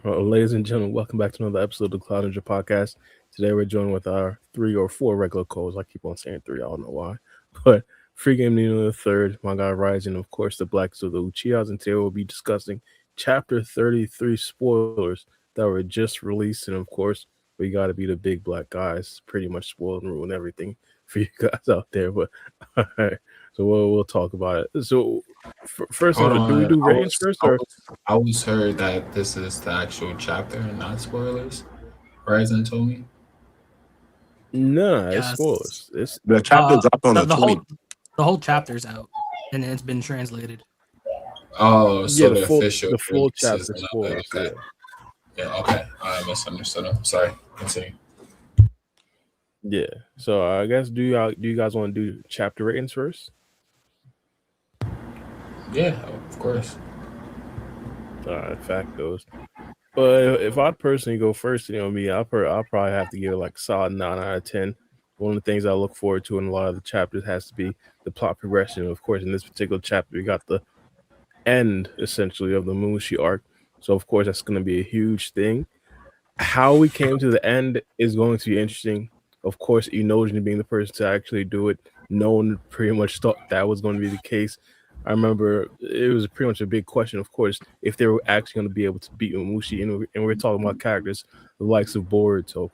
Well, ladies and gentlemen, welcome back to another episode of the Cloud Ninja Podcast. Today we're joined with our three or four regular co-hosts. I keep on saying three, I don't know why. But Free Game Nino the third, my guy Rising, of course, the Blacks of the Uchihas, and today we'll be discussing Chapter 33 spoilers that were just released. And of course, we got to be the big black guys, pretty much spoil and ruin everything for you guys out there. But all right, so we'll talk about it. So first Hold things, do we on. do ratings first or? I was heard that this is the actual chapter and not spoilers. Horizon told me. Nah, it's Yes. spoilers. It's The chapter dropped on The, the the 20th. whole the whole chapter's out, and it's been translated. Oh, yeah, so the official the full release chapter is not spoilers. okay. Yeah, okay. I misunderstood him. Sorry. Continue. Yeah. So I guess do you guys want to do chapter ratings first? Yeah, of course. Fact goes. But if I personally go first, me, I'll probably have to give it like a solid 9 out of 10. One of the things I look forward to in a lot of the chapters has to be the plot progression. Of course, in this particular chapter, we got the end essentially of the Mamushi arc. So of course, that's going to be a huge thing. How we came to the end is going to be interesting. Of course, Inojin being the person to actually do it, no one pretty much thought that was going to be the case. I remember it was pretty much a big question, of course, if they were actually going to be able to beat Mamushi. And we're talking about characters the likes of Boruto,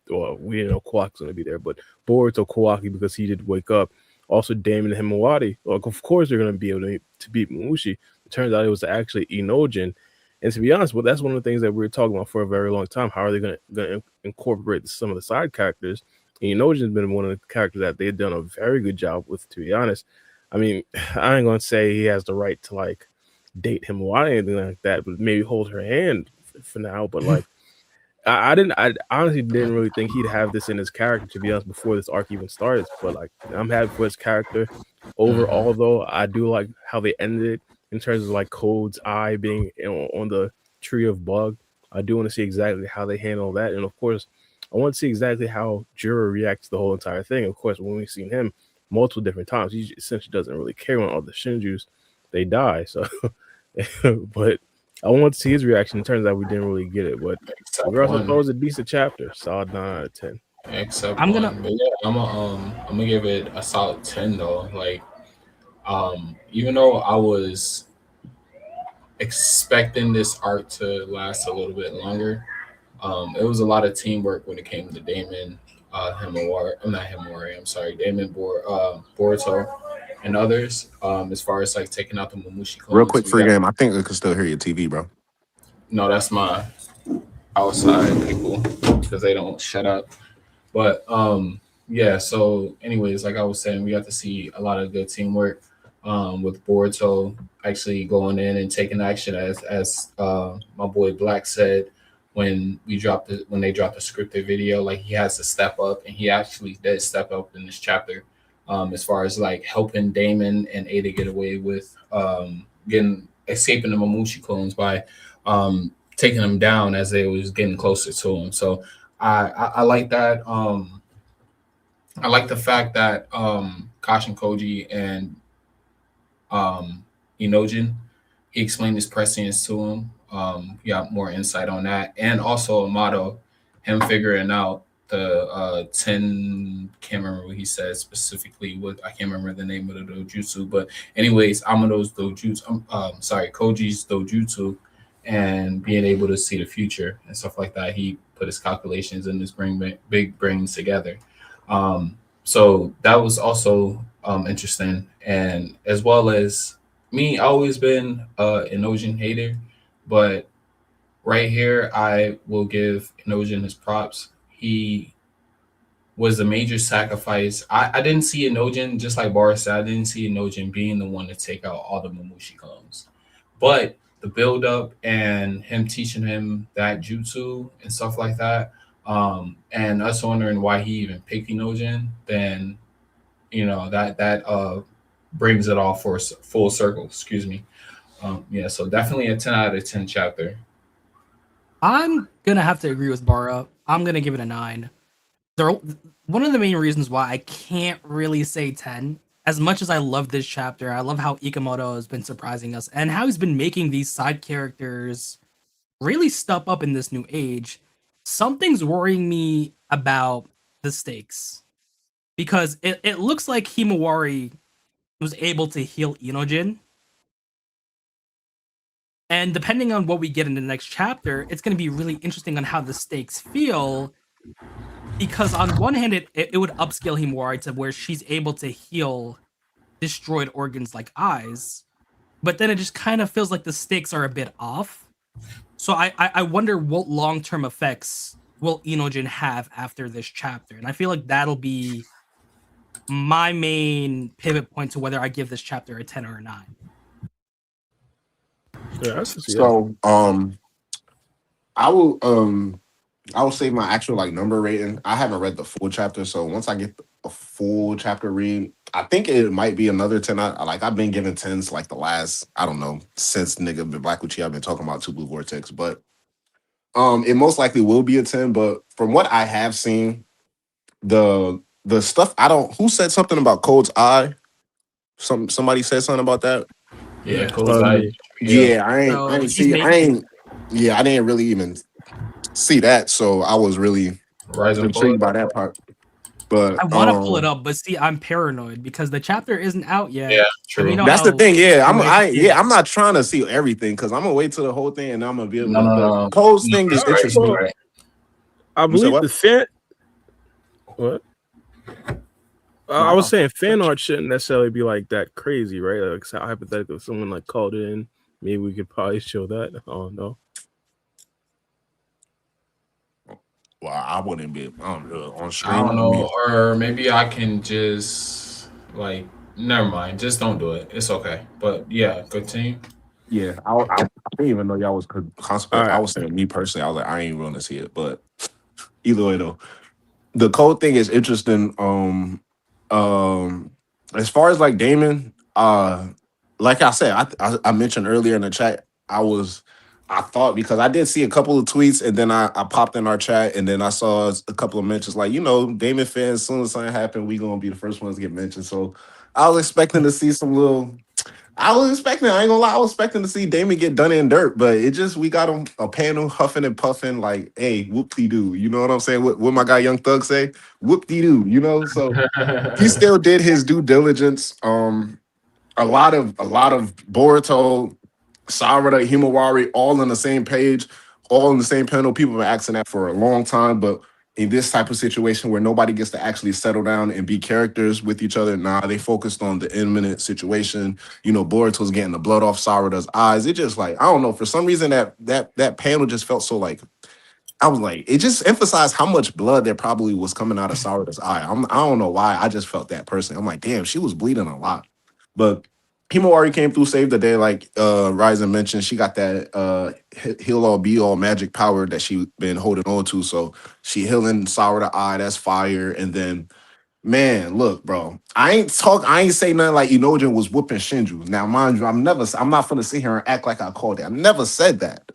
well, we didn't know Kawaki's going to be there, but Boruto Kawaki because he did wake up. Also, Daemon and Himawari. Like, of course, they're going to be able to beat Mamushi. It turns out it was actually Inojin. And to be honest, well, that's one of the things that we were talking about for a very long time. How are they going to incorporate some of the side characters? And Inojin's been one of the characters that they've done a very good job with, to be honest. I mean, I ain't going to say he has the right to, like, date him or anything like that, but maybe hold her hand for now. But, like, I honestly didn't really think he'd have this in his character, to be honest, before this arc even started. But, like, I'm happy for his character. Mm-hmm. Overall, though, I do like how they ended it in terms of like Code's eye being on the tree of bug. I do want to see exactly how they handle that, and of course, I want to see exactly how Juro reacts to the whole entire thing. Of course, when we've seen him multiple different times, he essentially doesn't really care when all the Shinjus they die. So, but I want to see his reaction. It turns out we didn't really get it, but Except regardless, I thought it one. was a decent chapter. Solid 9 out of 10. Except I'm gonna one. But yeah, I'm gonna give it a solid 10 though. Like, even though I was expecting this arc to last a little bit longer, it was a lot of teamwork when it came to Damon, Himawari. I'm not Himawari. I'm sorry, Boruto, and others. As far as like taking out the Mamushi Real clones, quick, we free got game. I think we can still hear your TV, bro. no. That's my outside people because they don't shut up. But yeah. So, anyways, like I was saying, we got to see a lot of good teamwork with Boruto actually going in and taking action, as my boy Black said when they dropped the scripted video. Like he has to step up, and he actually did step up in this chapter. As far as like helping Damon and Ada get away with getting escaping the Mamushi clones by taking them down as they was getting closer to him. So I like that. I like the fact that Kashin Koji and Inojin, he explained his prescience to him. He got more insight on that, and also Amado, him figuring out the 10. Can't remember what he said specifically. What I can't remember the name of the dojutsu, but anyways, Amado's dojutsu. Sorry, Koji's dojutsu, and being able to see the future and stuff like that. He put his calculations and his big brains together. So that was also interesting, and as well as me, I always been an Inojin hater, but right here I will give Inojin his props. He was a major sacrifice. I didn't see Inojin, just like Boris said, I didn't see Inojin being the one to take out all the Mamushi clones. But the build up and him teaching him that jutsu and stuff like that, and us wondering why he even picked Inojin, then that brings it all for full circle. Excuse me. Yeah, so definitely a 10 out of 10 chapter. I'm gonna have to agree with Bara. I'm gonna give it a 9. There, one of the main reasons why I can't really say 10, as much as I love this chapter, I love how Ikamoto has been surprising us and how he's been making these side characters really step up in this new age, something's worrying me about the stakes. Because it looks like Himawari was able to heal Inojin. And depending on what we get in the next chapter, it's going to be really interesting on how the stakes feel. Because on one hand, it would upscale Himawari to where she's able to heal destroyed organs like eyes. But then it just kind of feels like the stakes are a bit off. So I wonder what long-term effects will Inojin have after this chapter. And I feel like that'll be my main pivot point to whether I give this chapter a 10 or a 9. Yeah, So I will say my actual like number rating. I haven't read the full chapter, so once I get a full chapter read, I think it might be another 10. I've been giving 10s like the last, I don't know, since nigga been Black Uchi, I've been talking about Two Blue Vortex, but it most likely will be a 10. But from what I have seen, the stuff who said something about Cold's eye? Somebody said something about that. Yeah, Koji. Yeah, So I he's making- I didn't really even see that, so I was really Rising intrigued by that part. But I want to pull it up, but see, I'm paranoid because the chapter isn't out yet. Yeah, true. You know that's the how- thing. Yeah, Yeah. I'm not trying to see everything because I'm gonna wait till the whole thing and I'm gonna be able to. No. Cole's thing is Right, interesting. right. I You said believe what? the fan. What? I was saying fan art shouldn't necessarily be like that crazy, right? Like so hypothetically, if someone like called it in, maybe we could probably show that. Oh no. Well, I wouldn't be on stream. I don't know, or maybe I can just like, never mind, just don't do it. It's okay. But yeah, continue. Yeah, I didn't even know y'all was constipated. All right. I was saying me personally, I was like, I ain't willing to see it. But either way though, the code thing is interesting. As far as like Daemon, like I said, I mentioned earlier in the chat, I thought because I did see a couple of tweets and then I popped in our chat and then I saw a couple of mentions like, Daemon fans, as soon as something happened, we gonna be the first ones to get mentioned. So I was expecting to see I was expecting to see Daemon get done in dirt, but we got him a panel huffing and puffing like, hey, whoop-de-doo. You know what I'm saying? What my guy Young Thug say? Whoop-de-doo, so he still did his due diligence. A lot of Boruto, Sarada, Himawari, all on the same page, all in the same panel. People have been asking that for a long time, but in this type of situation where nobody gets to actually settle down and be characters with each other, they focused on the imminent situation. Boruto's getting the blood off Sarada's eyes. It just like, I don't know, for some reason that panel just felt so like, I was like, it just emphasized how much blood there probably was coming out of Sarada's eye. I don't know why. I just felt that personally. I'm like, damn, she was bleeding a lot. But Himawari came through, saved the day, like Ryzen mentioned. She got that heal all be all magic power that she been holding on to. So she healing Sarada eye, that's fire. And then, man, look, bro, I ain't say nothing like Inojin was whooping Shinju. Now, mind you, I'm not gonna sit here and act like I called it. I never said that.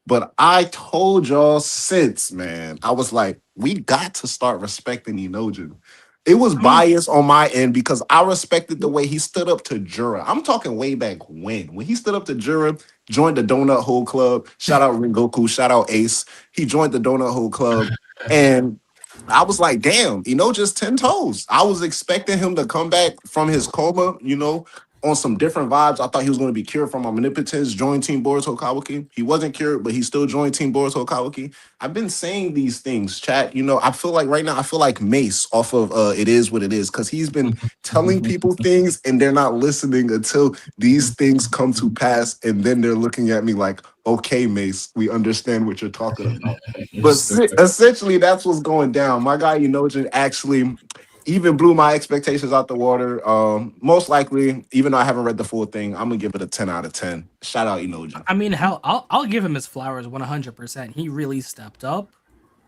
But I told y'all since, man, I was like, we got to start respecting Inojin. It was bias on my end because I respected the way he stood up to Jura. I'm talking way back when he stood up to Jura, joined the Donut Hole Club. Shout out Rengoku, shout out Ace. He joined the Donut Hole Club. And I was like, damn, just 10 toes. I was expecting him to come back from his coma, on some different vibes. I thought he was going to be cured from omnipotence, join Team Boruto Kawaki. He wasn't cured, but he still joined Team Boruto Kawaki. I've been saying these things, chat. I feel like right now, I feel like Mace off of It Is What It Is, because he's been telling people things and they're not listening until these things come to pass. And then they're looking at me like, okay, Mace, we understand what you're talking about. But essentially, that's what's going down. My guy, Inojin, actually even blew my expectations out the water. Most likely, even though I haven't read the full thing, I'm gonna give it a 10 out of 10. Shout out Inojin. I mean, hell, I'll give him his flowers 100%. He really stepped up.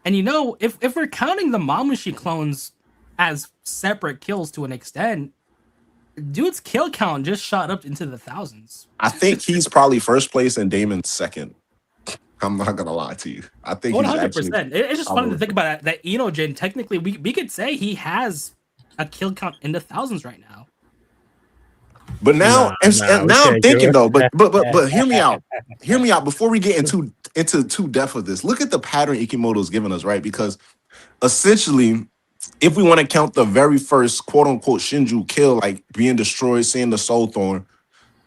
And if we're counting the Mamushi clones as separate kills to an extent, dude's kill count just shot up into the thousands. I think he's probably first place and Daemon's second. I'm not gonna lie to you. I think 100%. It's just funny to think about that Inojin, technically, we could say he has a kill count in the thousands right now. But now, and we now I'm can't thinking go. though. But hear me out. Hear me out before we get into too depth of this. Look at the pattern Ikimoto's giving us, right? Because essentially, if we want to count the very first quote unquote Shinju kill, like being destroyed, seeing the soul thorn,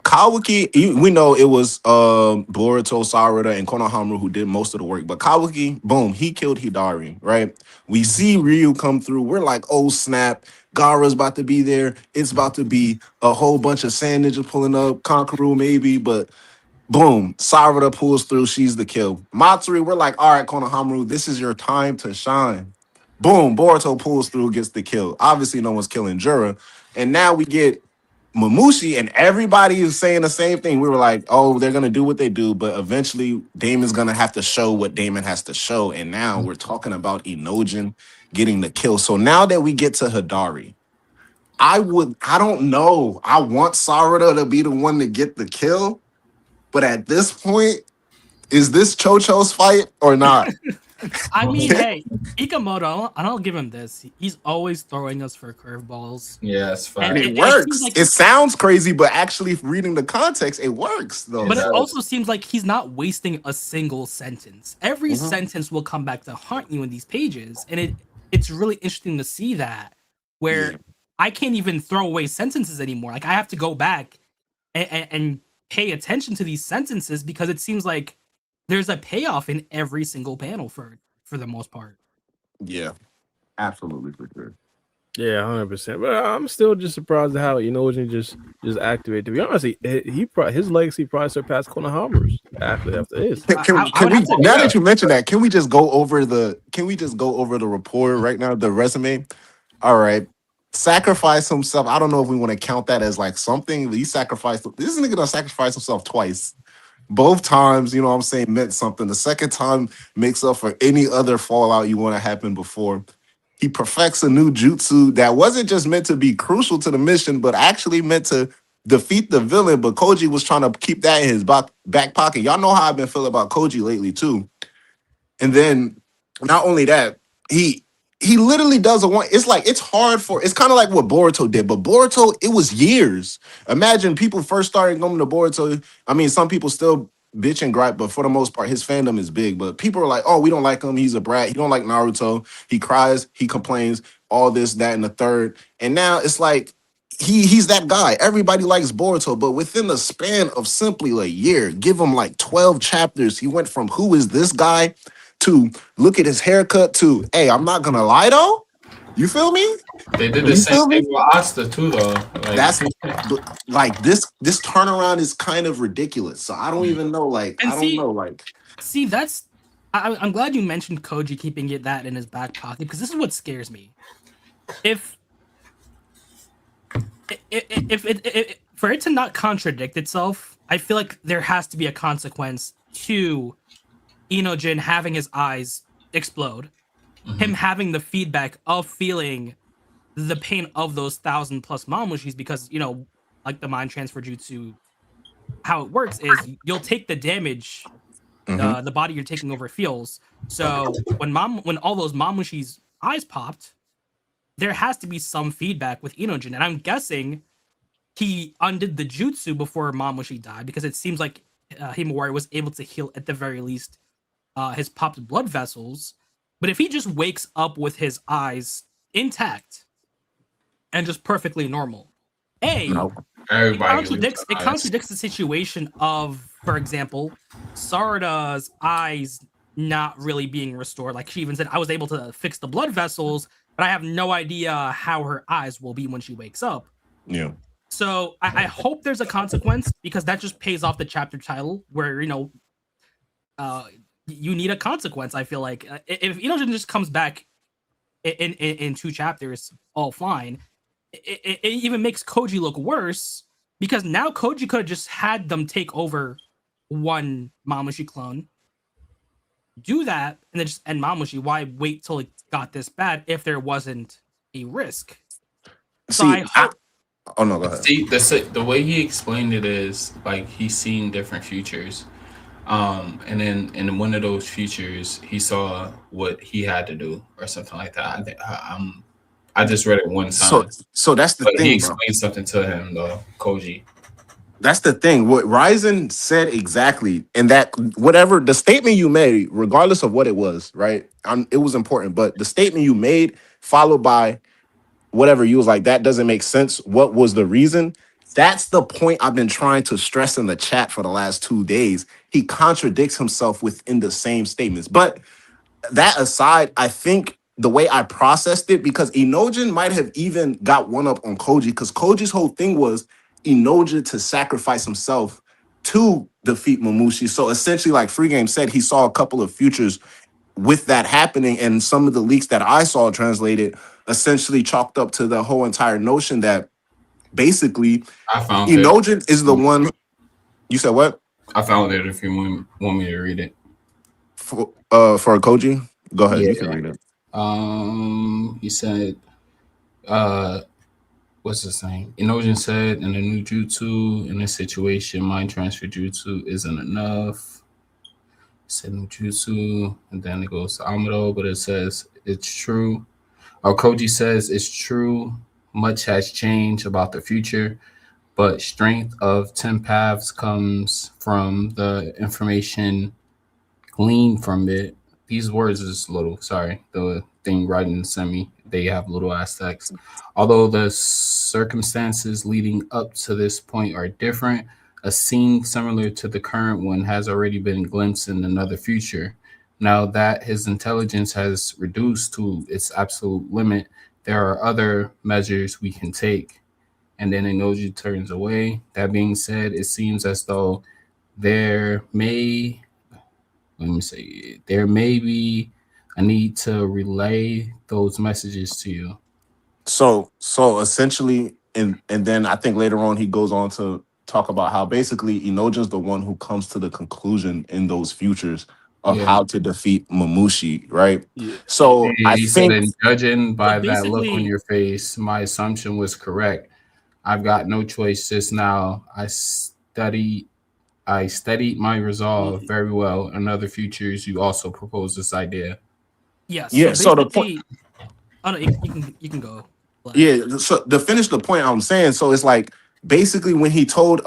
Kawaki, we know it was Boruto, Sarada, and Konohamaru who did most of the work. But Kawaki, boom, he killed Hidari, right? We see Ryu come through. We're like, oh snap, Gaara's about to be there. It's about to be a whole bunch of sand ninjas pulling up, Conqueror maybe, but boom, Sarada pulls through. She's the kill. Matsuri, we're like, all right, Konohamaru, this is your time to shine. Boom, Boruto pulls through, gets the kill. Obviously, no one's killing Jura. And now we get Mamushi, and everybody is saying the same thing. We were like, oh, they're going to do what they do, but eventually Daemon's going to have to show what Daemon has to show. And now we're talking about Inojin getting the kill. So now that we get to Hidari, I don't know. I want Sarada to be the one to get the kill. But at this point, is this Chocho's fight or not? I mean, hey, Ikamoto, and I'll give him this. He's always throwing us for curveballs. Yeah, it's fine. And And it it works. seems like- It sounds crazy, but actually reading the context, it works though. But it does. also seems like he's not wasting a single sentence. Every Mhm. sentence will come back to haunt you in these pages, and it's really interesting to see that. Where Yeah. I can't even throw away sentences anymore. Like I have to go back and pay attention to these sentences because it seems like there's a payoff in every single panel for the most part. Yeah, absolutely for sure. Yeah, 100%. But I'm still just surprised at how Inojin just activated. To be honest, his legacy probably surpassed Konohamaru's after this. Can I would we have to- now that you mention that, can we just go over the report right now, the resume? All right. Sacrifice himself. I don't know if we want to count that as like something. He sacrificed. This nigga done sacrificed himself twice. Both times, you know what I'm saying, meant something. The second time makes up for any other fallout you want to happen before. He perfects a new jutsu that wasn't just meant to be crucial to the mission, but actually meant to defeat the villain. But Koji was trying to keep that in his back pocket. Y'all know how I've been feeling about Koji lately, too. And then, not only that, he literally does a one. It's like it's hard for. It's kind of like what Boruto did, but Boruto, it was years. Imagine people first started going to Boruto. I mean, some people still bitch and gripe, but for the most part, his fandom is big. But people are like, "Oh, we don't like him. He's a brat. He don't like Naruto. He cries. He complains. All this, that, and the third." And now it's like he's that guy. Everybody likes Boruto, but within the span of simply a year, give him like 12 chapters. He went from who is this guy to look at his haircut to, hey, I'm not gonna lie though. You feel me? They did You the feel same me? thing with Asta too, though. Like, That's like this turnaround is kind of ridiculous. So I don't even know. Like, And I don't see- know. Like, See, that's I'm glad you mentioned Koji keeping that in his back pocket because this is what scares me. If for it to not contradict itself, I feel like there has to be a consequence to Inojin having his eyes explode, him having the feedback of feeling the pain of those 1,000+ Mamushis because, you know, like the mind transfer jutsu, how it works is you'll take the damage the body you're taking over feels. So when all those Mamushi's eyes popped, there has to be some feedback with Inojin, and I'm guessing he undid the jutsu before Mamushi died because it seems like Himawari was able to heal at the very least his popped blood vessels. But if he just wakes up with his eyes intact and just perfectly normal, no. everybody it contradicts the situation of, for example, Sarada's eyes not really being restored. Like she even said, I was able to fix the blood vessels, but I have no idea how her eyes will be when she wakes up. Yeah. So I hope there's a consequence because that just pays off the chapter title where, you know, you need a consequence. I feel like if Inojin just comes back in 2 chapters, all fine. It even makes Koji look worse because now Koji could have just had them take over one Mamushi clone, do that, and then just end Mamushi. Why wait till it got this bad if there wasn't a risk? So See, I hope. oh no, go ahead. See, the way he explained it is like he's seen different futures. And then in one of those futures, he saw what he had to do or something like that. I just read it one time. So that's the But he thing, bro. explained something to him though, Koji. That's the thing. What Ryzen said exactly, and that whatever the statement you made, regardless of what it was, right? It was important, but the statement you made, followed by whatever you was like, that doesn't make sense. What was the reason? That's the point I've been trying to stress in the chat for the last 2 days. He contradicts himself within the same statements. But that aside, I think the way I processed it, because Inojin might have even got one up on Koji, because Koji's whole thing was Inojin to sacrifice himself to defeat Mamushi. So essentially, like Free Game said, he saw a couple of futures with that happening, and some of the leaks that I saw translated essentially chalked up to the whole entire notion that basically I found it. Inojin is the one. You said what? I found it if you want me to read it. For Koji? Go ahead, Yeah. you can read it. He said, what's his name? Inojin said, in the new jutsu, in this situation, mind transfer jutsu isn't enough. He said no jutsu, and then it goes to Amado, but it says it's true. Koji says it's true. Much has changed about the future, but strength of 10 paths comes from the information gleaned from it. These words is little, sorry. The thing right in semi, they have little aspects. Although the circumstances leading up to this point are different, a scene similar to the current one has already been glimpsed in another future. Now that his intelligence has reduced to its absolute limit, there are other measures we can take. And then Inojin turns away. That being said, it seems as though there may be a need to relay those messages to you. So essentially, and then I think later on he goes on to talk about how basically Inojin's the one who comes to the conclusion in those futures of how to defeat Mamushi, right? Yeah. So I He said, think, and judging by So that look on basically- your face, my assumption was correct. I've got no choice just now. I studied my resolve very well. In other futures, you also propose this idea. Yes. Yeah, so the basically, oh, no, you can go. yeah, so to finish the point I'm saying, so it's like basically when he told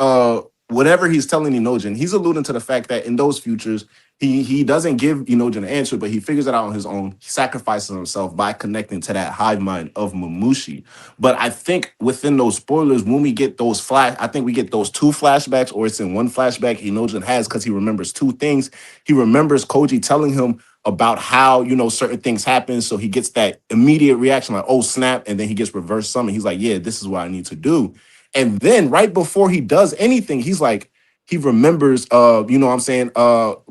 whatever he's telling Inojin, he's alluding to the fact that in those futures, he doesn't give Inojin an answer, but he figures it out on his own. He sacrifices himself by connecting to that hive mind of Mamushi. But I think within those spoilers, when we get those I think we get those 2 flashbacks, or it's in one flashback Inojin has, because he remembers 2 things. He remembers Koji telling him about how, certain things happen. So he gets that immediate reaction, like, oh, snap. And then he gets reverse summon. He's like, yeah, this is what I need to do. And then right before he does anything, he's like, he remembers,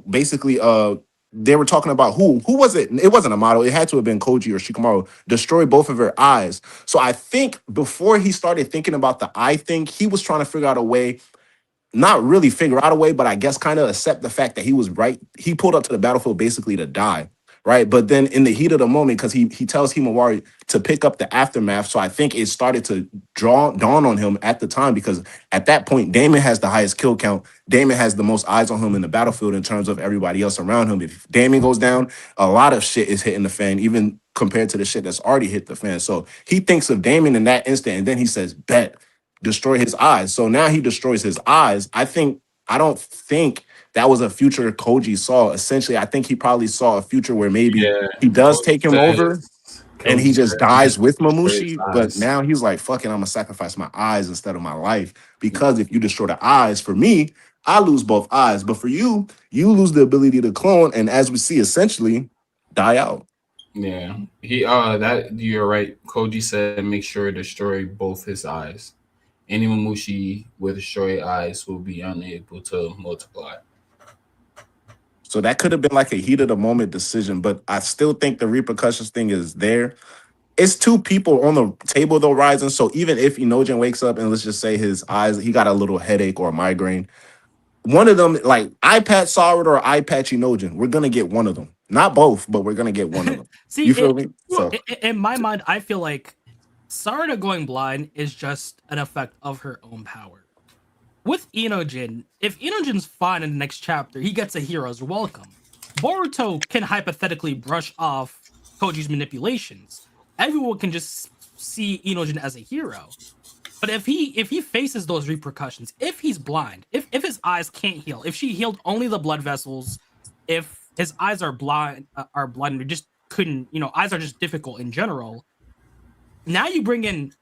basically, they were talking about who was it? It wasn't Amado. It had to have been Koji or Shikamaru. Destroy both of her eyes. So I think before he started thinking about the eye thing, he was trying to figure out a way, not really figure out a way, but I guess kind of accept the fact that he was right. He pulled up to the battlefield basically to die, right? But then in the heat of the moment, because he tells Himawari to pick up the aftermath, so I think it started to dawn on him at the time, because at that point, Daemon has the highest kill count. Daemon has the most eyes on him in the battlefield in terms of everybody else around him. If Daemon goes down, a lot of shit is hitting the fan, even compared to the shit that's already hit the fan. So he thinks of Daemon in that instant, and then he says, bet. Destroy his eyes. So now he destroys his eyes. I don't think that was a future Koji saw. Essentially, I think he probably saw a future where maybe he does take him over and he just dies with Mamushi. But now he's like, fuck it, I'm gonna sacrifice my eyes instead of my life. Because if you destroy the eyes, for me, I lose both eyes. But for you, you lose the ability to clone, and as we see, essentially die out. Yeah. That you're right. Koji said make sure to destroy both his eyes. Any Mamushi with destroyed eyes will be unable to multiply. So that could have been like a heat of the moment decision, but I still think the repercussions thing is there. It's 2 people on the table though, Ryzen. So even if Inojin wakes up and let's just say his eyes, he got a little headache or a migraine, one of them, like eye patch Sarada or eye patch Inojin, we're gonna get one of them. Not both, but we're gonna get one of them. See, you feel me? So in my mind, I feel like Sarada going blind is just an effect of her own power. With Inojin, if Inojin's fine in the next chapter, he gets a hero's welcome. Boruto can hypothetically brush off Koji's manipulations. Everyone can just see Inojin as a hero. But if he faces those repercussions, if he's blind, if his eyes can't heal, if she healed only the blood vessels, if his eyes are blind, and just couldn't, eyes are just difficult in general. Now you bring in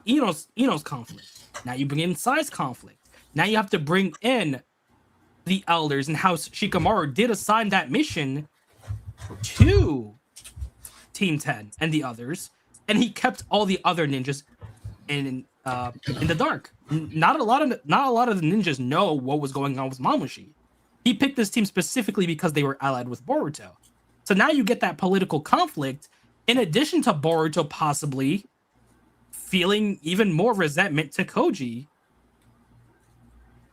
Ino's conflict. Now you bring in Sai's conflict. Now you have to bring in the elders and how Shikamaru did assign that mission to Team 10 and the others, and he kept all the other ninjas in the dark. Not a lot of the ninjas know what was going on with Mamushi. He picked this team specifically because they were allied with Boruto. So now you get that political conflict, in addition to Boruto possibly feeling even more resentment to Koji.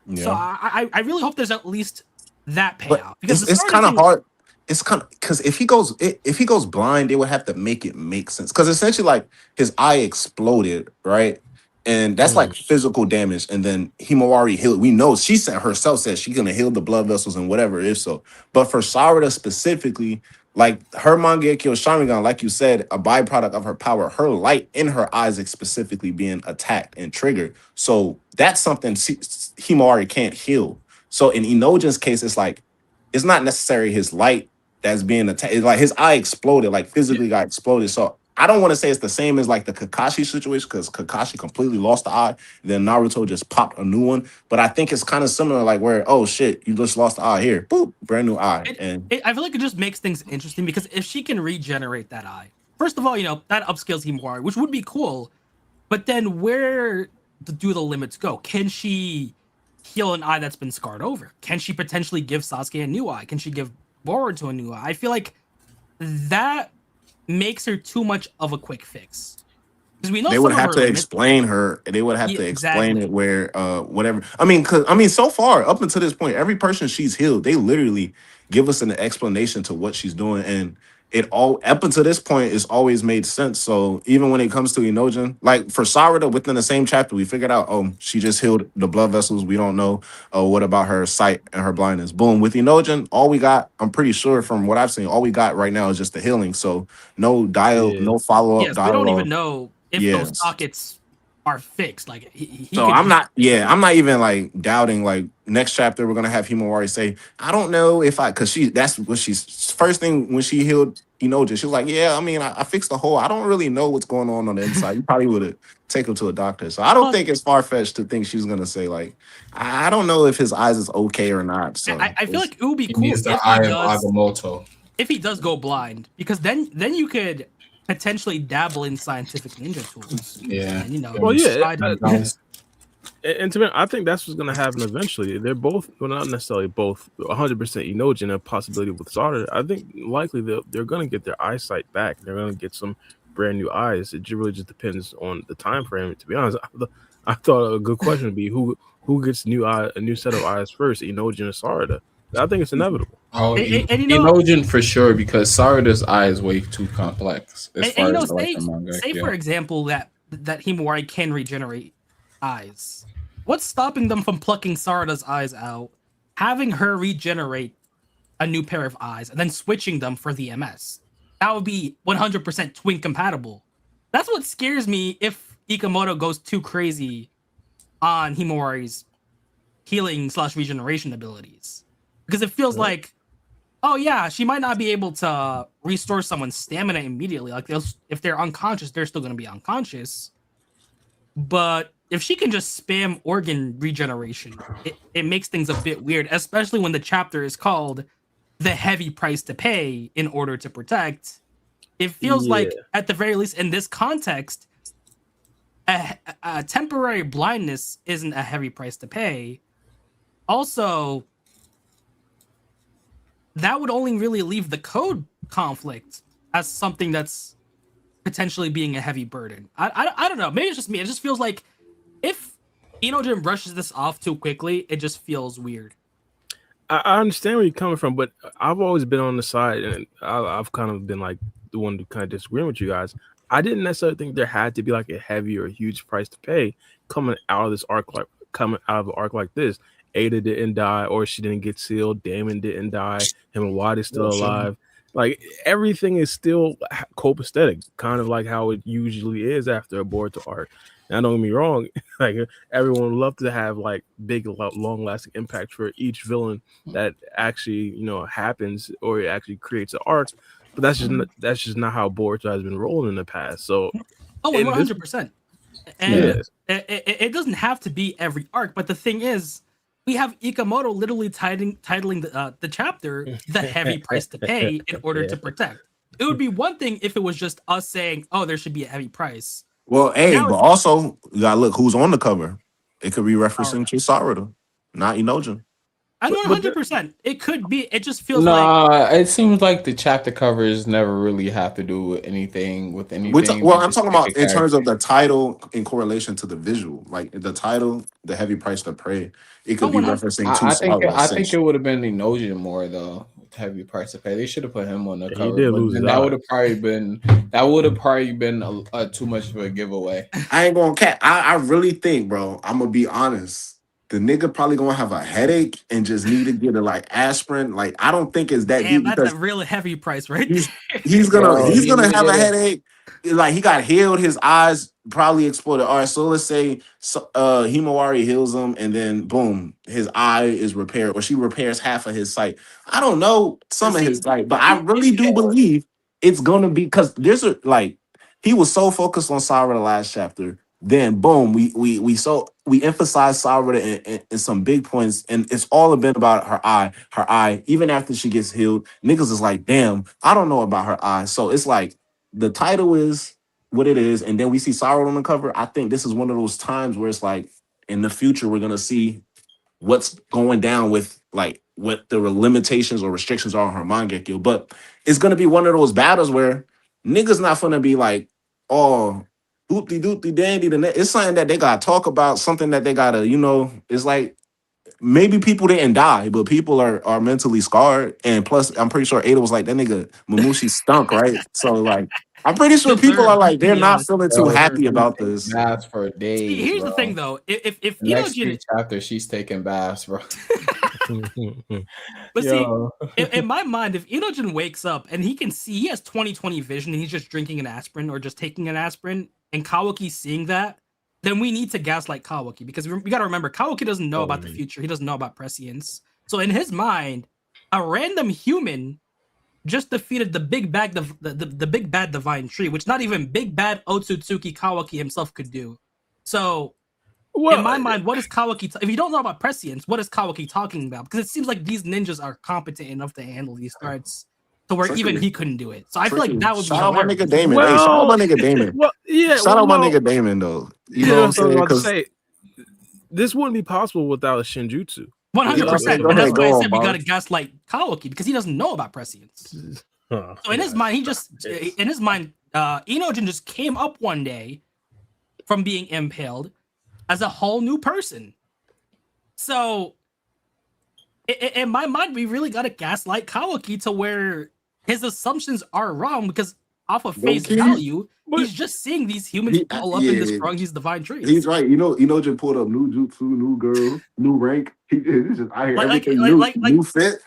Yeah. So I really hope there's at least that payout, because it's kind of hard. It's kind of because if he goes blind, they would have to make it make sense. Because essentially, like, his eye exploded, right? And that's like physical damage. And then Himawari healed. We know she said herself said she's gonna heal the blood vessels and whatever if so. But for Sarada specifically, like, her Mangekyo Sharingan, like you said, a byproduct of her power, her light in her eyes is specifically being attacked and triggered. So that's something Himawari can't heal. So in Inojin's case, it's like, it's not necessarily his light that's being attacked. It's like his eye exploded, like physically got exploded. So I don't want to say it's the same as like the Kakashi situation, because Kakashi completely lost the eye, then Naruto just popped a new one. But I think it's kind of similar, like where, oh shit, you just lost the eye, here, boop, brand new eye. I feel like it just makes things interesting, because if she can regenerate that eye, first of all, that upscales Himawari, which would be cool. But then where do the limits go? Can she heal an eye that's been scarred over? Can she potentially give Sasuke a new eye? Can she give Boruto a new eye? I feel like that makes her too much of a quick fix, because we know they would have to explain her. They would have to explain it where whatever. I mean, so far up until this point, every person she's healed, they literally give us an explanation to what she's doing, and it all up until this point is always made sense. So even when it comes to Inojin, like for Sarada, within the same chapter, we figured out, oh, she just healed the blood vessels. We don't know. Oh, what about her sight and her blindness? Boom. With Inojin, all we got, I'm pretty sure from what I've seen, all we got right now is just the healing. So no no follow up. Yes, we don't even know if those sockets are fixed. Like I'm not even like doubting, like, next chapter we're gonna have Himawari say, I don't know if because that's what she's first thing when she healed Inojin, she was like, yeah, I mean, I fixed the hole. I don't really know what's going on the inside. You probably would have taken him to a doctor. So I don't think it's far-fetched to think she's gonna say, like, I don't know if his eyes is okay or not. So I feel like it would be cool if he does go blind, because then you could potentially dabble in scientific ninja tools. Yeah. And, and to me, I think that's what's going to happen eventually. They're both, well, not necessarily both, 100% Inojin, a possibility with Sarada. I think likely they're going to get their eyesight back. They're going to get some brand new eyes. It really just depends on the time frame. To be honest, I thought a good question would be who gets a new set of eyes first, Inojin or Sarada. I think it's inevitable. Oh, Inojin for sure, because Sarada's eye is way too complex. Say for example that Himawari can regenerate eyes. What's stopping them from plucking Sarada's eyes out, having her regenerate a new pair of eyes, and then switching them for the MS? That would be 100% twin compatible. That's what scares me if Ikamoto goes too crazy on Himawari's healing / regeneration abilities. Because it feels like, oh yeah, she might not be able to restore someone's stamina immediately. Like, if they're unconscious, they're still going to be unconscious. But if she can just spam organ regeneration, it makes things a bit weird, especially when the chapter is called The Heavy Price to Pay in Order to Protect. It feels like, at the very least in this context, a temporary blindness isn't a heavy price to pay. Also, that would only really leave the code conflict as something that's potentially being a heavy burden. I don't know. Maybe it's just me. It just feels like if Inojin brushes this off too quickly, it just feels weird. I understand where you're coming from, but I've always been on the side, and I've kind of been like the one to kind of disagree with you guys. I didn't necessarily think there had to be like a heavy or a huge price to pay coming out of this arc, like coming out of an arc like this. Ada didn't die, or she didn't get sealed. Daemon didn't die. Him and Watt is still alive. Like everything is still copacetic, kind of like how it usually is after a Boruto arc. Now, don't get me wrong, like everyone would love to have like big, long lasting impact for each villain that actually happens or it actually creates an arc. But that's just not how Boruto has been rolling in the past. So, Oh, and 100%. And yes, it doesn't have to be every arc, but the thing is, we have Ikamoto literally titling the chapter "The Heavy Price to Pay" in order to protect. It would be one thing if it was just us saying, "Oh, there should be a heavy price." Well, hey, Now but it's also you gotta look who's on the cover. It could be referencing Sarada. to Sarada, not Inojin. I know but 100%. It could be. It just feels like Nah, it seems like the chapter covers never really have to do with anything. Well, They I'm just talking pick a about in terms of character. the title in correlation to the visual. Like the title, the heavy price to pray, it oh could be 100. referencing to I Sarada. think it would have been Inojin more though. Heavy price to pay. They should have put him on the he cover, did but lose his then eye. that would have probably been a too much of a giveaway. I ain't gonna cat. I really think, bro. I'm gonna be honest. The nigga probably gonna have a headache and just need to get a like aspirin. Like I don't think it's that Damn, deep that's because a really heavy price, right he's there. he's gonna Bro, he's he gonna need to have a get a headache. Like he got healed, his eyes probably exploded. All right, so let's say Himawari heals him, and then boom, his eye is repaired, or she repairs half of his sight. I don't know some of See, his sight, but I really do believe it's gonna be because there's a like he was so focused on Sarah the last chapter. Then boom, we emphasize Sarah in some big points, and it's all been about her eye. Her eye, even after she gets healed, niggas is like, damn, I don't know about her eye. So it's like the title is what it is, and then we see Sorrow on the cover. I think this is one of those times where it's like in the future we're gonna see what's going down with like what the limitations or restrictions are on her Mangekyo. But it's gonna be one of those battles where niggas not gonna be like, oh, doopty doopty dandy. It's something that they gotta talk about, something that they gotta, it's like maybe people didn't die, but people are mentally scarred. And plus, I'm pretty sure Ada was like, that nigga Mamushi stunk, right? So like I'm pretty sure people are deserved, like, to they're be not honest. feeling too bro. happy She about takes this. baths for See, days, here's the thing, bro. though. If The next Inojin, few chapters, she's taking baths, bro. but see, Yo. in my mind, if Inojin wakes up and he can see, he has 20/20 vision, and he's just drinking an aspirin or just taking an aspirin, and Kawaki's seeing that, then we need to gaslight Kawaki because we got to remember Kawaki doesn't know about the future. He doesn't know about prescience. So in his mind, a random human just defeated the big bad, the big bad divine tree, which not even big bad Otsutsuki Kawaki himself could do. So in my mind, what is Kawaki? If you don't know about prescience, what is Kawaki talking about? Because it seems like these ninjas are competent enough to handle these threats to where even he couldn't do it. So I feel like that would be Shout out my hilarious. nigga Damon. Hey, shout out well, my nigga Damon. well, yeah, Shout well, out my no, nigga Damon though. You know yeah. what I'm So I was saying? about to Because say this wouldn't be possible without a Shinjutsu. 100%. go And that's ahead, why I go said on, we got Bob. to gaslight Kawaki because he doesn't know about prescience. Oh, So in his mind, Inojin just came up one day from being impaled as a whole new person. So in my mind, we really got to gaslight Kawaki to where his assumptions are wrong because off of face key. value, But he's just seeing these humans all up and destroying these divine trees. He's right. Just pulled up new jutsu, new girl, new rank. He's just I hear everything new fit.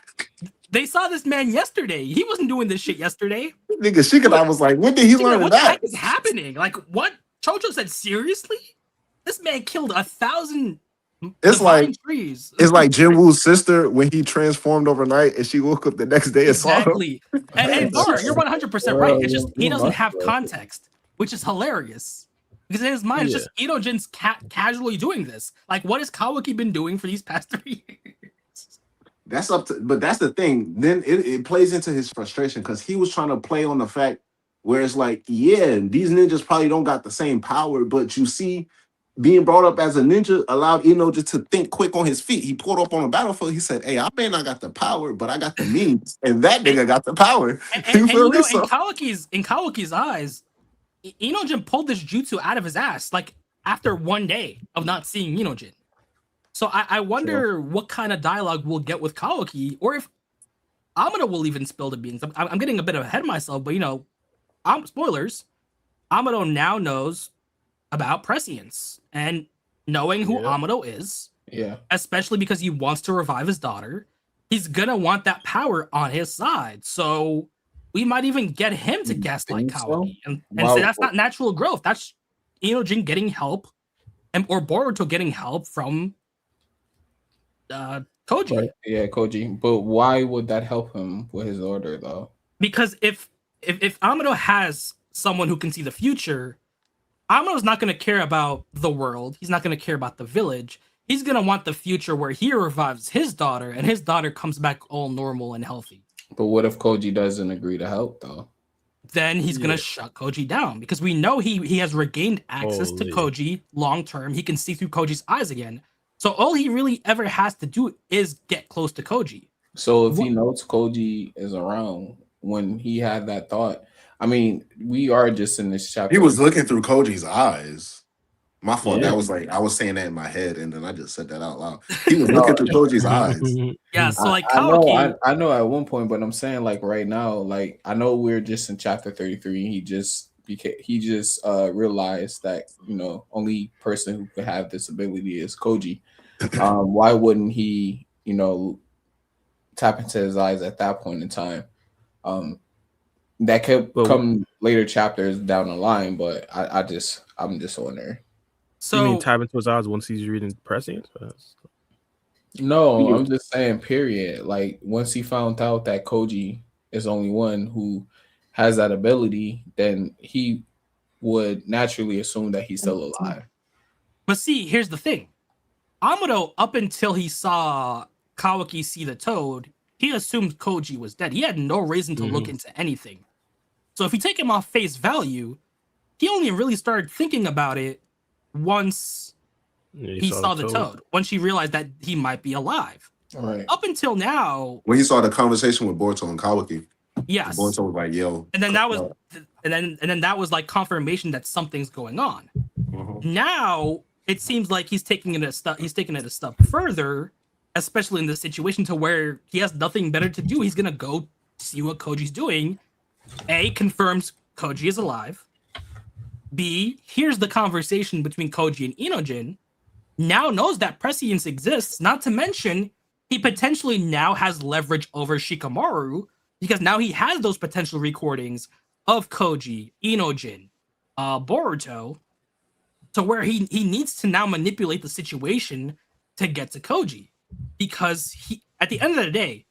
They saw this man yesterday. He wasn't doing this shit yesterday. Nigga, Shikadai was like, when did he learn What the that? heck is happening? Like, what? Chocho said, seriously? This man killed 1,000 It's like trees. it's like Jinwoo's sister when he transformed overnight and she woke up the next day and saw him. Exactly. And Bar, you're 100% right. It's just he doesn't have context, which is hilarious. Because in his mind, it's just Inojin's casually doing this. Like, what has Kawaki been doing for these past 3 years? That's up to, but that's the thing. Then it plays into his frustration because he was trying to play on the fact where it's like, yeah, these ninjas probably don't got the same power, but you see, being brought up as a ninja allowed Inojin to think quick on his feet. He pulled up on the battlefield. He said, hey, I may not got the power, but I got the means. And that nigga got the power. And you know, in Kawaki's eyes, Inojin pulled this jutsu out of his ass, like after one day of not seeing Inojin. So I wonder what kind of dialogue we'll get with Kawaki, or if Amado will even spill the beans. I'm getting a bit ahead of myself, but spoilers. Amado now knows about prescience and knowing who Amado is. Yeah. Especially because he wants to revive his daughter. He's gonna want that power on his side. So we might even get him to You gaslight think so? Kawaki and Wow. say that's not natural growth. That's Inojin getting help or Boruto getting help from Koji. Right. Yeah, Koji. But why would that help him with his order, though? Because if Amado has someone who can see the future, Amado's not going to care about the world. He's not going to care about the village. He's going to want the future where he revives his daughter and his daughter comes back all normal and healthy. But what if Koji doesn't agree to help, though? Then he's going to shut Koji down because we know he has regained access to Koji long term. He can see through Koji's eyes again. So all he really ever has to do is get close to Koji. So if he knows Koji is around when he had that thought, I mean, we are just in this chapter. He was looking through Koji's eyes. My fault. Yeah. That was like I was saying that in my head, and then I just said that out loud. He was looking through Koji's eyes. Yeah, so like Kawaki, I know at one point, but I'm saying like right now, like I know we're just in chapter 33. He just realized that only person who could have this ability is Koji. Why wouldn't he tap into his eyes at that point in time? That could come later chapters down the line, but I'm just wondering. So you mean tap into his eyes once he's reading prescience? No, I'm just saying, period. Like once he found out that Koji is only one who has that ability, then he would naturally assume that he's still alive. But see, here's the thing. Amado, up until he saw Kawaki see the toad, he assumed Koji was dead. He had no reason to look into anything. So if you take him off face value, he only really started thinking about it once he saw the toad. Once he realized that he might be alive. All right. Up until now, when he saw the conversation with Boruto and Kawaki, yes, Boruto was like, "Yo," and then that was, and then that was like confirmation that something's going on. Now it seems like he's taking it a step further, especially in this situation to where he has nothing better to do. He's gonna go see what Koji's doing. A, confirms Koji is alive. B, here's the conversation between Koji and Inojin. Now knows that prescience exists. Not to mention, he potentially now has leverage over Shikamaru because now he has those potential recordings of Koji, Inojin, Boruto, to where he needs to now manipulate the situation to get to Koji. Because he, at the end of the day,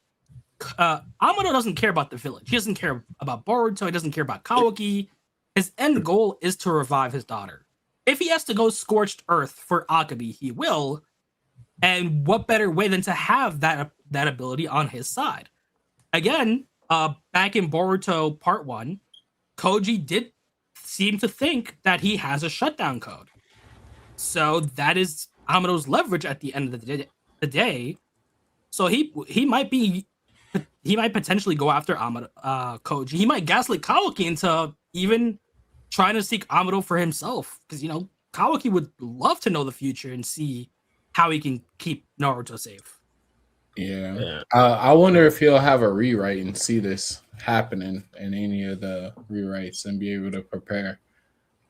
Amado doesn't care about the village. He doesn't care about Boruto. He doesn't care about Kawaki. His end goal is to revive his daughter. If he has to go scorched earth for Akabi, he will. And what better way than to have that ability on his side? Again, back in Boruto Part 1, Koji did seem to think that he has a shutdown code. So that is Amado's leverage at the end of the day. So he might potentially go after Amado, Koji. He might gaslight Kawaki into even trying to seek Amado for himself. Because, Kawaki would love to know the future and see how he can keep Naruto safe. Yeah. I wonder if he'll have a rewrite and see this happening in any of the rewrites and be able to prepare.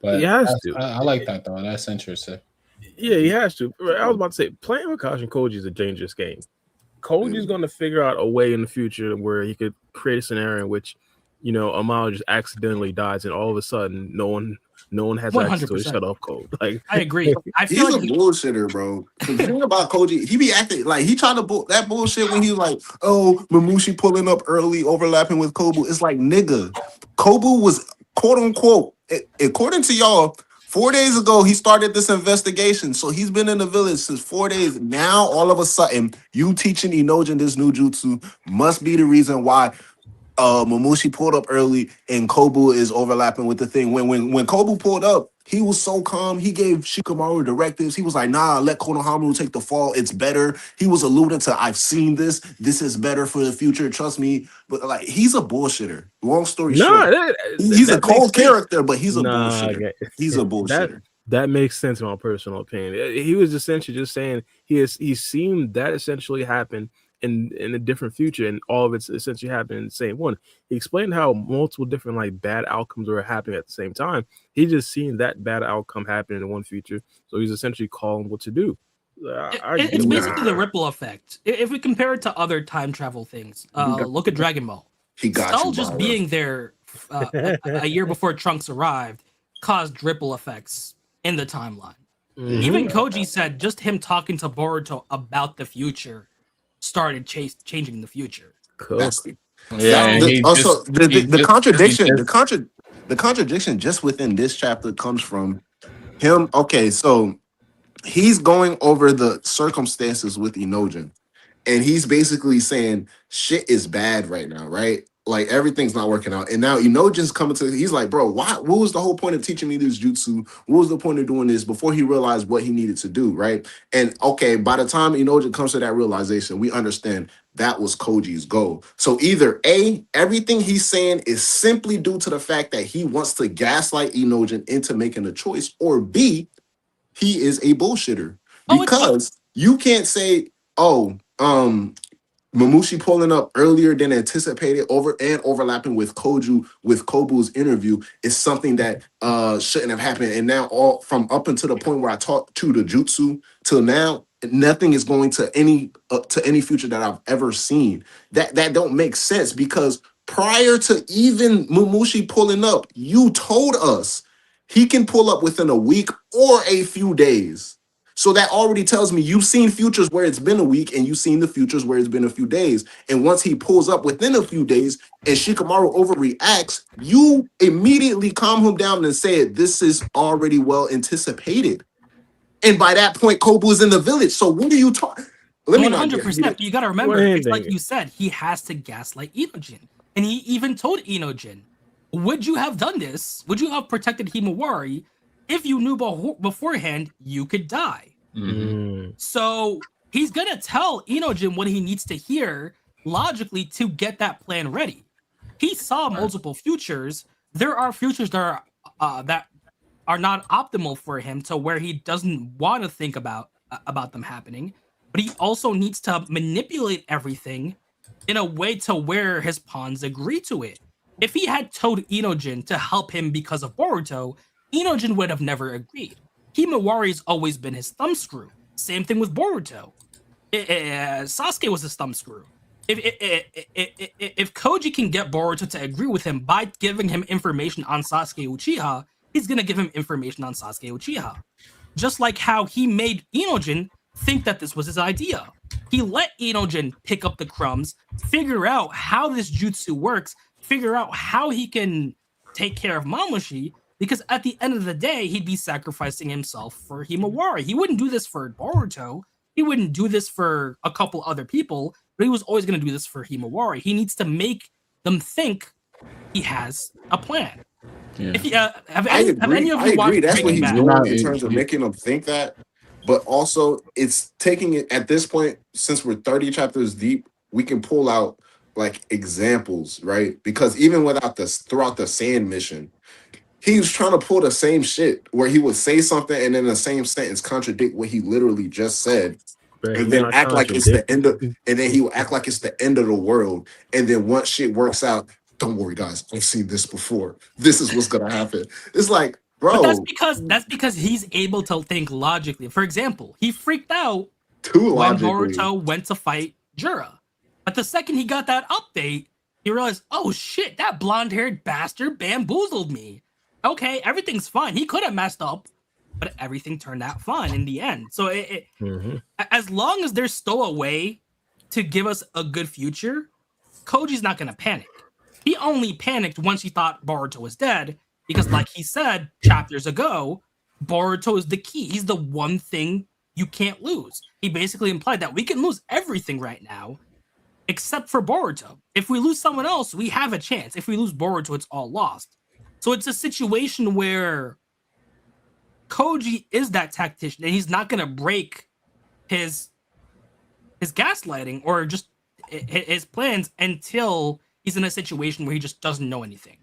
But he has to. I like that, though. That's interesting. Yeah, he has to. I was about to say, playing with Kashin Koji is a dangerous game. Koji's going to figure out a way in the future where he could create a scenario in which, Amado just accidentally dies, and all of a sudden, no one has 100%. Access to his shut off code. Like, I agree. He's a bullshitter, bro. The thing about Koji, he be acting like he tried to that bullshit when he was like, "Oh, Mamushi pulling up early, overlapping with Kobu." It's like, nigga, Kobu was quote unquote, according to y'all, 4 days ago, he started this investigation. So he's been in the village since 4 days. Now, all of a sudden, you teaching Inojin this new jutsu must be the reason why Mamushi pulled up early and Kobu is overlapping with the thing. When Kobu pulled up, he was so calm. He gave Shikamaru directives. He was like, nah, let Konohamaru take the fall. It's better. He was alluding to, I've seen this. This is better for the future. Trust me. But like, he's a bullshitter. Long story short. He's a cold character, but he's a bullshitter. He's a bullshitter. That makes sense in my personal opinion. He was essentially just saying he's seen that essentially happen in a different future, and all of it's essentially happening in the same one. He explained how multiple different like bad outcomes were happening at the same time. He just seen that bad outcome happen in one future, so he's essentially calling what to do. It's basically the ripple effect. If we compare it to other time travel things, look at Dragon Ball. He got Skull you, just Bara. being there a year before Trunks arrived caused ripple effects in the timeline. Mhm. Even Koji said just him talking to Boruto about the future started changing the future. Cool. That's the, Yeah, and he also just- the, he the just- contradiction, he the contradiction just within this chapter comes from him. Okay, so he's going over the circumstances with Inojin, and he's basically saying shit is bad right now, right? Like everything's not working out. And now Inojin's coming to, he's like, bro, why? What was the whole point of teaching me this jutsu? What was the point of doing this before he realized what he needed to do, right? And okay, by the time Inojin comes to that realization, we understand that was Koji's goal. So either A, everything he's saying is simply due to the fact that he wants to gaslight Inojin into making a choice, or B, he is a bullshitter. Oh, Because you can't say, oh, Mamushi pulling up earlier than anticipated overlapping with Kobu's interview is something that shouldn't have happened. And now all from up until the point where I taught to the jutsu till now, nothing is going to any future that I've ever seen. That don't make sense, because prior to even Mamushi pulling up, you told us he can pull up within a week or a few days. So that already tells me you've seen futures where it's been a week, and you've seen the futures where it's been a few days. And once he pulls up within a few days and Shikamaru overreacts, you immediately calm him down and say, this is already well anticipated. And by that point, Kobu is in the village. So what are you talking? 100%. You got to remember, Wait, it's like you said, he has to gaslight Inojin. And he even told Inojin, would you have done this? Would you have protected Himawari if you knew beforehand you could die? Mhm. So he's going to tell Inojin what he needs to hear logically to get that plan ready. He saw multiple futures. There are futures that are not optimal for him, to where he doesn't want to think about them happening. But he also needs to manipulate everything in a way to where his pawns agree to it. If he had told Inojin to help him because of Boruto, Inojin would have never agreed. Himawari's always been his thumbscrew. Same thing with Boruto. Sasuke was his thumbscrew. If Koji can get Boruto to agree with him by giving him information on Sasuke Uchiha, he's gonna give him information on Sasuke Uchiha. Just like how he made Inojin think that this was his idea. He let Inojin pick up the crumbs, figure out how this jutsu works, figure out how he can take care of Mamushi, because at the end of the day, he'd be sacrificing himself for Himawari. He wouldn't do this for Boruto. He wouldn't do this for a couple other people, but he was always going to do this for Himawari. He needs to make them think he has a plan. Yeah. If I agree. That's what he's Bad? doing in terms of making them think that. But also, it's taking it at this point, since we're 30 chapters deep, we can pull out like examples, right? Because even throughout the sand mission, he was trying to pull the same shit where he would say something and then the same sentence contradict what he literally just said. But And he's then not act like it's the end of, contradicting. and then he will act like it's the end of the world. And then once shit works out, don't worry, guys, I've seen this before. This is what's gonna happen. It's like, bro, But that's because he's able to think logically. For example, he freaked out too when logically. Boruto went to fight Jura. But the second he got that update, he realized, oh shit, that blonde-haired bastard bamboozled me. Okay, everything's fine. He could have messed up, but everything turned out fine in the end. So as long as there's still a way to give us a good future, Koji's not going to panic. He only panicked once he thought Boruto was dead, because like he said chapters ago, Boruto is the key. He's the one thing you can't lose. He basically implied that we can lose everything right now, except for Boruto. If we lose someone else, we have a chance. If we lose Boruto, it's all lost. So it's a situation where Koji is that tactician, and he's not going to break his gaslighting or just his plans until he's in a situation where he just doesn't know anything.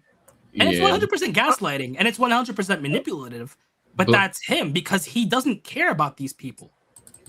And it's 100% gaslighting, and it's 100% manipulative, but that's him, because he doesn't care about these people.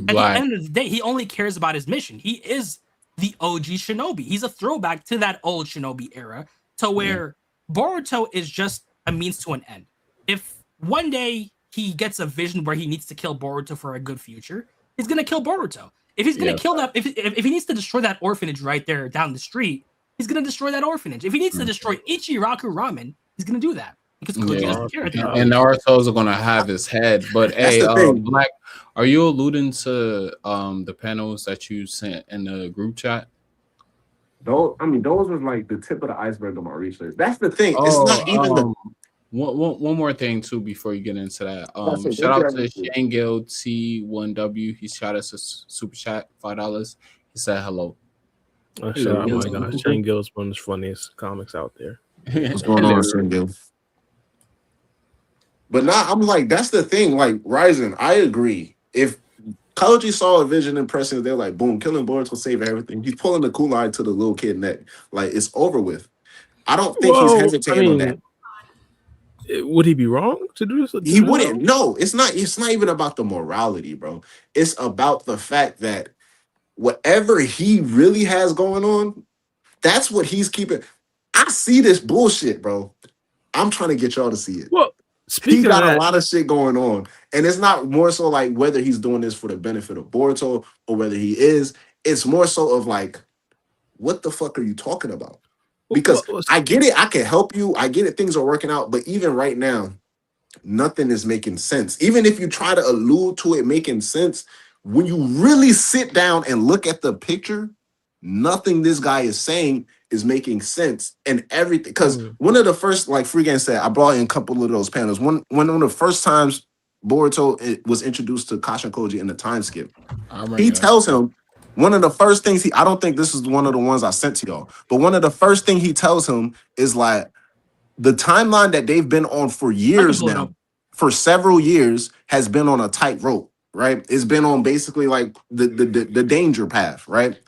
At the end of the day, he only cares about his mission. He is the OG shinobi. He's a throwback to that old shinobi era, to where Boruto is just a means to an end. If one day he gets a vision where he needs to kill Boruto for a good future, he's gonna kill Boruto. If he's gonna kill that, if he needs to destroy that orphanage right there down the street, he's gonna destroy that orphanage. If he needs to destroy Ichiraku Ramen, he's gonna do that because Koji doesn't care at that point. And Naruto's are gonna have his head. But That's hey, the thing. Black, are you alluding to the panels that you sent in the group chat? Those was like the tip of the iceberg of my research. That's the thing. It's Oh, not even the. one more thing too before you get into that. That's it. Shout out That's to it. Shangil T1W. He shot us a super chat, $5. He said hello. Shout out, my gosh, Shane Gill's one of the funniest comics out there. What's going on, Shingil? But now I'm like, that's the thing. Like, Ryzen, I agree. If Koji saw a vision in Preston, they're like, boom, killing Boruto will save everything. He's pulling the kunai to the little kid neck. Like, it's over with. I don't think he's hesitating on that. Would he be wrong to do this? He wouldn't. No, it's not even about the morality, bro. It's about the fact that whatever he really has going on, that's what he's keeping. I see this bullshit, bro. I'm trying to get y'all to see it. Well, He got a lot of shit going on. And it's not more so like whether he's doing this for the benefit of Boruto or whether he is. It's more so of like, what the fuck are you talking about? Because I get it. I can help you. I get it. Things are working out. But even right now, nothing is making sense. Even if you try to allude to it making sense, when you really sit down and look at the picture, nothing this guy is saying is making sense. And everything, because one of the first, like Freegan said, I brought in a couple of those panels. One of the first times Boruto was introduced to Kashin Koji in the time skip, he tells him, one of the first things I don't think this is one of the ones I sent to y'all, but one of the first thing he tells him is like, the timeline that they've been on for years now, for several years, has been on a tightrope, right? It's been on basically like the danger path, right?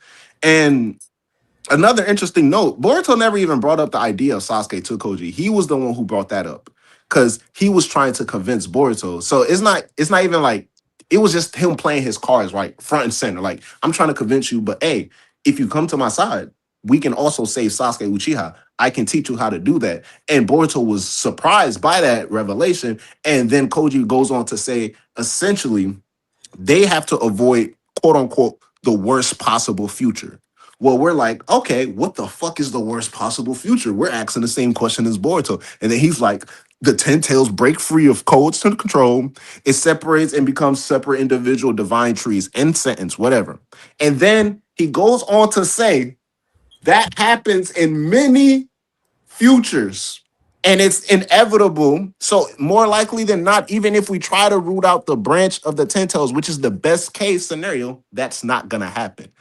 And another interesting note, Boruto never even brought up the idea of Sasuke to Koji. He was the one who brought that up because he was trying to convince Boruto. So it's not even like, it was just him playing his cards right front and center. Like, I'm trying to convince you, but hey, if you come to my side, we can also save Sasuke Uchiha. I can teach you how to do that. And Boruto was surprised by that revelation. And then Koji goes on to say, essentially, they have to avoid, quote unquote, the worst possible future. Well, we're like, okay, what the fuck is the worst possible future? We're asking the same question as Boruto. And then he's like, the 10 tails break free of codes to control. It separates and becomes separate individual divine trees, end sentence, whatever. And then he goes on to say that happens in many futures and it's inevitable. So more likely than not, even if we try to root out the branch of the 10 tails, which is the best case scenario, that's not going to happen.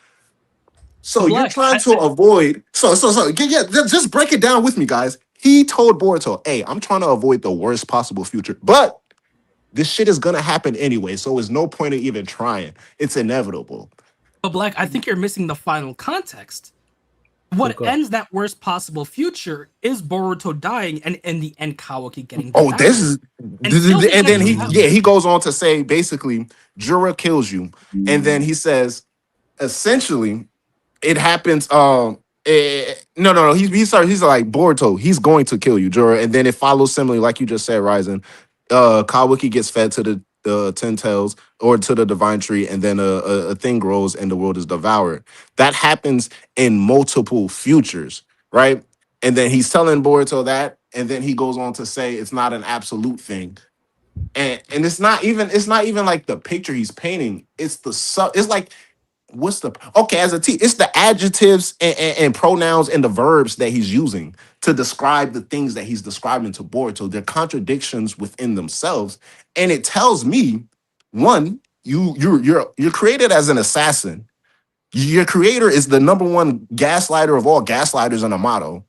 So you're trying to avoid. So yeah, just break it down with me, guys. He told Boruto, hey, I'm trying to avoid the worst possible future, but this shit is gonna happen anyway. So there's no point of even trying. It's inevitable. But Black, I think you're missing the final context. What ends that worst possible future is Boruto dying and in the end Kawaki getting devoured. And then he goes on to say basically Jura kills you. And then he says essentially it happens no. He's like Boruto, he's going to kill you, Jura. And then it follows similarly, like you just said, Ryzen. Kawaki gets fed to the 10 tails or to the divine tree, and then a thing grows and the world is devoured. That happens in multiple futures, right? And then he's telling Boruto that, and then he goes on to say it's not an absolute thing. And it's not even like the picture he's painting. It's like, what's the it's the adjectives and pronouns and the verbs that he's using to describe the things that he's describing to Boruto. They're contradictions within themselves, and it tells me, one, you're created as an assassin. Your creator is the number one gaslighter of all gaslighters in Amado.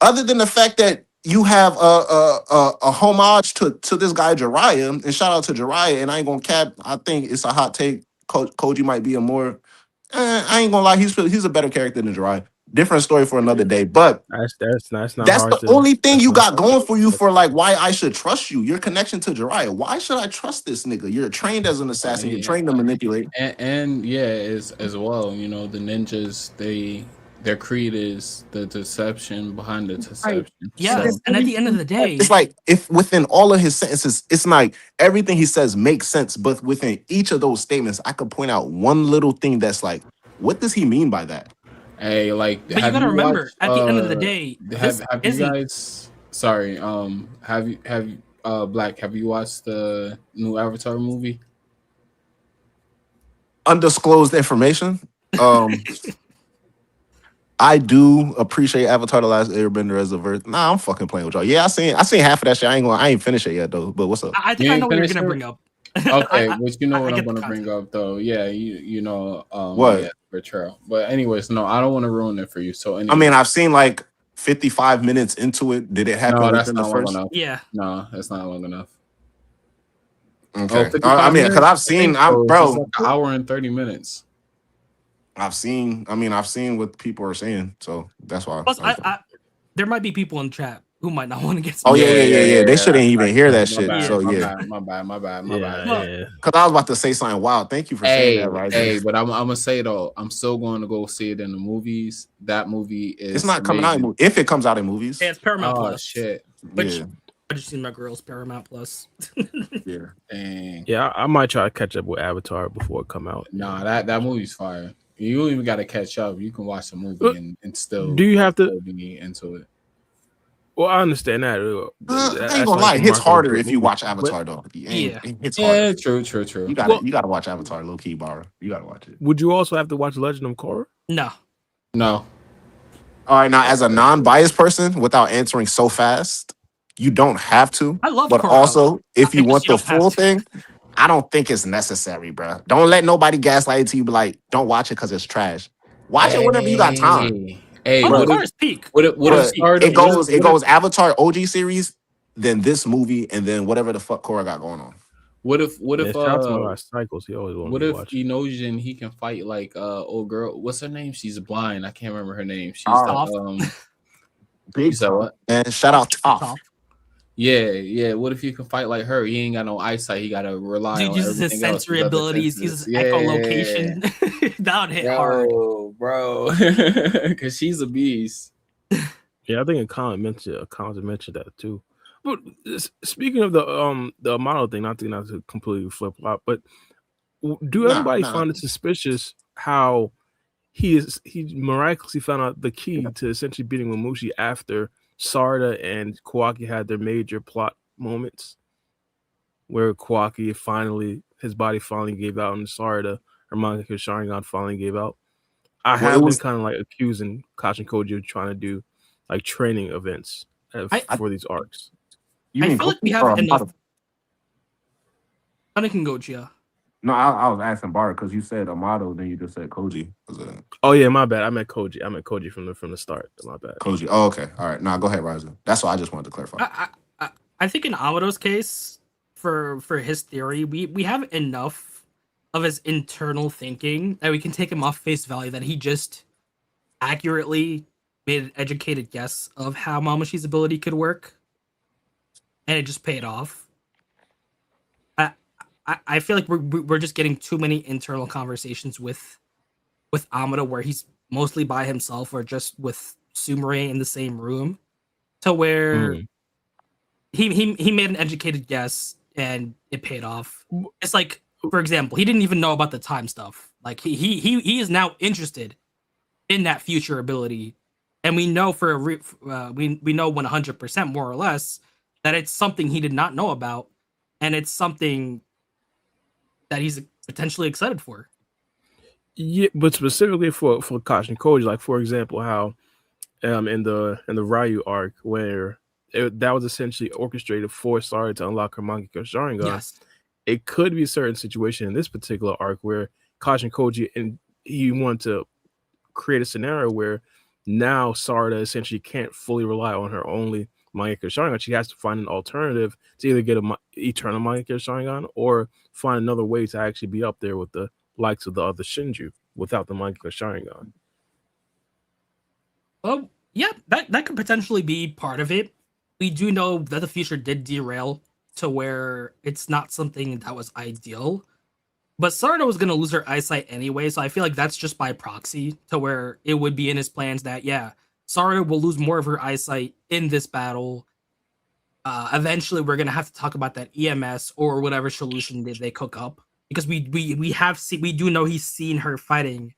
Other than the fact that you have a homage to this guy Jiraiya, and shout out to Jiraiya, and I ain't gonna cap, I think it's a hot take. Koji might be a more, I ain't gonna lie, he's a better character than Jiraiya. Different story for another day, but that's the only thing you got going for you for like why I should trust you. Your connection to Jiraiya. Why should I trust this nigga? You're trained as an assassin. You're trained to manipulate. And as well, you know, the ninjas, their creed is the deception behind the deception. Yes, so, and at the end of the day, it's like if within all of his sentences, it's like everything he says makes sense, but within each of those statements, I could point out one little thing that's like, what does he mean by that? Hey, like, But you have gotta remember, watched, at the end of the day, this have you isn't. guys? Sorry, have you Black? Have you watched the new Avatar movie? Undisclosed information. I do appreciate Avatar: The Last Airbender as a verse. Nah, I'm fucking playing with y'all. Yeah, I seen half of that shit. I ain't finished it yet though. But what's up? I think You I ain't know what you're finished gonna it? bring up. Okay, but you know what I I'm get the gonna bring concept. up though. Yeah, you know, What? yeah, betrayal. But anyways, no, I don't want to ruin it for you. So I anyway, mean, I've seen like 55 minutes into it. Did it happen no, that's within the not long first? enough. Yeah. No, that's not long enough. Oh, Okay. 55 I mean, because minutes? I've I think seen, so. It's bro. like an hour and 30 minutes. I've seen. I mean, I've seen what people are saying, so that's why. Plus, there might be people in chat who might not want to get. Oh yeah. They shouldn't That's even hear that my shit. bad, Yeah. So my yeah, bad, my bad, my bad, my Yeah, bad. yeah. because I was about to say something wild. Thank you for saying that, right? Hey, but I'm gonna say though, I'm still going to go see it in the movies. That movie is It's not coming out in amazing. if it comes out in movies. Yeah, it's Paramount Oh Plus. shit! Which Yeah, I just seen my girls Paramount Plus. yeah. Dang. Yeah, I might try to catch up with Avatar before it come out. Nah, that movie's fire. You don't even got to catch up. You can watch the movie and still Do you have to? be into it. Well, I understand that. I ain't That's gonna like lie, the it hits mark of a harder great if you movie. watch But Avatar though. Yeah. It hits Yeah, harder. true. You Well- gotta watch Avatar, low key, Barra. You gotta watch it. would you also have to watch Legend of Korra? No. No. All right, now as a non-biased person, without answering so fast, you don't have to. I love But Korra. also, if you It's want just the you don't have full to. thing, I don't think it's necessary, bro. Don't let nobody gaslight it to you. Be like, don't watch it because it's trash. Watch it whenever you got time. Hey, Oh, But- Korra is peak. what if But Sarada? it goes Avatar OG series, then this movie, and then whatever the fuck Korra got going on. What if Yeah, shout out to my guy Cycles. He always wanted what to if watch. Inojin he can fight like old girl? What's her name? She's blind. I can't remember her name. She's Toph. the Big you said what? And shout out Toph. Toph. Yeah. What if you can fight like her? He ain't got no eyesight. He gotta rely Dude on uses his everything else, sensory other abilities, senses. uses echolocation. That would hit hard. Bro, because she's a beast. Yeah, I think a comment mentioned that too. But speaking of the Amado thing, not to completely flip flop, but do anybody find it suspicious how he miraculously found out the key to essentially beating Mamushi after Sarada and Kawaki had their major plot moments, where Kawaki his body finally gave out, and Sarada, her Mangekyo Sharingan finally gave out. I have been kind of like accusing Kashin Koji of trying to do like training events for these arcs. I feel like we have enough. I can go, Gia. No, I was asking Bar because you said Amado, then you just said Koji. Oh yeah, my bad. I meant Koji. From the start. My bad. Koji. Oh, okay. All right. Now go ahead, Ryzen. That's what I just wanted to clarify. I think in Amado's case, for his theory, we have enough of his internal thinking that we can take him off face value that he just accurately made an educated guess of how Mamushi's ability could work, and it just paid off. I feel like we're just getting too many internal conversations with Amado where he's mostly by himself or just with Sumire in the same room, to where he made an educated guess and it paid off. It's like, for example, he didn't even know about the time stuff. Like he is now interested in that future ability, and we know we know 100% more or less that it's something he did not know about, and it's something that he's potentially excited for. Yeah, but specifically for Kashin Koji, like for example, how in the Ryu arc where that was essentially orchestrated for Sarada to unlock her Mangekyo Sharingan. Yes. It could be a certain situation in this particular arc where Kashin Koji and he wanted to create a scenario where now Sarada essentially can't fully rely on her only Mangekyo Sharingan. She has to find an alternative to either get a eternal Mangekyo Sharingan or find another way to actually be up there with the likes of the other Shinju without the Mangekyo Sharingan. Well, yeah, that could potentially be part of it. We do know that the future did derail to where it's not something that was ideal. But Sarada was going to lose her eyesight anyway, so I feel like that's just by proxy to where it would be in his plans that, yeah, Sarada will lose more of her eyesight in this battle. Eventually, we're going to have to talk about that EMS or whatever solution they cook up, because we do know he's seen her fighting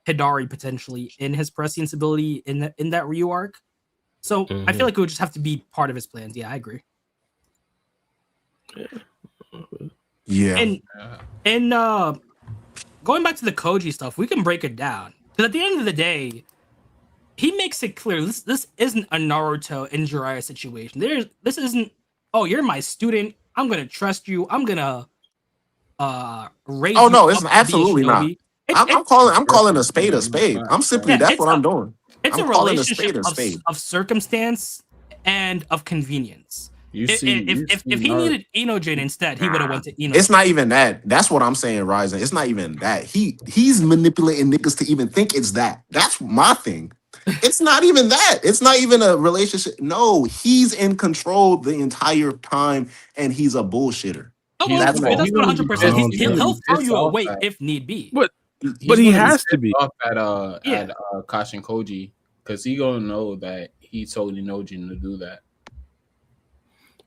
Hidari potentially in his prescience ability in that Ryu arc. So I feel like it would just have to be part of his plans. Yeah, I agree. Yeah. And going back to the Koji stuff, we can break it down. Because at the end of the day, he makes it clear this isn't a Naruto and Jiraiya situation. This isn't, oh, you're my student, I'm gonna trust you, I'm gonna raise Oh you no, it's up to be a absolutely not. shinobi. I'm calling a spade a spade. I'm simply Yeah, that's what I'm doing. It's I'm a calling relationship a spade. of circumstance and of convenience. If he Naruto. needed Inojin instead, he would have went to Inojin. It's not even that. That's what I'm saying, Ryzen. It's not even that. He's manipulating niggas to even think it's that. That's my thing. It's not even that. It's not even a relationship. No, he's in control the entire time, and he's a bullshitter. Oh, well, That's all. that's 100%. He'll throw you away that. if need be. But he has to be. Off at Kashin Koji, because he gonna know that he told Inojin to do that.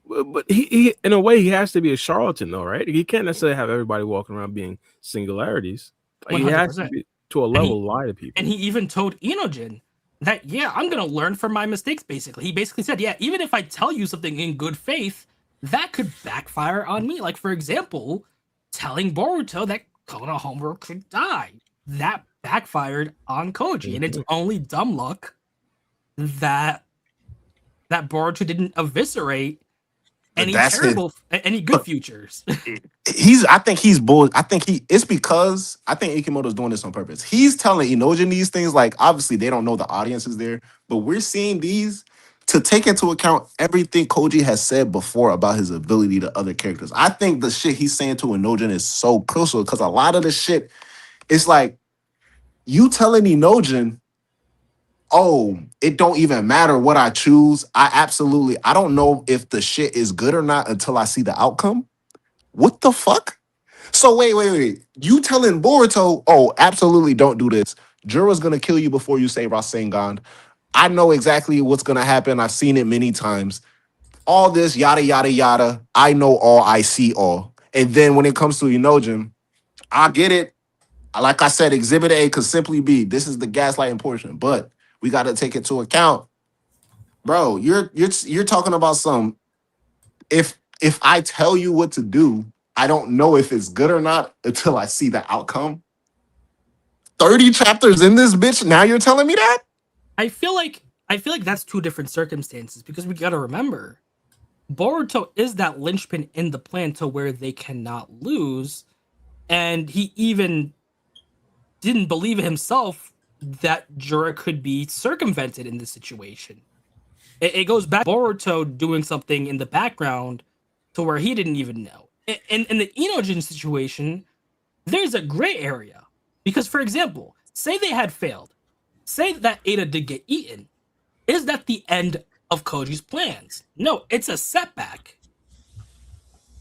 But he in a way he has to be a charlatan though, right? He can't necessarily have everybody walking around being singularities. Like, he has to be to a level lie to people. And he even told Inojin that, yeah, I'm gonna learn from my mistakes. Basically, he basically said, yeah, even if I tell you something in good faith, that could backfire on me. Like, for example, telling Boruto that Konohamaru could die. That backfired on Koji, and it's only dumb luck that Boruto didn't eviscerate any good futures. I think it's because I think Ikimoto's doing this on purpose. He's telling Inojin these things, like, obviously they don't know the audience is there, but we're seeing these to take into account everything Koji has said before about his ability to other characters. I think the shit he's saying to Inojin is so crucial because a lot of the shit, it's like you telling Inojin, oh, it don't even matter what I choose. I don't know if the shit is good or not until I see the outcome. What the fuck? So wait. You telling Boruto, oh, absolutely don't do this. Jura's gonna kill you before you say Rasengan. I know exactly what's gonna happen. I've seen it many times. All this, yada, yada, yada. I know all, I see all. And then when it comes to Inojin, I get it. Like I said, Exhibit A could simply be, this is the gaslighting portion, but we got to take into account, bro. You're talking about some. If I tell you what to do, I don't know if it's good or not until I see the outcome. 30 chapters in this bitch. Now you're telling me that? I feel like that's two different circumstances because we got to remember, Boruto is that linchpin in the plan to where they cannot lose, and he even didn't believe in himself that Jura could be circumvented in this situation. It goes back to Boruto doing something in the background to where he didn't even know. In the Inojin situation, there's a gray area. Because, for example, say they had failed. Say that Ada did get eaten. Is that the end of Koji's plans? No, it's a setback.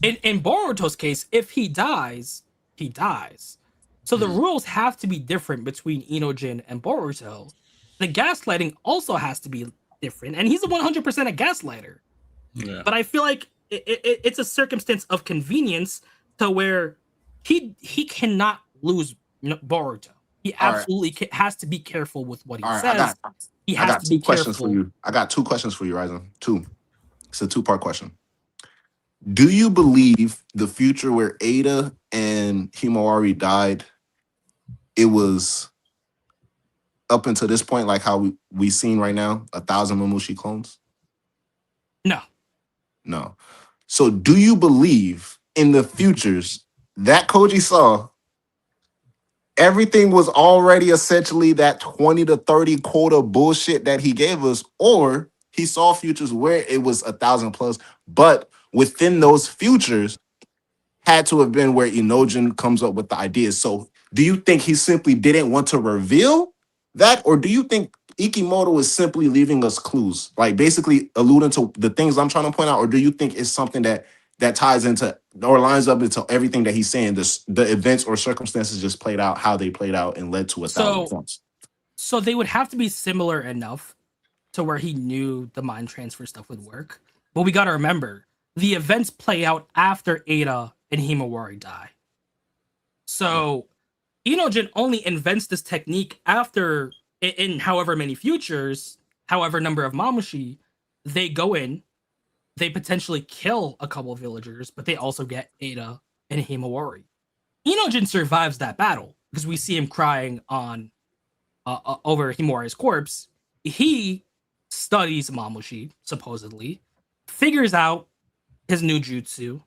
In Boruto's case, if he dies, he dies. So the rules have to be different between Inojin and Boruto. The gaslighting also has to be different, and he's a 100% a gaslighter. Yeah. But I feel like it's a circumstance of convenience to where he cannot lose Boruto. He absolutely has to be careful with what he says. I got two questions for you. I got two questions for you, Ryzen. Two. It's a two-part question. Do you believe the future where Ada and Himawari died, it was up until this point, like how we seen right now, 1,000 Mamushi clones? No. So do you believe in the futures that Koji saw, everything was already essentially that 20 to 30 quota bullshit that he gave us, or he saw futures where it was 1,000 plus, but within those futures had to have been where Inojin comes up with the ideas? So do you think he simply didn't want to reveal that, or do you think Ikimoto is simply leaving us clues, like basically alluding to the things I'm trying to point out, or do you think it's something that ties into or lines up into everything that he's saying? The events or circumstances just played out how they played out and led to 1,000 points. So they would have to be similar enough to where he knew the mind transfer stuff would work. But we got to remember, the events play out after Ada and Himawari die. So Inojin only invents this technique after, in however many futures, however number of Mamushi, they go in, they potentially kill a couple of villagers, but they also get Ada and Himawari. Inojin survives that battle because we see him crying on over Himawari's corpse. He studies Mamushi, supposedly, figures out his new jutsu,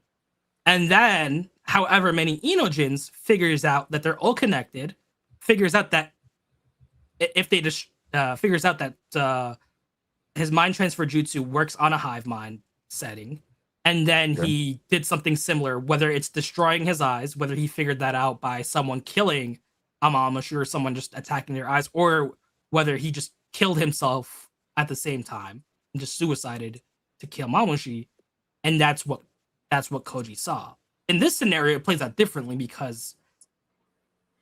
and then, however many Inojins, figures out that they're all connected, figures out that if they just figures out that his mind transfer jutsu works on a hive mind setting, and then he did something similar, whether it's destroying his eyes, whether he figured that out by someone killing Amamushi or someone just attacking their eyes, or whether he just killed himself at the same time and just suicided to kill Mamushi, and that's what Koji saw. In this scenario, it plays out differently because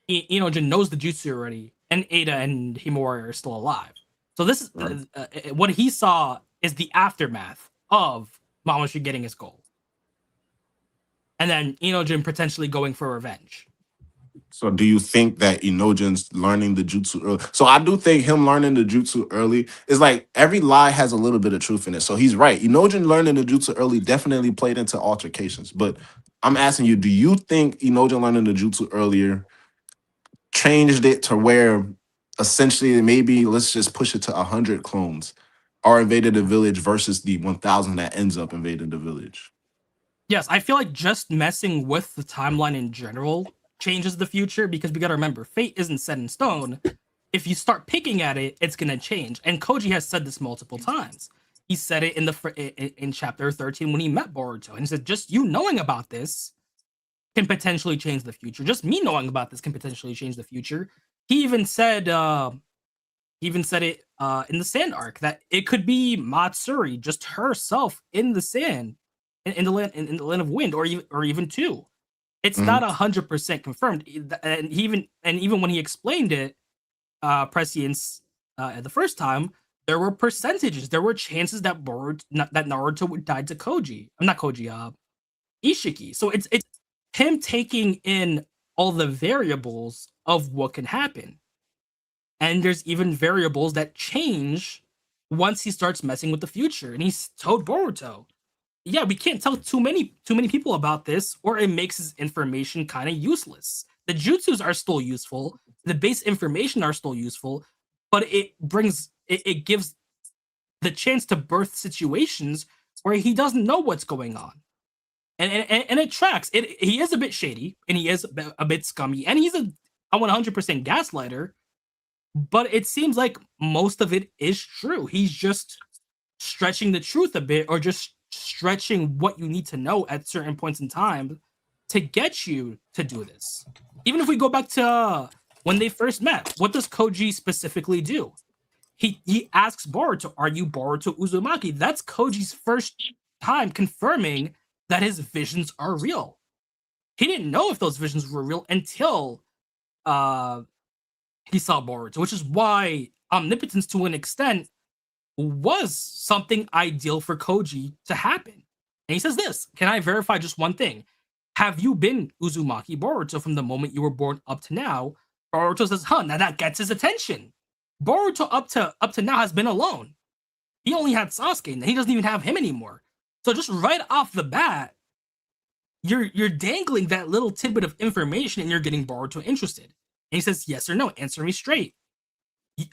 Inojin knows the jutsu already, and Ada and Himawari are still alive. So this is what he saw is the aftermath of Mamushi getting his goal, and then Inojin potentially going for revenge. So do you think that Inojin's learning the jutsu early? So I do think him learning the jutsu early is like every lie has a little bit of truth in it. So he's right. Inojin learning the jutsu early definitely played into altercations. But I'm asking you, do you think Inojin learning the jutsu earlier changed it to where essentially maybe let's just push it to 100 clones are invaded the village versus the 1,000 that ends up invading the village? Yes, I feel like just messing with the timeline in general changes the future because we got to remember, fate isn't set in stone. If you start picking at it, it's going to change. And Koji has said this multiple times. He said it in chapter 13 when he met Boruto, and he said, just you knowing about this can potentially change the future. Just me knowing about this can potentially change the future. He even said it in the sand arc that it could be Matsuri, just herself in the sand, in the land of wind, or even two. It's not 100% confirmed, and even when he explained it, Prescience, the first time, there were percentages, there were chances that Naruto would die to Koji. I'm not Koji, Ishiki. So it's him taking in all the variables of what can happen, and there's even variables that change once he starts messing with the future. And he's told Boruto, yeah, we can't tell too many people about this, or it makes his information kind of useless. The jutsus are still useful, the base information are still useful, but it gives the chance to birth situations where he doesn't know what's going on, and it tracks. He is a bit shady, and he is a bit scummy, and he's a 100% gaslighter. But it seems like most of it is true. He's just stretching the truth a bit, or just stretching what you need to know at certain points in time to get you to do this. Even if we go back to when they first met, what does Koji specifically do? He asks Boruto, "Are you Boruto Uzumaki?" That's Koji's first time confirming that his visions are real. He didn't know if those visions were real until he saw Boruto, which is why omnipotence, to an extent, was something ideal for Koji to happen. And he says this, "Can I verify just one thing? Have you been Uzumaki Boruto from the moment you were born up to now?" Boruto says, now that gets his attention. Boruto up to now has been alone. He only had Sasuke, and he doesn't even have him anymore. So just right off the bat, you're dangling that little tidbit of information, and you're getting Boruto interested. And he says, yes or no, answer me straight.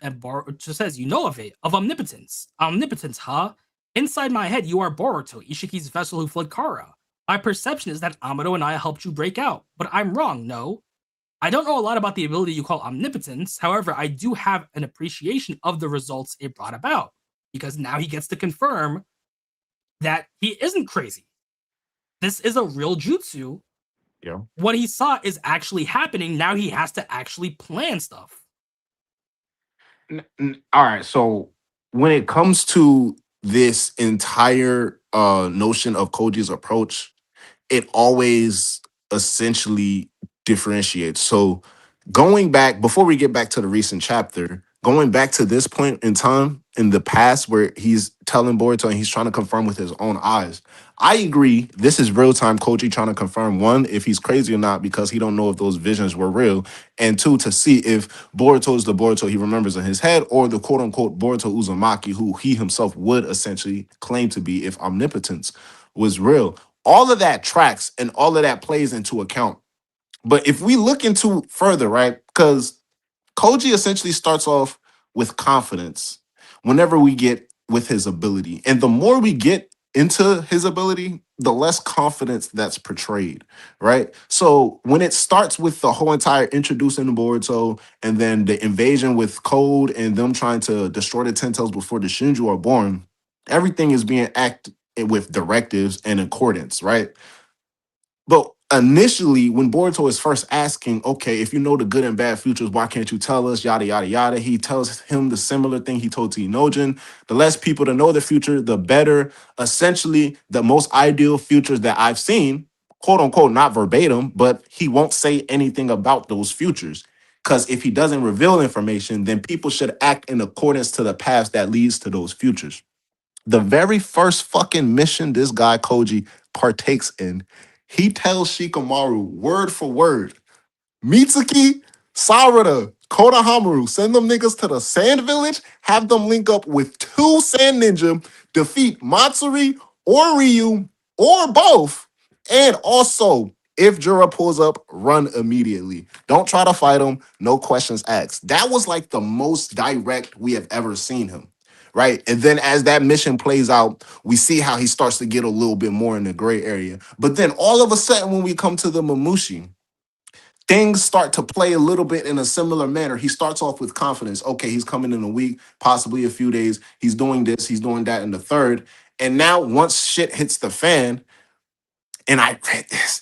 And Boruto says, you know of it, of omnipotence. Omnipotence, huh? Inside my head, you are Boruto, Ishiki's vessel who fled Kara. My perception is that Amado and I helped you break out, but I'm wrong, no? I don't know a lot about the ability you call omnipotence. However, I do have an appreciation of the results it brought about, because now he gets to confirm that he isn't crazy. This is a real jutsu. Yeah. What he saw is actually happening. Now he has to actually plan stuff. All right. So when it comes to this entire notion of Koji's approach, it always essentially differentiates. So going back, before we get back to the recent chapter, going back to this point in time in the past where he's telling Boruto and he's trying to confirm with his own eyes. I agree. This is real time Koji trying to confirm, one, if he's crazy or not, because he don't know if those visions were real, and two, to see if Boruto is the Boruto he remembers in his head or the quote unquote Boruto Uzumaki who he himself would essentially claim to be if omnipotence was real. All of that tracks and all of that plays into account. But if we look into further, right? Because Koji essentially starts off with confidence whenever we get with his ability. And the more we get into his ability, the less confidence that's portrayed, right? So when it starts with the whole entire introducing Boruto and then the invasion with Code and them trying to destroy the Ten Tails before the Shinju are born, everything is being acted with directives and accordance, right? But initially, when Boruto is first asking, okay, if you know the good and bad futures, why can't you tell us? Yada, yada, yada. He tells him the similar thing he told to Inojin. The less people to know the future, the better. Essentially, the most ideal futures that I've seen, quote unquote, not verbatim, but he won't say anything about those futures. Because if he doesn't reveal information, then people should act in accordance to the paths that leads to those futures. The very first fucking mission this guy Koji partakes in, he tells Shikamaru word for word, Mitsuki, Sarada, Konohamaru, send them niggas to the Sand Village, have them link up with two Sand Ninja, defeat Matsuri or Ryu or both, and also, if Jura pulls up, run immediately. Don't try to fight him, no questions asked. That was like the most direct we have ever seen him, right? And then as that mission plays out, we see how he starts to get a little bit more in the gray area. But then all of a sudden, when we come to the Mamushi, things start to play a little bit in a similar manner. He starts off with confidence. Okay, he's coming in a week, possibly a few days. He's doing this, he's doing that in the third. And now once shit hits the fan, and I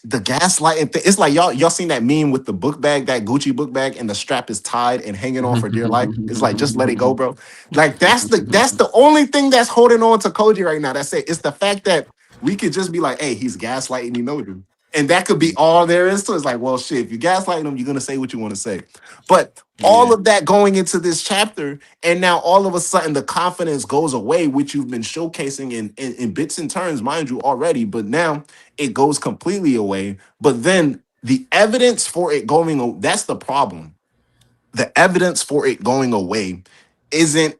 the gaslighting thing, it's like y'all seen that meme with the book bag, that Gucci book bag, and the strap is tied and hanging on for dear life. It's like, just let it go, bro. Like that's the only thing that's holding on to Koji right now. That's it. It's the fact that we could just be like, hey, he's gaslighting Inojin. And that could be all there is to it. It's like, well, shit, if you're gaslighting him, you're gonna say what you want to say. But all of that going into this chapter, and now all of a sudden the confidence goes away, which you've been showcasing in bits and turns, mind you, already. But now it goes completely away. But then the evidence for it going, that's the problem. The evidence for it going away isn't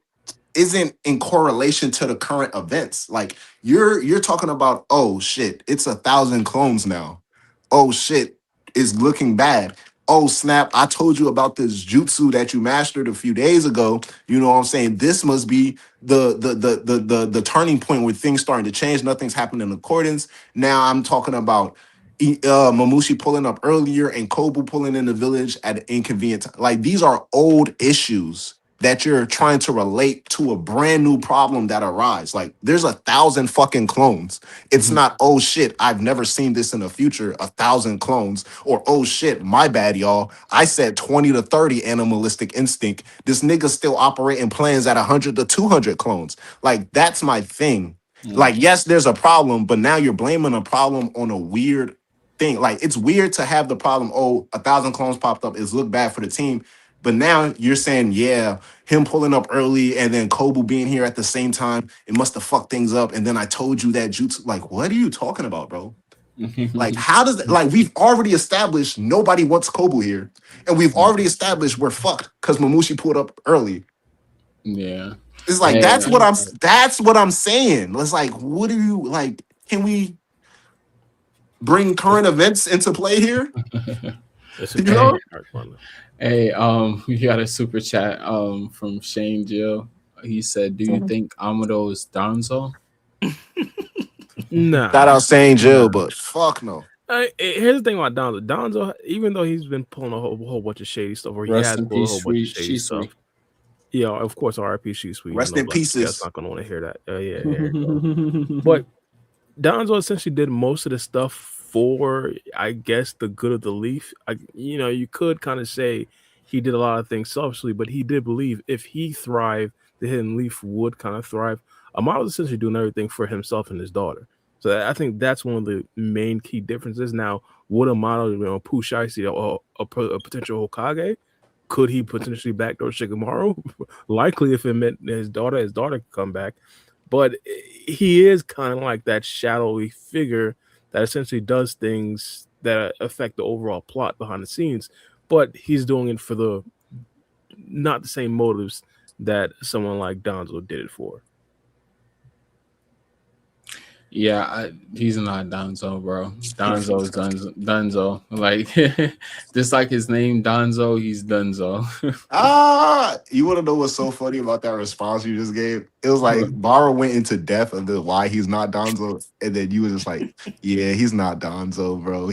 in correlation to the current events. Like you're talking about, oh shit, it's 1,000 clones now. Oh shit, it's looking bad. Oh snap, I told you about this jutsu that you mastered a few days ago. You know what I'm saying? This must be the turning point where things starting to change. Nothing's happening in accordance. Now I'm talking about Mamushi pulling up earlier and Kobu pulling in the village at an inconvenient time. Like these are old issues that you're trying to relate to a brand new problem that arise. Like there's 1,000 fucking clones. It's not, oh shit, I've never seen this in the future, 1,000 clones, or oh shit, my bad, y'all. I said 20 to 30 animalistic instinct. This nigga still operating plans at 100 to 200 clones. Like that's my thing. Like, yes, there's a problem, but now you're blaming a problem on a weird thing. Like it's weird to have the problem, oh, 1,000 clones popped up, it's look bad for the team. But now you're saying, yeah, him pulling up early and then Kobu being here at the same time, it must have fucked things up. And then I told you that jutsu. Like, what are you talking about, bro? Like, how does that, like, we've already established nobody wants Kobu here. And we've already established we're fucked because Mamushi pulled up early. Yeah. It's like, that's what I'm saying. It's like, what do you, like, can we bring current events into play here? You know? Hey, we got a super chat from Shane Jill. He said, "Do you think Amado is Danzo?" Nah. Shout out Shane Jill, but fuck no. Here's the thing about Danzo. Danzo, even though he's been pulling a whole bunch of shady stuff, or he has pulled a whole bunch of shady stuff. Yeah, of course, RIP She's Sweet. Rest in pieces. That's not gonna want to hear that. Yeah. But Danzo essentially did most of the stuff for, I guess, the good of the Leaf. You could kind of say he did a lot of things selfishly, but he did believe if he thrived, the Hidden Leaf would kind of thrive. Amado was essentially doing everything for himself and his daughter. So I think that's one of the main key differences. Now, would Amado, push Icy a potential Hokage? Could he potentially backdoor Shikamaru? Likely, if it meant his daughter could come back. But he is kind of like that shadowy figure that essentially does things that affect the overall plot behind the scenes. But he's doing it for not the same motives that someone like Danzo did it for. Yeah, he's not Danzo, bro. Danzo is Dunzo. Like, just like his name, Danzo, he's Dunzo. You want to know what's so funny about that response you just gave? It was like Bara went into depth of the why he's not Danzo, and then you was just like, yeah, he's not Danzo, bro.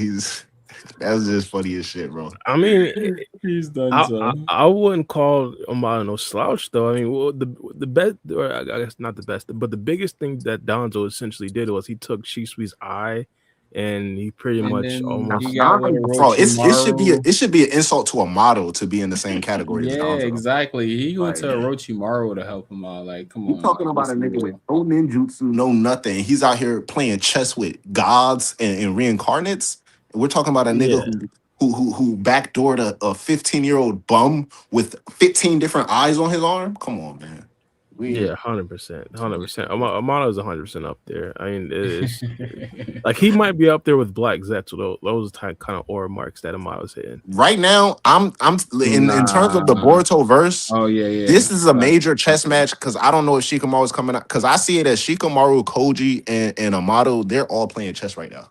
That was just funny as shit, bro. I mean, He's Dunzo. I wouldn't call Amado no slouch, though. I mean, well, the best, or I guess not the best, but the biggest thing that Danzo essentially did was he took Shisui's eye, and he pretty And much then almost. he got rid of Bro, it Orochimaru. should be an insult to Amado to be in the same category as Yeah, Danzo. exactly. He went to Like, Orochimaru to help him out. Like, come You on. talking like, about a this is nigga with real. no ninjutsu, no nothing. He's out here playing chess with gods and reincarnates. We're talking about a nigga who backdoored a 15-year-old bum with 15 different eyes on his arm. Come on, man. Yeah, 100%. Amado is 100% up there. I mean, it's like he might be up there with Black Zetsu. Though those kind of aura marks that Amado's hitting. Right now, I'm in terms of the Boruto verse. Oh, yeah. This is a major chess match because I don't know if Shikamaru is coming out because I see it as Shikamaru, Koji, and Amado. They're all playing chess right now,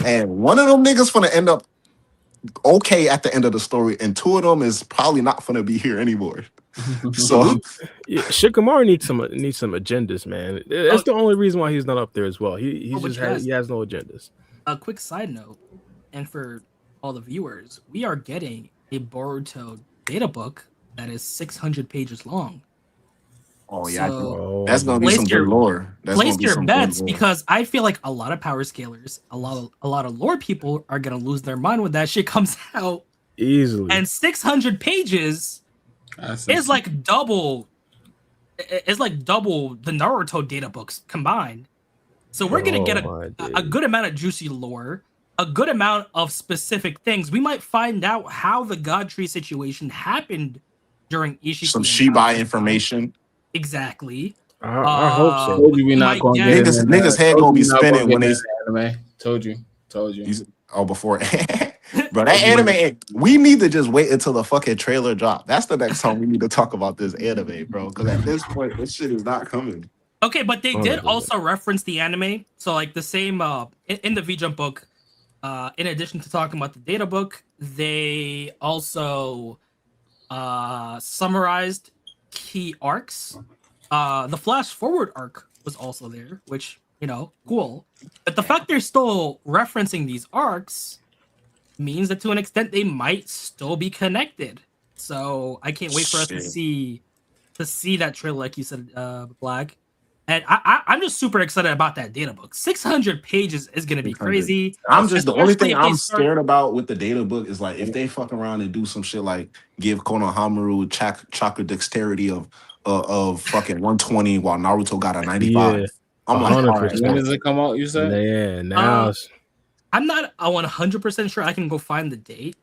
and one of them niggas gonna end up okay at the end of the story, and two of them is probably not gonna be here anymore. So Yeah, Shikamaru needs some agendas, man. That's the only reason why he's not up there as well. He has no agendas. A quick side note, and for all the viewers, we are getting a Boruto data book that is 600 pages long. oh yeah, So, that's gonna be place some your- good lore. That's place gonna be your some bets good lore. because I feel like a lot of power scalers, a lot of lore people are gonna lose their mind when that shit comes out. Easily. And 600 pages is like double. It's like double the Naruto data books combined. So we're gonna get a good amount of juicy lore, a good amount of specific things. We might find out how the God Tree situation happened during Ishiki. Some and Shibai Kaga's information. time. Exactly. I hope so. Told you we not might gonna get- get Niggas head gonna be spinning when they anime. Told you. before. Bro, that anime, we need to just wait until the fucking trailer drop. That's the next time we need to talk about this anime, bro. Because at this point, this shit is not coming. Okay, but they Oh, did my also reference the anime. So like the same in the V-Jump book, in addition to talking about the data book, they also summarized key arcs. The flash forward arc was also there, which, you know, cool. But the fact they're still referencing these arcs means that to an extent they might still be connected. So I can't wait for us to see that trailer, like you said, Black. And I'm just super excited about that data book. 600 pages is gonna be crazy. I'm just the only Especially thing if they I'm start- scared about with the data book is like if they fuck around and do some shit like give Konohamaru chakra dexterity of fucking 120 while Naruto got a 95. Yeah, I'm like, 100%. all right, When does it come out? You said? Yeah, now I'm not 100% sure. I can go find the date,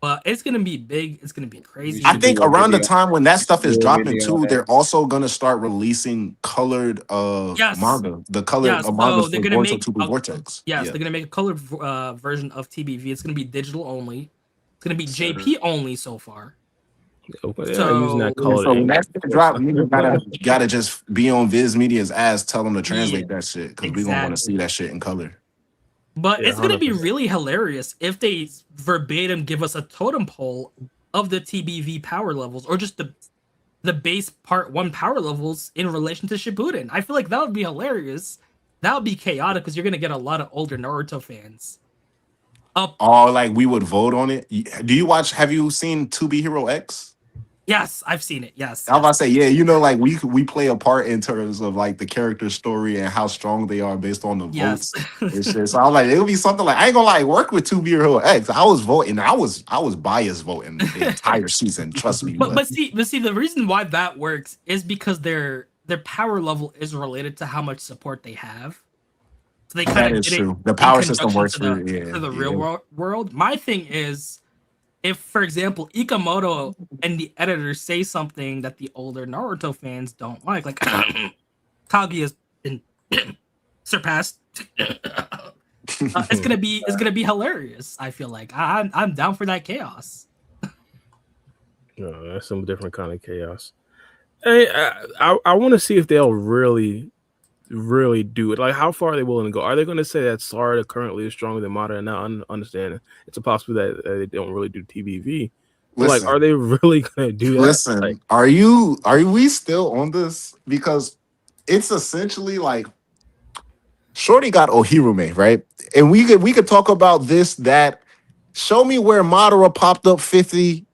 but it's gonna be big. It's gonna be crazy. I think do a around the video. time when that stuff is Do a dropping video too, on that. they're also gonna start releasing colored Yes. manga. The colored Yeah, so manga they're for gonna Boruto make 2 a- Vortex. Yes, Yeah. they're gonna make a colored version of TBV. It's gonna be digital only. It's gonna be JP only so far. using that So- color. So when that shit drop, niggas gotta just be on Viz Media's ass, tell them to translate that shit because we gonna want to Exactly. see that shit in color. But Yeah, it's gonna be 100%. really hilarious if they verbatim give us a totem pole of the TBV power levels, or just the base part 1 power levels in relation to Shippuden. I feel like that would be hilarious. That would be chaotic because you're gonna get a lot of older Naruto fans. Oh, like we would vote on it. Do you watch? Have you seen 2B Hero X? Yes, I've seen it. Yes. I was about to say, yeah, you know, like we play a part in terms of like the character story and how strong they are based on the Yes. votes and shit. So I was like, it'll be something like I ain't gonna like work with 2B Hero X. I was voting, I was biased voting the entire season. Trust me. But see, the reason why that works is because their power level is related to how much support they have. So they that kind of is did it true. The in power system conjunction works to for the yeah. real world. My thing is if, for example, Ikamoto and the editor say something that the older Naruto fans don't like Kagi has been surpassed. It's gonna be hilarious. I feel like I'm down for that chaos. No, that's some different kind of chaos. Hey, I want to see if they'll really do it. Like, how far are they willing to go? Are they going to say that Sarada currently is stronger than Mata? And now I understand it's a possibility that they don't really do TBV. But like, are they really going to do that? Listen, like, are we still on this? Because it's essentially like Shorty got Ohirume, right? And we could talk about this, that. Show me where Madara popped up 50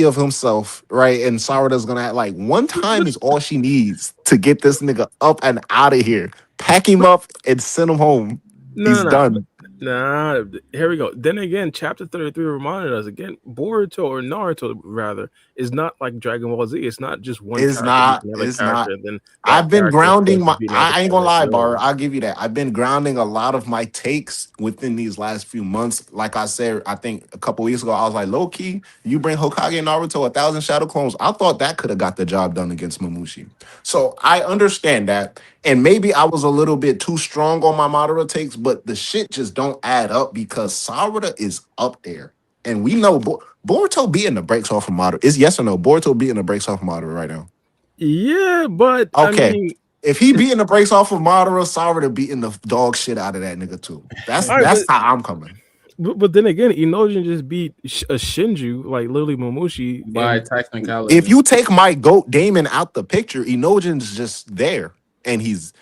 of himself, right? And Sarada's gonna have, like, one time is all she needs to get this nigga up and out of here. Pack him up and send him home. He's done. Nah, here we go. Then again, chapter 33 reminded us again, Boruto, or Naruto rather, is not like Dragon Ball Z. It's not just one It's not. It's not. Then I've been grounding my. I ain't gonna lie, Bar. I'll give you that. I've been grounding a lot of my takes within these last few months. Like I said, I think a couple weeks ago, I was like, low key, you bring Hokage and Naruto 1,000 Shadow Clones. I thought that could have got the job done against Mamushi. So I understand that. And maybe I was a little bit too strong on my Madara takes, but the shit just don't add up because Sarada is up there. And we know Boruto beating the brakes off of Madara. Is yes or no? Boruto beating the brakes off of Madara right now. Yeah, but okay. I mean, if he beating the brakes off of Madara, Sarada beating the dog shit out of that nigga too. That's how I'm coming. But then again, Inojin just beat a Shinju, like literally Mamushi. By technicality. If you take my GOAT Daemon out the picture, Inojin's just there. And he's,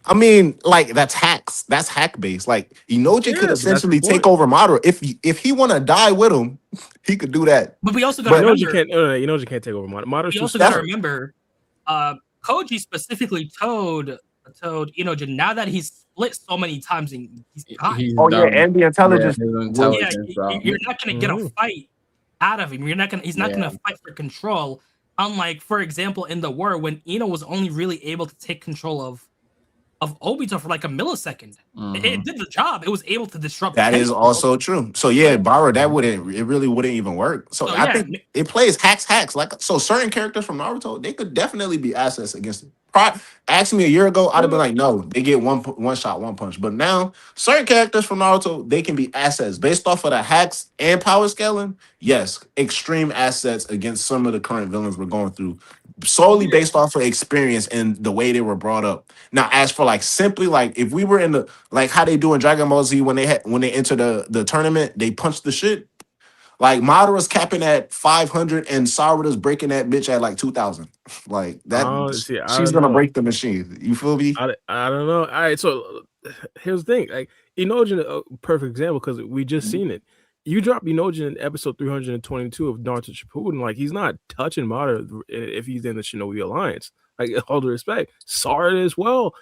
I mean, like, that's hacks. That's hack based. Like, Inojin could essentially take over Madara. If he want to die with him, he could do that. But we also got to remember, Inojin can't take over Madara. We also got to remember, Koji specifically told Inojin, now that he's split so many times and he's done. And the intelligence. You're not going to get a fight out of him. He's not going to fight for control. Unlike, for example, in the war when Ino was only really able to take control of Obito for like a millisecond. It did the job. It was able to disrupt. That is also true. So yeah, Bara, it really wouldn't even work. So I think it plays hacks. Like, so certain characters from Naruto, they could definitely be assets against it. Ask me a year ago, I'd have been like, no, they get one shot, one punch. But now, certain characters from Naruto, they can be assets based off of the hacks and power scaling. Yes, extreme assets against some of the current villains we're going through, solely based off of experience and the way they were brought up. Now, as for like simply like if we were in the like how they do in Dragon Ball Z when they enter the tournament, they punch the shit. Like Madara's capping at 500 and Sarada's breaking that bitch at like 2,000. Like that, she's gonna break the machine. You feel me? I don't know. All right, so here's the thing. Like Inojin, a perfect example because we just seen it. You drop Inojin in episode 322 of Naruto Shippuden, like he's not touching Madara if he's in the Shinobi Alliance. Like, all due respect, Sarada as well.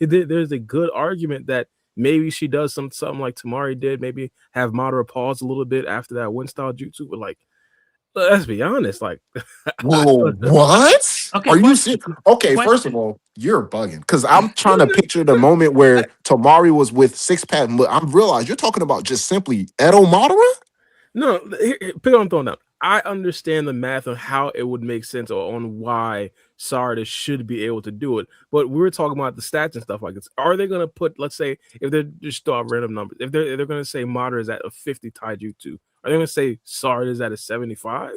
There's a good argument that maybe she does something like Tamari did, maybe have Madara pause a little bit after that wind style jutsu. But like, let's be honest, like, whoa, what? Okay, are you serious? Okay, first of all, you're bugging because I'm trying to picture the moment where Tamari was with Six Pack, but I'm realized you're talking about just simply Edo Madara. No, pick on throwing out. I understand the math of how it would make sense on why Sarada should be able to do it, but we were talking about the stats and stuff like this. Are they going to put, let's say, if they're just throw out random numbers, if they're going to say Madara is at a 50 taijutsu, are they going to say Sarada is at a 75?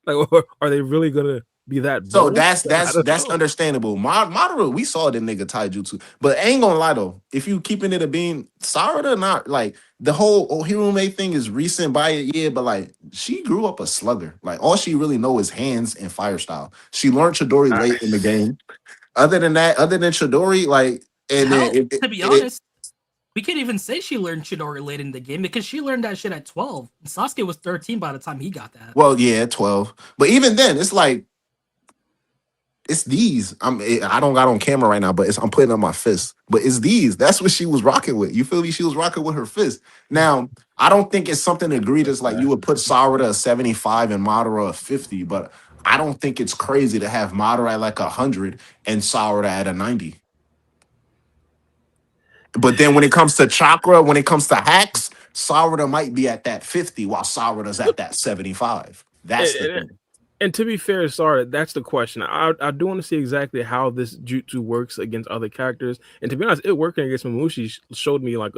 Like, are they really going to be that bold? So that's understandable. Madara, we saw the nigga taijutsu, but I ain't gonna lie though, if you keeping it a being, Sarada, not like the whole Ohirume thing is recent by it, yeah, but like she grew up a slugger. Like all she really know is hands and fire style. She learned Chidori late in the game. Other than Chidori, like, and then to be honest, we can't even say she learned Chidori late in the game because she learned that shit at 12. Sasuke was 13 by the time he got that. Well, yeah, 12. But even then, it's like it's these. I don't got on camera right now, but I'm putting up my fist. But it's these. That's what she was rocking with. You feel me? She was rocking with her fist. Now, I don't think it's something egregious like you would put Sarada at 75 and Madara at 50, but I don't think it's crazy to have Madara at like 100 and Sarada at a 90. But then when it comes to chakra, when it comes to hacks, Sarada might be at that 50 while Sarada's at that 75. That's the thing. And to be fair, sorry, that's the question. I do want to see exactly how this jutsu works against other characters. And to be honest, it working against Mamushi showed me like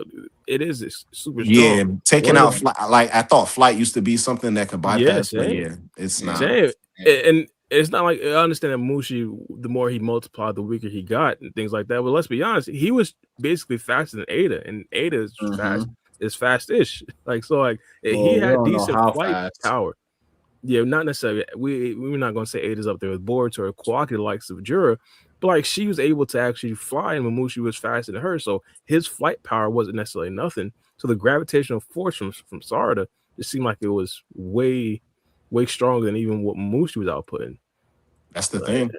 it is super strong. Yeah, taking out Flight. Like I thought Flight used to be something that could bypass, but yeah, it's not. And it's not like I understand that Mamushi, the more he multiplied, the weaker he got and things like that. But let's be honest, he was basically faster than Ada, and Ada is fast-ish. Like so, like he had decent flight power. Yeah, not necessarily. We're not gonna say Ada's up there with Boruto or Kawaki, the likes of Jura, but like she was able to actually fly, and Mamushi was faster than her, so his flight power wasn't necessarily nothing. So the gravitational force from Sarada just seemed like it was way stronger than even what Mamushi was outputting. That's the thing.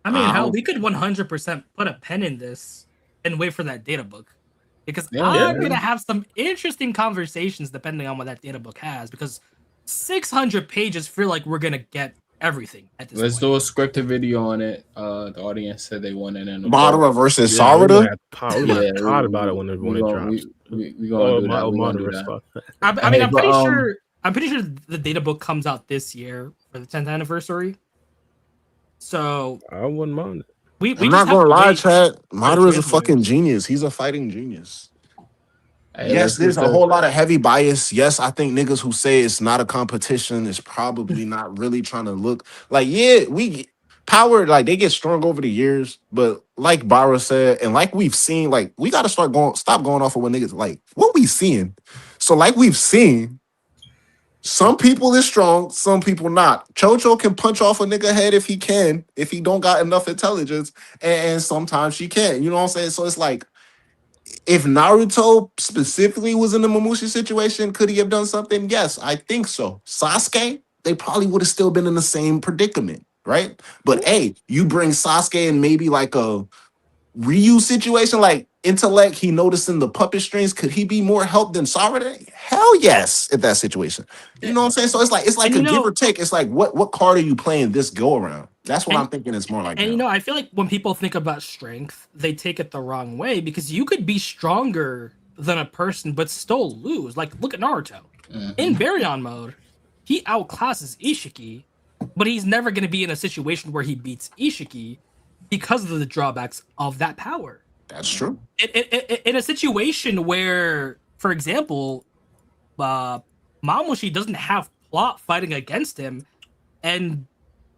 I mean, how we could 100% put a pen in this and wait for that data book, because I'm gonna have some interesting conversations depending on what that data book has, because 600 pages feel like we're gonna get everything at this Let's point. do a scripted video on it. The audience said they wanted in Madara versus Sarada. We're talk about it when it drops. We gonna do that. We gonna do that. I mean, I'm pretty sure the data book comes out this year for the 10th anniversary. So I wouldn't mind it. I'm not gonna lie, chat. Madara is a fucking genius. He's a fighting genius. Hey, yes, there's a whole lot of heavy bias. Yes, I think niggas who say it's not a competition is probably not really trying to look like, yeah, we power, like they get strong over the years, but like Bara said, and like we've seen, like we gotta stop going off of what niggas like what we seeing. So like we've seen, some people is strong, some people not. Chocho can punch off a nigga head if he can, if he don't got enough intelligence, and sometimes she can't. You know what I'm saying? So it's like, if Naruto specifically was in the Mamushi situation, could he have done something? Yes, I think so. Sasuke, they probably would have still been in the same predicament, right? But hey, you bring Sasuke in maybe like a Ryu situation, like intellect, he noticing the puppet strings. Could he be more help than Sarada? Hell yes, in that situation. You know what I'm saying? So it's like a give or take. It's like what card are you playing this go around? That's what I'm thinking. It's more like. And I feel like when people think about strength, they take it the wrong way, because you could be stronger than a person but still lose. Like look at Naruto. In Baryon mode, he outclasses Ishiki, but he's never going to be in a situation where he beats Ishiki because of the drawbacks of that power. That's true. In a situation where, for example, Mamushi doesn't have plot fighting against him, and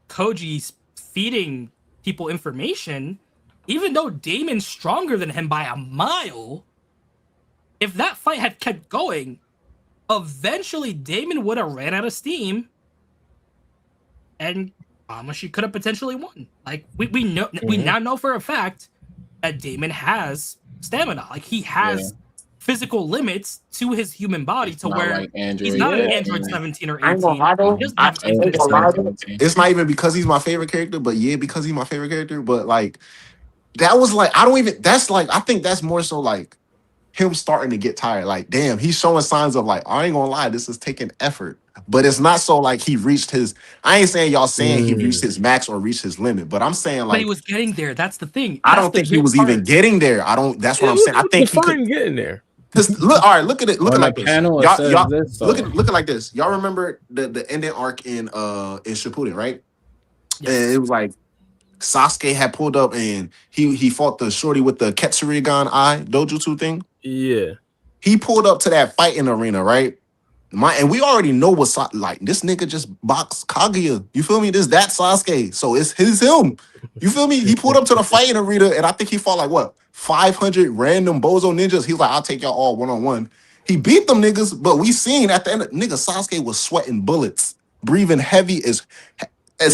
Koji's feeding people information, even though Daemon's stronger than him by a mile, if that fight had kept going, eventually Daemon would have ran out of steam, and Mamushi could have potentially won. Like we know, we now know for a fact that Daemon has stamina. Like he has physical limits to his human body, to where like he's not an Android 17 or 18. It's not even because he's my favorite character, but because he's my favorite character. But like that was like I think that's more so like him starting to get tired. Like, damn, he's showing signs of like, I ain't gonna lie, this is taking effort. But it's not so like he reached his. I ain't saying y'all saying he reached his max or reached his limit, but I'm saying like. But he was getting there. That's the thing. I don't think he was even getting there. That's what I'm saying. I think he could getting there. Look, all right, look at it. Look at like this. Y'all, look at it like this. Y'all remember the ending arc in Shippuden, right? Yes. And it was like Sasuke had pulled up and he fought the shorty with the Ketsurigan eye dojutsu thing. Yeah. He pulled up to that fighting arena, right? And we already know what like this nigga just boxed Kaguya. You feel me? That Sasuke. So it's him. You feel me? He pulled up to the fighting arena and I think he fought like what? 500 random bozo ninjas. He's like, I'll take y'all all one-on-one. He beat them niggas, but we seen at the end, nigga Sasuke was sweating bullets, breathing heavy as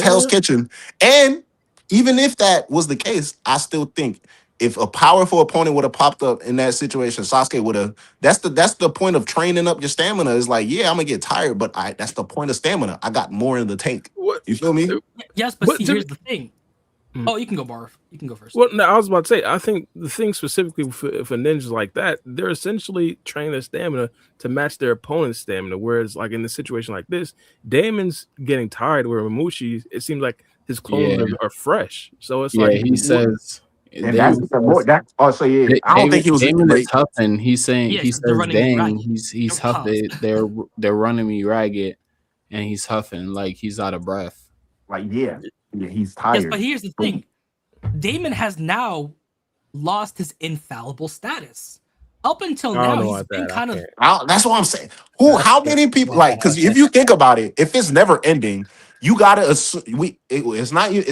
Hell's Kitchen. And even if that was the case, I still think if a powerful opponent would have popped up in that situation, Sasuke would have. That's the point of training up your stamina. Is like, yeah, I'm gonna get tired, but that's the point of stamina. I got more in the tank. What? You feel me? Yes, but see, here's the thing. Oh, you can go, Barf. You can go first. Well, no, I was about to say, I think the thing specifically for ninjas like that, they're essentially training their stamina to match their opponent's stamina. Whereas, like in a situation like this, Daemon's getting tired. Where Mamushi, it seems like his clones are fresh. So it's like he says. And that's more. That so yeah. I don't think he was Daemon is great. huffing. He's saying Yeah, he they're says, running me "Dang, ragged." he's Pause. huffing. They're running me ragged, and he's huffing like he's out of breath. Like yeah, he's Yes, tired. but here's the thing: Daemon has now lost his infallible status. Up until I don't now, know he's about been that. kind of That's what I'm saying. How many people like? Because if you think about it, if it's never ending, you gotta assume it's not you.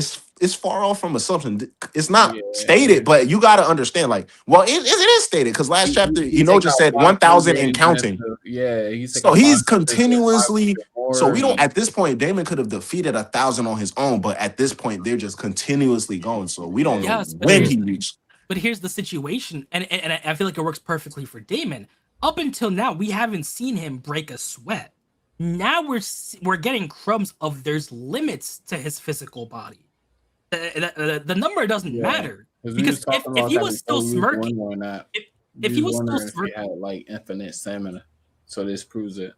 It's far off from assumption. It's not stated, but you gotta understand. Like, well, it is stated because last chapter, Take just out said 1,000 and counting. He's So he's continuously. So we don't. At this point, Daemon could have defeated 1,000 on his own, but at this point, they're just continuously going. So we don't know Yes, but when he reached. But here's the situation, and I feel like it works perfectly for Daemon. Up until now, we haven't seen him break a sweat. Now we're getting crumbs of there's limits to his physical body. The number doesn't matter because if he was still smirking, if he was still smirking, he had like infinite stamina. So this proves it.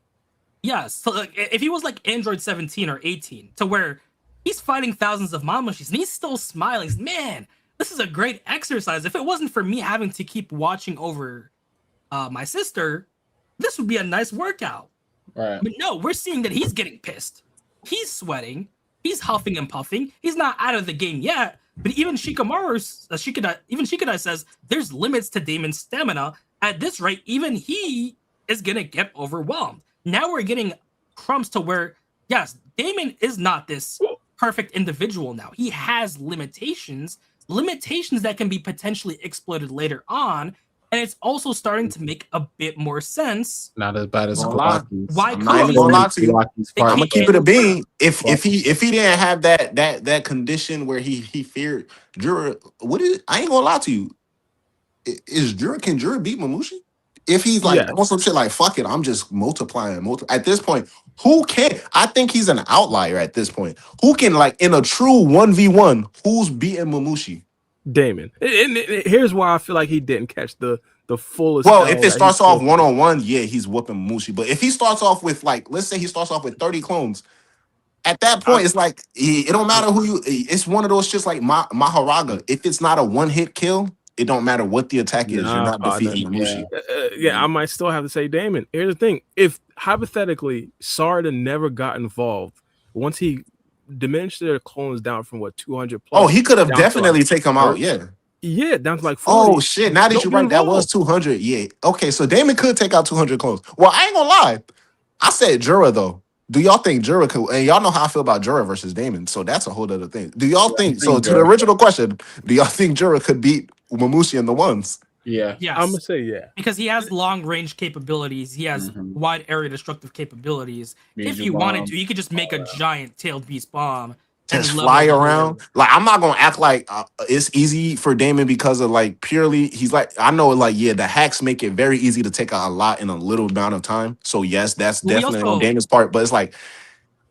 Yeah, so like, if he was like Android 17 or 18, to where he's fighting thousands of Mamushis and he's still smiling, man, this is a great exercise. If it wasn't for me having to keep watching over my sister, this would be a nice workout. Right. But no, we're seeing that he's getting pissed. He's sweating. He's huffing and puffing. He's not out of the game yet. But even Shikadai says there's limits to Daemon's stamina. At this rate, even he is gonna get overwhelmed. Now we're getting crumbs to where, yes, Daemon is not this perfect individual now. He has limitations that can be potentially exploited later on. And it's also starting to make a bit more sense. Not as bad as Kowaki's. Why I'm not even gonna lie to you. I'm gonna keep it a bean. If he didn't have that condition where he feared Jura, I ain't gonna lie to you. Can Jura beat Mamushi? If he's like on some shit like fuck it, I'm just multiplying. At this point, who can? I think he's an outlier at this point. Who can like in a true 1v1? Who's beating Mamushi? Daemon. And here's why I feel like he didn't catch the fullest. Well, if it starts off 1-on-1, yeah, he's whooping Mamushi. But if he starts off with like, let's say he starts off with 30 clones, at that point, it's like it don't matter who you. It's one of those shits like Maharaga. If it's not a one-hit kill, it don't matter what the attack is. You're not defeating Mamushi. I might still have to say Daemon. Here's the thing: if hypothetically Sarada never got involved, once he diminished their clones down from 200 plus. Oh, he could have definitely taken them out. Yeah, down to like 40. Oh shit! Now that you're right, that was 200. Yeah. Okay, so Daemon could take out 200 clones. Well, I ain't gonna lie. I said Jura though. Do y'all think Jura could? And y'all know how I feel about Jura versus Daemon, so that's a whole other thing. Do y'all think? So to the original question, do y'all think Jura could beat Mamushi in the ones? Yeah. Yes. I'm gonna say yeah. Because he has long range capabilities. He has wide area destructive capabilities. If you wanted to, you could just make a giant tailed beast bomb. Just fly around. Like, I'm not gonna act like it's easy for Daemon because of like purely he's like, I know like the hacks make it very easy to take out a lot in a little amount of time. So yes, that's definitely on Daemon's part. But it's like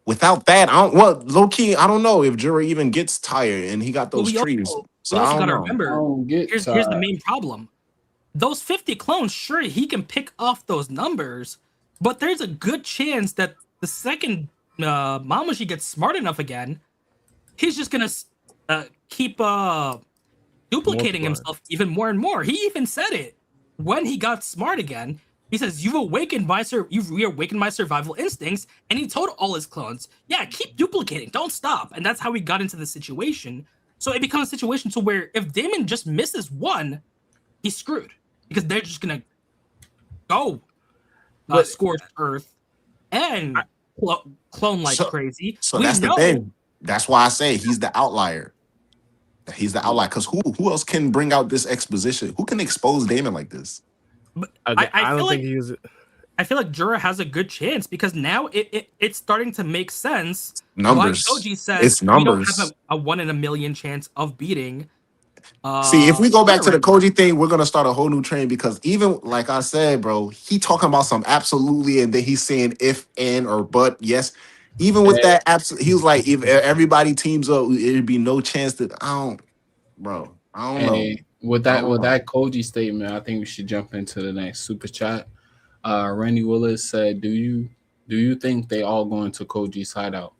without that, low key, I don't know if Jura even gets tired and he got those trees. So we also I gotta don't remember here's the main problem. Those 50 clones, sure, he can pick off those numbers, but there's a good chance that the second Mamushi gets smart enough again, he's just gonna keep duplicating himself even more and more. He even said it when he got smart again. He says, "You've reawakened my survival instincts," and he told all his clones, "Yeah, keep duplicating, don't stop." And that's how we got into the situation. So it becomes a situation to where if Daemon just misses one, he's screwed because they're just gonna go scorched earth and clone like crazy. So that's the thing. That's why I say he's the outlier. He's the outlier because who else can bring out this exposition? Who can expose Daemon like this? But I feel like Jura has a good chance because now it's starting to make sense. Numbers. Like Koji says, it's numbers. We don't have a 1 in a million chance of beating. See, if we go back to the Koji thing, we're gonna start a whole new train because even like I said, bro, he talking about some absolutely, and then he's saying if, and, or but. Yes, even with that, he was like, if everybody teams up, it'd be no chance that I don't know. With that Koji statement, I think we should jump into the next super chat. Randy Willis said, "Do you think they all going to Koji's hideout?"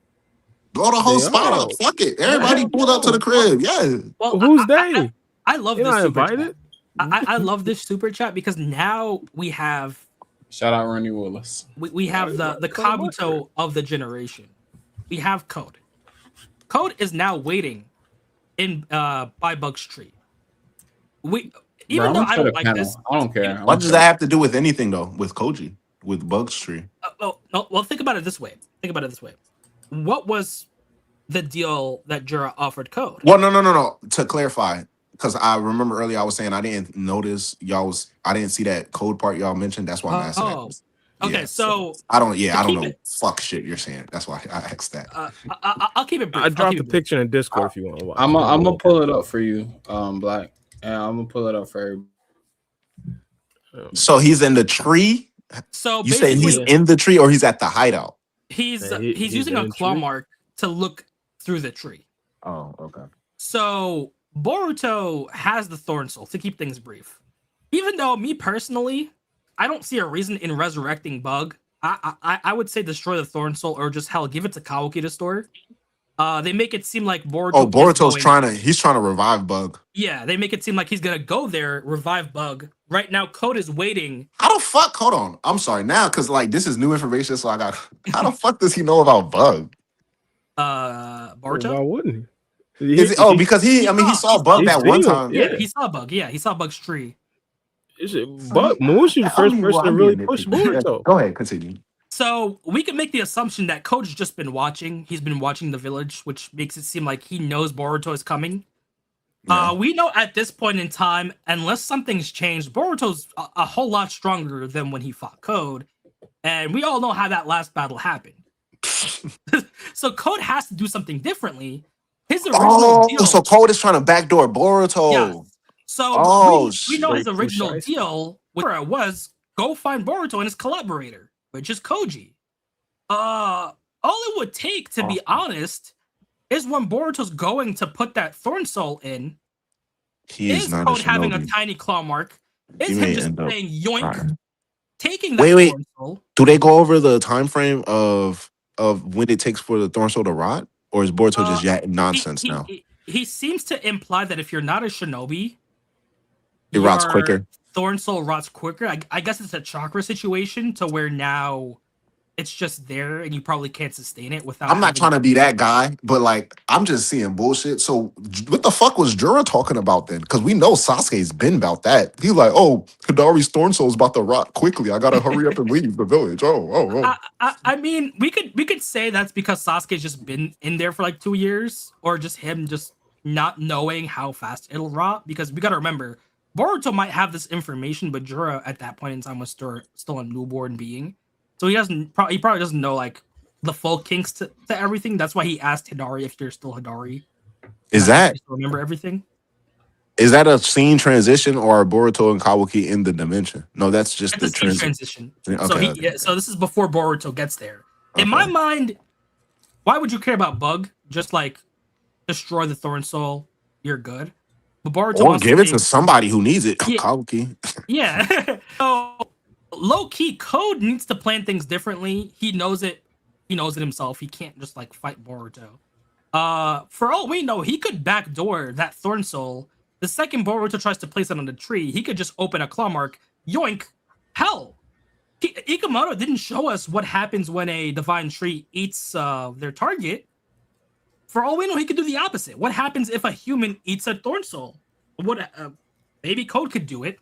Blow the whole spot up. Fuck it. Everybody pulled up to the crib. Yeah. Well, who's they? I love You're this not super invited? chat. I love this super chat because now we have Shout out Randy Willis. we have the Kabuto of the generation. We have Code. Code is now waiting in by Bug's tree. Even though I don't like this. I don't care. What does that have to do with anything though? With Koji, with Bug's tree? Well, think about it this way. What was the deal that Jura offered Code? Well, no. To clarify, because I remember earlier I was saying I didn't notice I didn't see that code part y'all mentioned. That's why I'm asking. Okay, Yeah, so I don't know it, fuck shit you're saying. That's why I asked that. I'll keep it brief. I dropped the picture in Discord if you want to watch. I'm gonna pull it up for you, Black, and I'm gonna pull it up for everybody. So he's in the tree. So you say he's in the tree or he's at the hideout? He's using a claw mark to look through the tree. Oh, okay. So Boruto has the Thorn Soul, to keep things brief. Even though me personally, I don't see a reason in resurrecting Bug. I would say destroy the Thorn Soul or just hell, give it to Kawaki to store. They make it seem like Boruto. Oh, Boruto's trying to revive Bug. Yeah, they make it seem like he's gonna go there, revive Bug. Right now, Code is waiting. How the fuck? Hold on. I'm sorry now, because like this is new information, so I got. How the fuck does he know about Bug? Boruto. Why wouldn't he? Because he saw Bug that one time. Yeah, he saw Bug. Yeah, he saw Bug's tree. But Mamushi the first person to really push Boruto. Go ahead, continue. So we can make the assumption that Code's just been watching. He's been watching the village, which makes it seem like he knows Boruto is coming. Yeah. We know at this point in time, unless something's changed, Boruto's a whole lot stronger than when he fought Code. And we all know how that last battle happened. So Code has to do something differently. His original deal, so Code is trying to backdoor Boruto. Yeah. So we know his original deal with her was go find Boruto and his collaborator, which is Koji. All it would take, to be honest, is when Boruto's going to put that Thorn Soul in, is Code having a tiny claw mark, is him just saying yoink, taking that Thorn Soul. Do they go over the time frame of when it takes for the Thorn Soul to rot? Or is Boruto just nonsense now? He seems to imply that if you're not a shinobi, it rots quicker. Thorn Soul rots quicker. I guess it's a chakra situation to where now it's just there and you probably can't sustain it without. I'm not trying to be that guy, but like I'm just seeing bullshit. So what the fuck was Jura talking about then? Because we know Sasuke's been about that. He's like, oh, Hidari's Thorn Soul is about to rot quickly. I gotta hurry up and leave the village. I mean, we could say that's because Sasuke's just been in there for like 2 years, or just him just not knowing how fast it'll rot. Because we gotta remember, Boruto might have this information, but Jura at that point in time was still a newborn being. So he probably doesn't know like the full kinks to everything. That's why he asked Hidari if you're still Hidari. Is that remember everything? Is that a scene transition or are Boruto and Kawaki in the dimension? No, that's just the transition. Okay, so this is before Boruto gets there. In my mind, why would you care about Bug? Just like destroy the Thorn Soul, you're good. But Boruto or give it to somebody who needs it. Yeah. Kawaki. Yeah. So low key, Code needs to plan things differently. He knows it. He knows it himself. He can't just like fight Boruto. For all we know, he could backdoor that Thorn Soul. The second Boruto tries to place it on the tree, he could just open a claw mark. Yoink! Hell, Ikamoto didn't show us what happens when a divine tree eats their target. For all we know, he could do the opposite. What happens if a human eats a Thorn Soul? Maybe Code could do it.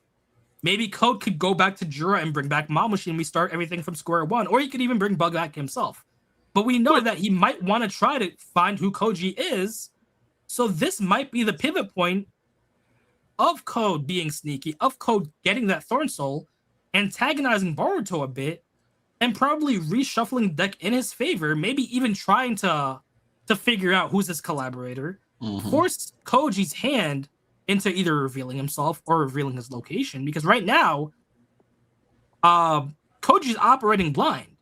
Maybe Code could go back to Jura and bring back Mamushi and we start everything from square one. Or he could even bring Bug back himself. But we know that he might want to try to find who Koji is. So this might be the pivot point of Code being sneaky, of Code getting that Thorn Soul, antagonizing Boruto a bit, and probably reshuffling the deck in his favor, maybe even trying to figure out who's his collaborator, force Koji's hand into either revealing himself or revealing his location, because right now, Koji's operating blind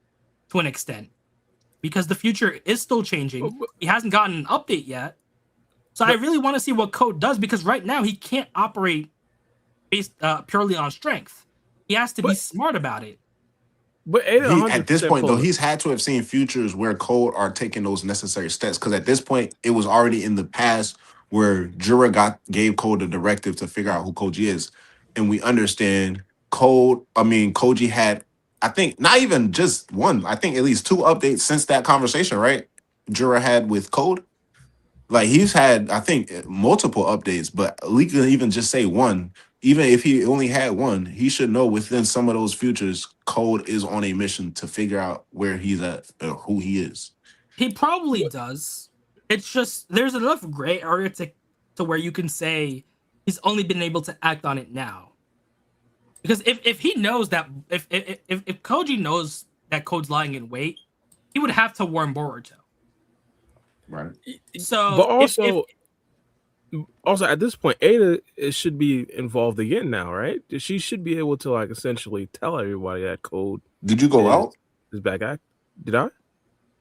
to an extent, because the future is still changing. He hasn't gotten an update yet. So I really want to see what Code does, because right now he can't operate based purely on strength. He has to be smart about it. But at this point, though, he's had to have seen futures where Code are taking those necessary steps. Because at this point, it was already in the past where Jura gave Code a directive to figure out who Koji is, and we understand Koji had, I think, not even just one, I think at least two updates since that conversation, right? Jura had with Code. Like he's had, I think, multiple updates, but we can even just say one. Even if he only had one, he should know within some of those futures, Code is on a mission to figure out where he's at, or who he is. He probably does. It's just there's enough gray area to where you can say he's only been able to act on it now. Because if he knows that if Koji knows that Code's lying in wait, he would have to warn Boruto. Right. So, but also, also at this point, Ada should be involved again now, right? She should be able to like essentially tell everybody that Code. Did you go out? Is back act? Did I?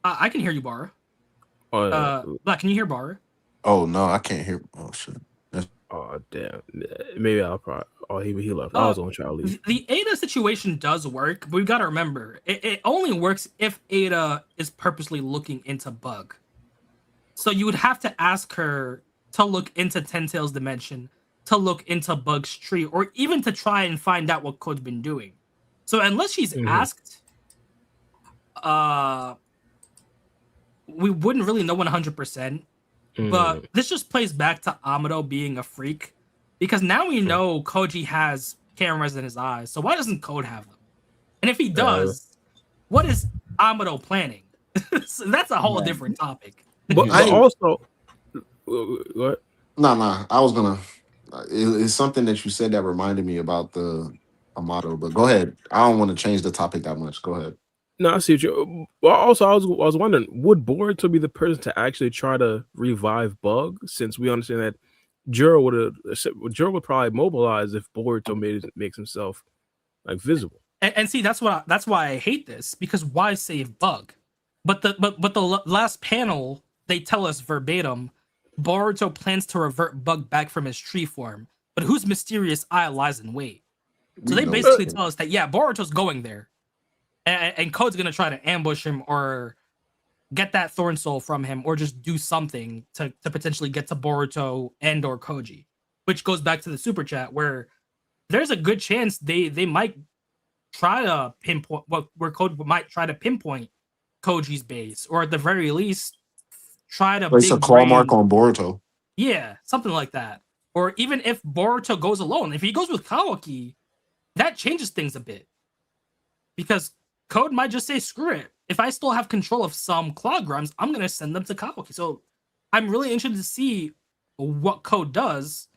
I can hear you, Bara. Oh, Black, can you hear Bara? Oh no, I can't hear. Oh shit. Oh damn. Maybe I'll probably. Oh, he left. I was on try to leave. The Ada situation does work, but we've got to remember it only works if Ada is purposely looking into Bug. So you would have to ask her to look into Ten Tails Dimension, to look into Bug's tree, or even to try and find out what Code's been doing. So unless she's asked, we wouldn't really know 100%. But this just plays back to Amado being a freak, because now we know Koji has cameras in his eyes. So why doesn't Code have them? And if he does, what is Amado planning? So that's a whole different topic. But also, what? Nah. I was gonna. It's something that you said that reminded me about the Amado. But go ahead. I don't want to change the topic that much. Go ahead. No, I see what you. Well, also, I was wondering, would Boruto be the person to actually try to revive Bug? Since we understand that Juro would probably mobilize if Boruto makes himself like visible. And see, that's why I hate this, because why save Bug? But the last panel they tell us verbatim, Boruto plans to revert Bug back from his tree form, but whose mysterious eye lies in wait? So they basically tell us that Boruto's going there. And Code's gonna try to ambush him or get that Thorn Soul from him, or just do something to potentially get to Boruto and or Koji, which goes back to the super chat where there's a good chance they might try to pinpoint where Code might try to pinpoint Koji's base, or at the very least try to place a claw mark on Boruto. Yeah, something like that. Or even if Boruto goes alone, if he goes with Kawaki, that changes things a bit, because Code might just say, screw it. If I still have control of some claw grums, I'm going to send them to Kawaki. So I'm really interested to see what Code does.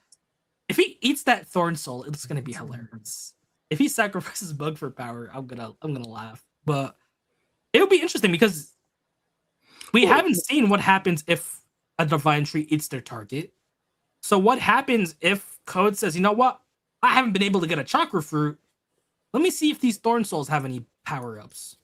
If he eats that Thorn Soul, it's going to be hilarious. If he sacrifices Bug for power, I'm gonna laugh. But it'll be interesting because we haven't seen what happens if a Divine Tree eats their target. So what happens if Code says, you know what? I haven't been able to get a Chakra Fruit. Let me see if these Thorn Souls have any power-ups.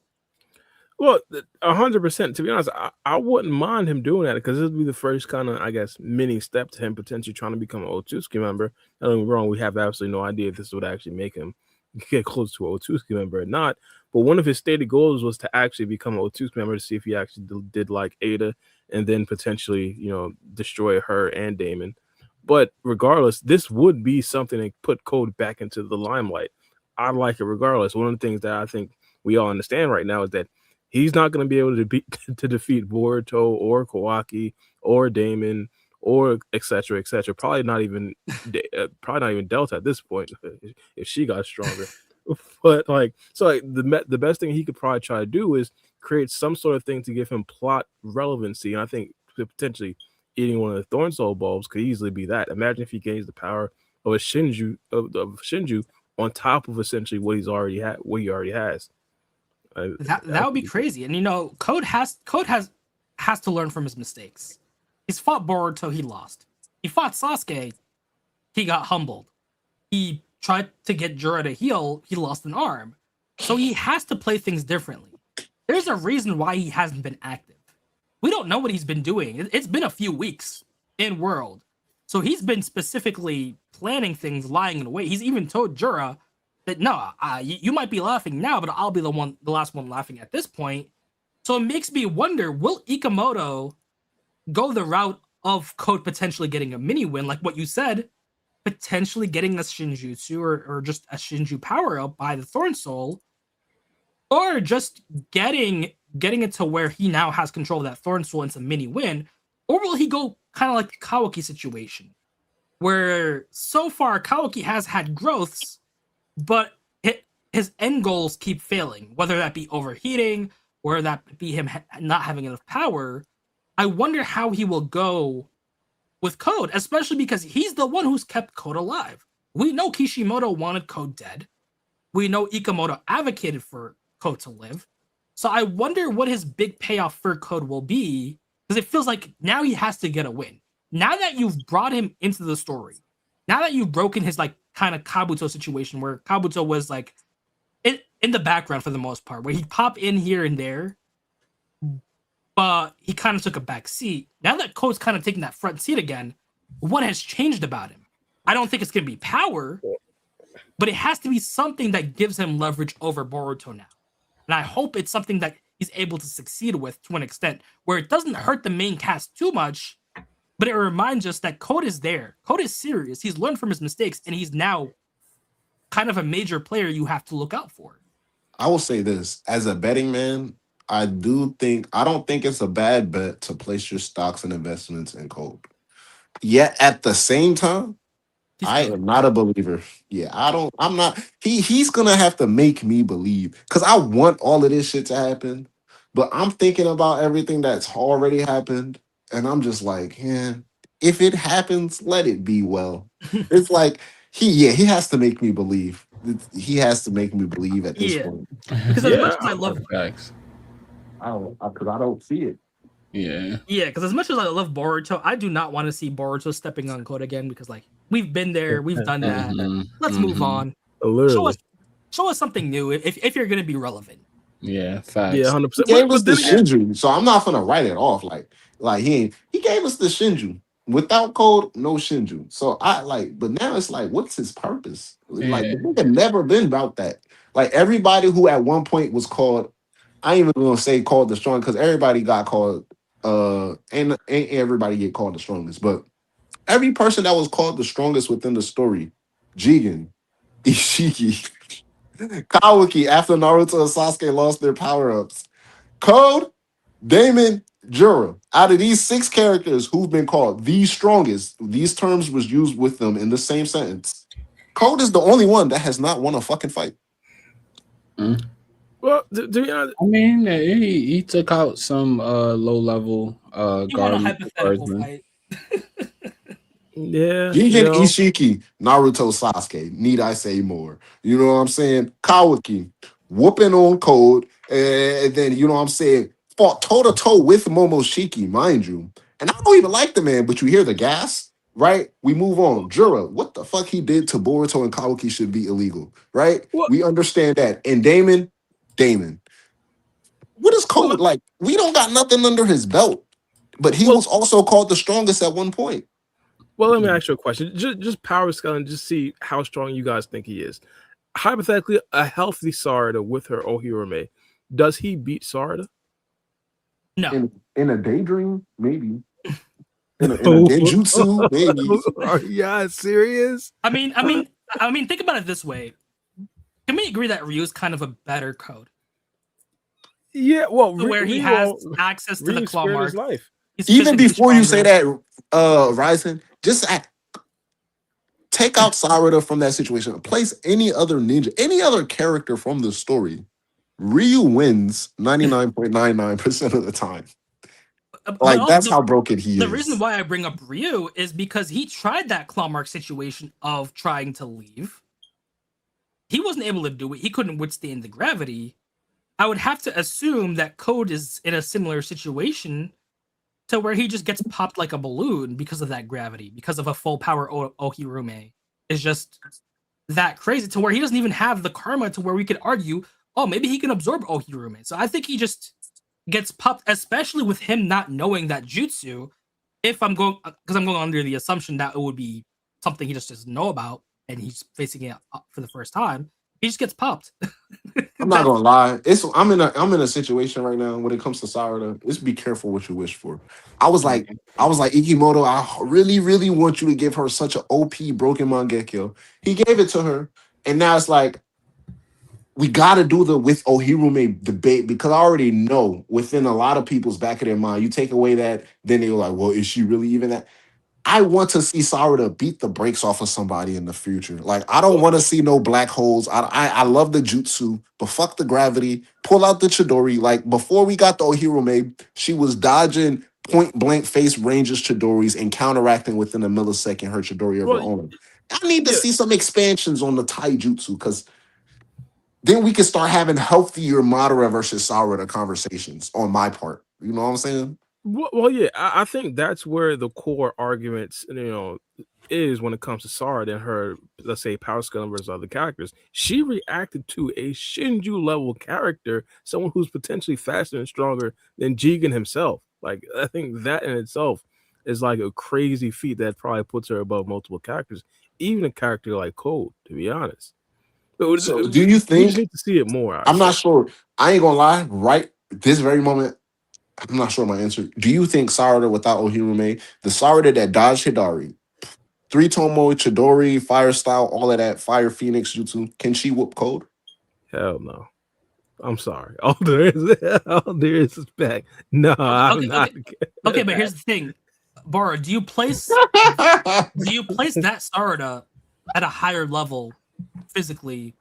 Well, 100%. To be honest, I wouldn't mind him doing that, because this would be the first kind of, I guess, mini step to him potentially trying to become an Otsuki member. Don't get me wrong, we have absolutely no idea if this would actually make him get close to an Otsuki member or not. But one of his stated goals was to actually become an Otsuki member, to see if he actually did like Ada, and then potentially, destroy her and Daemon. But regardless, this would be something that put Code back into the limelight. I like it regardless. One of the things that I think we all understand right now is that he's not going to be able to defeat Boruto or Kawaki or Daemon or etc. Probably not even Delta at this point if she got stronger. But the best thing he could probably try to do is create some sort of thing to give him plot relevancy. And I think potentially eating one of the Thorn Soul bulbs could easily be that. Imagine if he gains the power of a Shinju on top of essentially what he already has. That would be crazy. And Code has to learn from his mistakes. He's fought Boruto, he lost. He fought Sasuke, he got humbled. He tried to get Jura to heal, he lost an arm. So he has to play things differently. There's a reason why he hasn't been active. We don't know what he's been doing. It's been a few weeks in World. So he's been specifically planning things, lying in wait. He's even told Jura that, no, you might be laughing now, but I'll be the last one laughing at this point. So it makes me wonder, will Ikamoto go the route of Code potentially getting a mini win, like what you said, potentially getting a Shinjutsu or just a Shinju power up by the Thorn Soul, or just getting it to where he now has control of that Thorn Soul and it's a mini win, or will he go kind of like the Kawaki situation, where so far Kawaki has had growths, but his end goals keep failing, whether that be overheating or that be him not having enough power. I wonder how he will go with Code, especially because he's the one who's kept Code alive. We know Kishimoto wanted Code dead. We know Ikamoto advocated for Code to live. So I wonder what his big payoff for Code will be, because it feels like now he has to get a win. Now that you've brought him into the story, now that you've broken his like kind of Kabuto situation where Kabuto was like in the background for the most part, where he'd pop in here and there, but he kind of took a back seat. Now that Code's kind of taking that front seat again, what has changed about him? I don't think it's going to be power, but it has to be something that gives him leverage over Boruto now. And I hope it's something that he's able to succeed with to an extent where it doesn't hurt the main cast too much, but it reminds us that Code is there. Code is serious. He's learned from his mistakes, and he's now kind of a major player you have to look out for. I will say this, as a betting man, I don't think it's a bad bet to place your stocks and investments in Code. Yet at the same time, I am not a believer. Yeah, I'm not. He's gonna have to make me believe, because I want all of this shit to happen, but I'm thinking about everything that's already happened, and I'm just like, yeah, if it happens, let it be well. It's like he has to make me believe. He has to make me believe at this point. Because as much as I love facts, because I don't see it. Yeah, because as much as I love Boruto, I do not want to see Boruto stepping on Code again, because like we've been there, we've done that. Let's move on. Show us something new if you're gonna be relevant. Yeah, facts. Yeah, 100%. He gave us the Shinju, so I'm not gonna write it off. Like he gave us the Shinju. Without Code, no Shinju. So but now it's like, what's his purpose? Like the nigga never been about that. Like everybody who at one point was called, I ain't even gonna say called the strong, because everybody got called. Ain't everybody get called the strongest, but every person that was called the strongest within the story, Jigen, Ishiki, Kawaki, after Naruto and Sasuke lost their power-ups, Code, Daemon, Jura. Out of these 6 characters who've been called the strongest, these terms was used with them in the same sentence. Code is the only one that has not won a fucking fight. Well, to be honest, I mean, he took out some low-level guard. Hypothetical fight. Yeah. Jigen, Ishiki, Naruto, Sasuke. Need I say more? You know what I'm saying? Kawaki, whooping on Code, and then, you know what I'm saying, fought toe-to-toe with Momoshiki, mind you. And I don't even like the man, but you hear the gas, right? We move on. Jura, what the fuck he did to Boruto and Kawaki should be illegal, right? What? We understand that. And Daemon. What is Code like? We don't got nothing under his belt, but he was also called the strongest at one point. Well, let me ask you a question. Just power scale and just see how strong you guys think he is. Hypothetically, a healthy Sarada with her Ohirume, does he beat Sarada? No. In a daydream, maybe. In a genjutsu, maybe. Are you guys serious? I mean, think about it this way. Can we agree that Ryu's kind of a better Code? Yeah, well, where he has access to the claw mark. Life. Even before you say that, Ryzen, just take out Sarada from that situation. Place any other ninja, any other character from the story. Ryu wins 99.99% of the time. Like, that's how broken he is. The reason why I bring up Ryu is because he tried that claw mark situation of trying to leave. He wasn't able to do it. He couldn't withstand the gravity. I would have to assume that Code is in a similar situation to where he just gets popped like a balloon because of that gravity, because of a full power Ohirume. It's just that crazy to where he doesn't even have the karma to where we could argue, oh, maybe he can absorb Ohirume. So I think he just gets popped, especially with him not knowing that jutsu. Because I'm going under the assumption that it would be something he just doesn't know about, and he's facing it for the first time. He just gets popped. I'm not gonna lie. I'm in a situation right now when it comes to Sarada. Just be careful what you wish for. I was like Ikimoto, I really, really want you to give her such an OP broken Mangekyo. He gave it to her, and now it's like we gotta do the with Ohirume debate because I already know within a lot of people's back of their mind, you take away that, then they were like, well, is she really even that? I want to see Sarada beat the brakes off of somebody in the future. Like, I don't want to see no black holes. I love the jutsu, but fuck the gravity. Pull out the Chidori. Like, before we got the Ohirume, she was dodging point blank face ranges Chidoris and counteracting within a millisecond her Chidori of her own. I need to see some expansions on the taijutsu because then we can start having healthier Madara versus Sarada conversations on my part. You know what I'm saying? Well, yeah, I think that's where the core arguments, is when it comes to Sarada and her, let's say, power scaling versus other characters. She reacted to a Shinju level character, someone who's potentially faster and stronger than Jigen himself. Like, I think that in itself is like a crazy feat that probably puts her above multiple characters, even a character like Code, to be honest. But So, do you we think? just need to see it more. I'm not sure. I ain't gonna lie. Right this very moment, I'm not sure my answer. Do you think Sarada without Ohirume, the Sarada that dodged Hidari, 3-Tomo, Chidori, Fire Style, all of that, Fire Phoenix Jutsu, can she whoop Code? Hell no. I'm sorry. All there is back. No, I'm not. Okay, but here's the thing. Bora, do you place that Sarada at a higher level physically